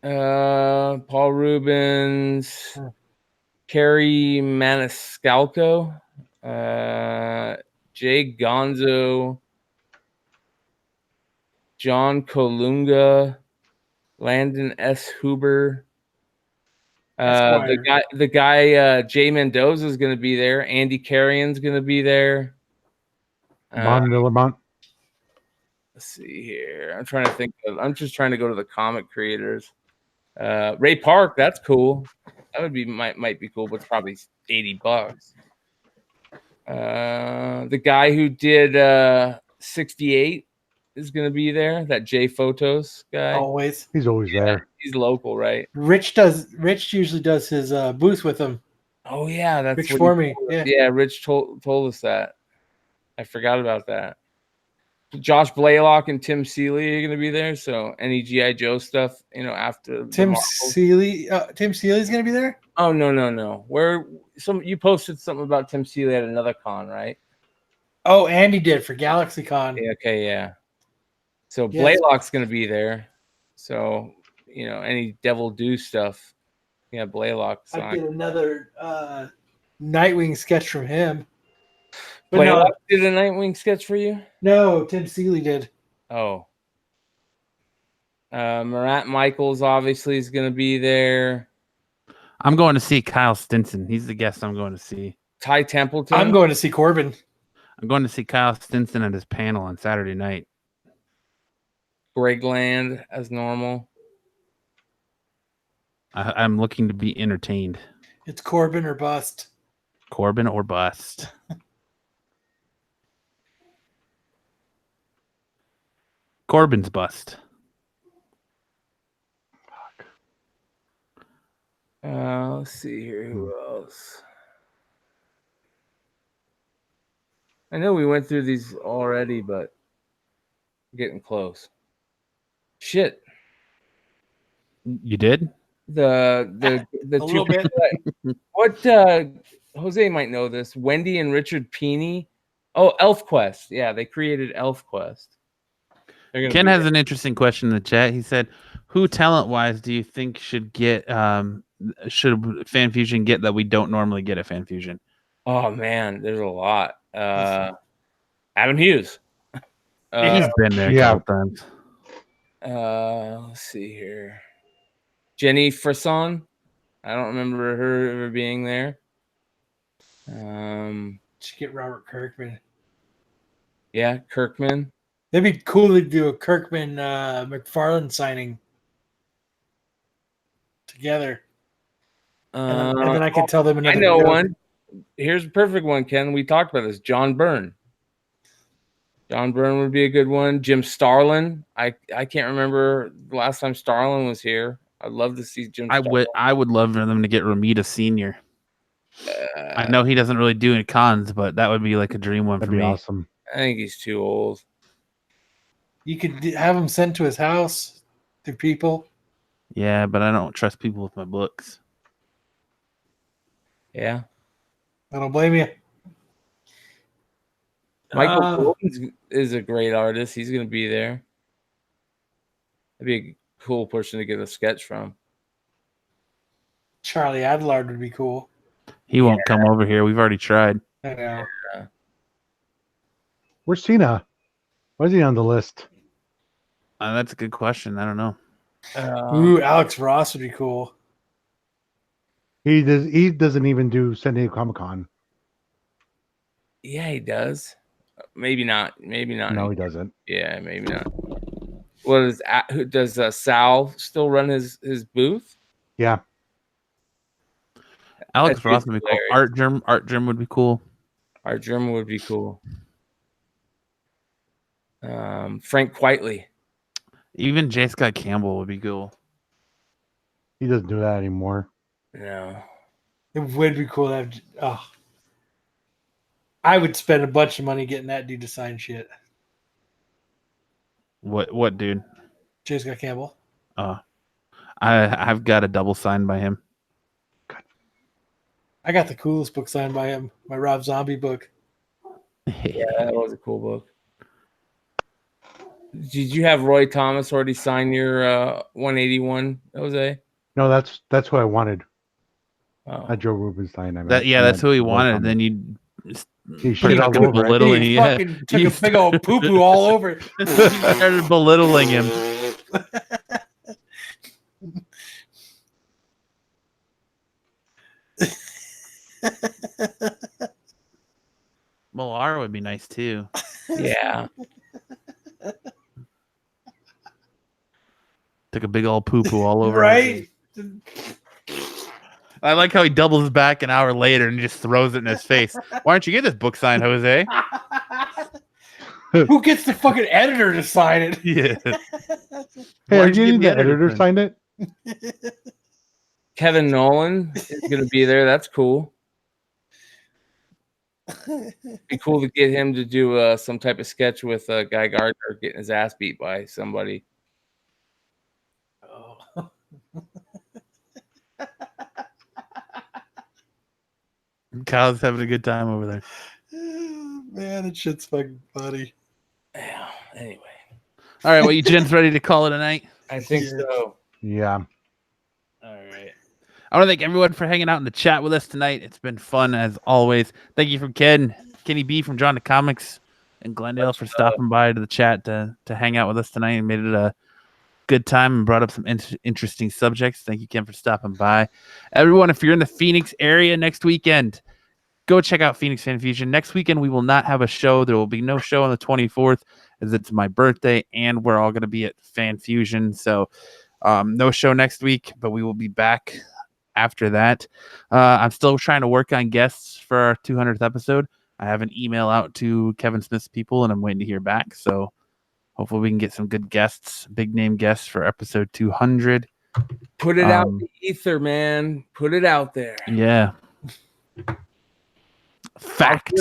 Paul Rubens, Carrie Maniscalco, Jay Gonzo, John Colunga, Landon S. Huber. The guy Jay Mendoza is going to be there. Andy Carrion's going to be there. Bond Millermont. Let's see here. I'm just trying to go to the comic creators. Ray Park, that's cool. That would be might be cool, but it's probably $80. The guy who did 68 is gonna be there. That J Photos guy. Always. He's always there. He's local, right? Rich usually does his booth with him. Oh yeah, that's Rich what for he me. told us. Yeah. Yeah, Rich told us that. I forgot about that. Josh Blaylock and Tim Seeley are going to be there. So any G.I. Joe stuff, after Tim Seeley's going to be there? Oh, no. You posted something about Tim Seeley at another con, right? Oh, Andy did for GalaxyCon. Yeah, okay, yeah. So Yes. Blaylock's going to be there. So, any Devil Do stuff. Yeah, Blaylock. I did another Nightwing sketch from him. But Blaylock did a Nightwing sketch for you? No, Tim Seeley did. Oh. Marat Michaels obviously is going to be there. I'm going to see Kyle Stinson. He's the guest I'm going to see. Ty Templeton. I'm going to see Corbin. I'm going to see Kyle Stinson at his panel on Saturday night. Greg Land as normal. I'm looking to be entertained. It's Corbin or bust. Corbin or bust. Corbin's bust. Let's see here. Who else? I know we went through these already, but we're getting close. Shit. You did? The A little bit. What Jose might know this. Wendy and Richard Peeney. Oh, ElfQuest. Yeah, they created ElfQuest. Ken has an interesting question in the chat. He said, "Who talent-wise do you think should get should FanFusion get that we don't normally get at FanFusion?" Oh man, there's a lot. Adam Hughes. He's been there a couple times. Let's see here. Jenny Frisson. I don't remember her ever being there. Should get Robert Kirkman. Yeah, Kirkman. That'd be cool to do a Kirkman McFarlane signing together. And then I can tell them another. I know one. Here's a perfect one, Ken. We talked about this. John Byrne. John Byrne would be a good one. Jim Starlin. I can't remember the last time Starlin was here. I'd love to see Jim. I would love for them to get Ramita Senior. I know he doesn't really do any cons, but that would be like a dream one for me. Awesome. I think he's too old. You could have him sent to his house through people. Yeah, but I don't trust people with my books. Yeah. I don't blame you. Michael Golden is a great artist. He's going to be there. That'd be a cool person to get a sketch from. Charlie Adlard would be cool. He won't come over here. We've already tried. I know. Where's Cena? Why is he on the list? That's a good question. I don't know. Ooh, Alex Ross would be cool. He doesn't even do San Diego Comic-Con. Yeah, he does. Maybe not. Maybe not. No, he doesn't. Yeah, maybe not. Does Sal still run his booth? Yeah. Alex Ross would be cool. Art Germ would be cool. Art Germ would be cool. Frank Quitely. Even J. Scott Campbell would be cool. He doesn't do that anymore. No. It would be cool to have. I would spend a bunch of money getting that dude to sign shit. What dude? J. Scott Campbell. I've got a double signed by him. I got the coolest book signed by him. My Rob Zombie book. Yeah, that was a cool book. Did you have Roy Thomas already sign your 181, Jose? No, that's what I wanted. Oh. Joe Rubenstein. That's who he wanted. Then you shit all over belittling He him. fucking took a big old poo-poo all over it. Started belittling him. Millar would be nice too. Yeah. Took a big old poo-poo all over. Right? I like how he doubles back an hour later and just throws it in his face. Why don't you get this book signed, Jose? Who gets the fucking editor to sign it? Yeah. Hey, Why are did you you give the the editor editor sign? signed it? Kevin Nolan is going to be there. That's cool. Be cool to get him to do some type of sketch with Guy Gardner getting his ass beat by somebody. Oh. Kyle's having a good time over there. Man, that shit's fucking funny. Yeah. Anyway, All right, well, you gents ready to call it a night? I think Yeah. so. Yeah. All right. I want to thank everyone for hanging out in the chat with us tonight. It's been fun as always. Thank you from Kenny B from John to Comics, and Glendale for stopping by to the chat to hang out with us tonight and made it a good time and brought up some interesting subjects. Thank you, Ken, for stopping by. Everyone, if you're in the Phoenix area next weekend, go check out Phoenix Fan Fusion. Next weekend, we will not have a show. There will be no show on the 24th as it's my birthday, and we're all going to be at Fan Fusion. So no show next week, but we will be back after that. I'm still trying to work on guests for our 200th episode. I have an email out to Kevin Smith's people, and I'm waiting to hear back. So hopefully we can get some good guests, big name guests for episode 200. Put it out in the ether, man. Put it out there. Yeah. Fact.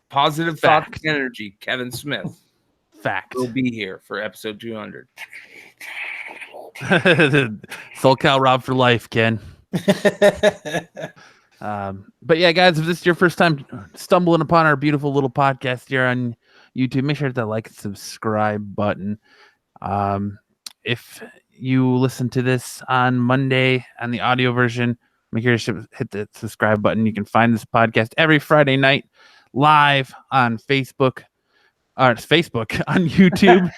Positive Fact. thoughts and energy. Kevin Smith Fact. will be here for episode 200. Soul Cow Rob for life, Ken. But yeah, guys, if this is your first time stumbling upon our beautiful little podcast here on YouTube, make sure to hit that like and subscribe button. If you listen to this on Monday on the audio version, make sure to hit the subscribe button. You can find this podcast every Friday night live on Facebook. It's Facebook on YouTube.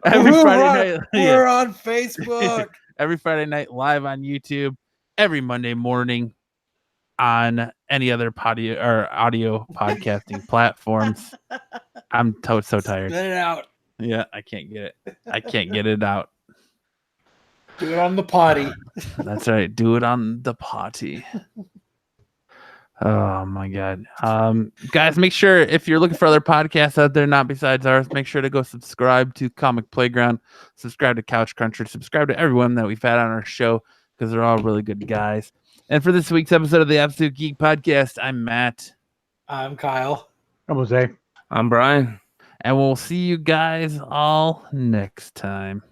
Every Friday night. We're on Facebook. Every Friday night live on YouTube. Every Monday morning on any other audio podcasting platforms. I'm so tired. Spit it out. Yeah, I can't get it. I can't get it out. Do it on the potty. That's right. Do it on the potty. Oh my God. Guys, make sure if you're looking for other podcasts out there, not besides ours, make sure to go subscribe to Comic Playground, subscribe to Couch Cruncher, subscribe to everyone that we've had on our show because they're all really good guys. And for this week's episode of the Absolute Geek Podcast, I'm Matt. I'm Kyle. I'm Jose. I'm Brian. And we'll see you guys all next time.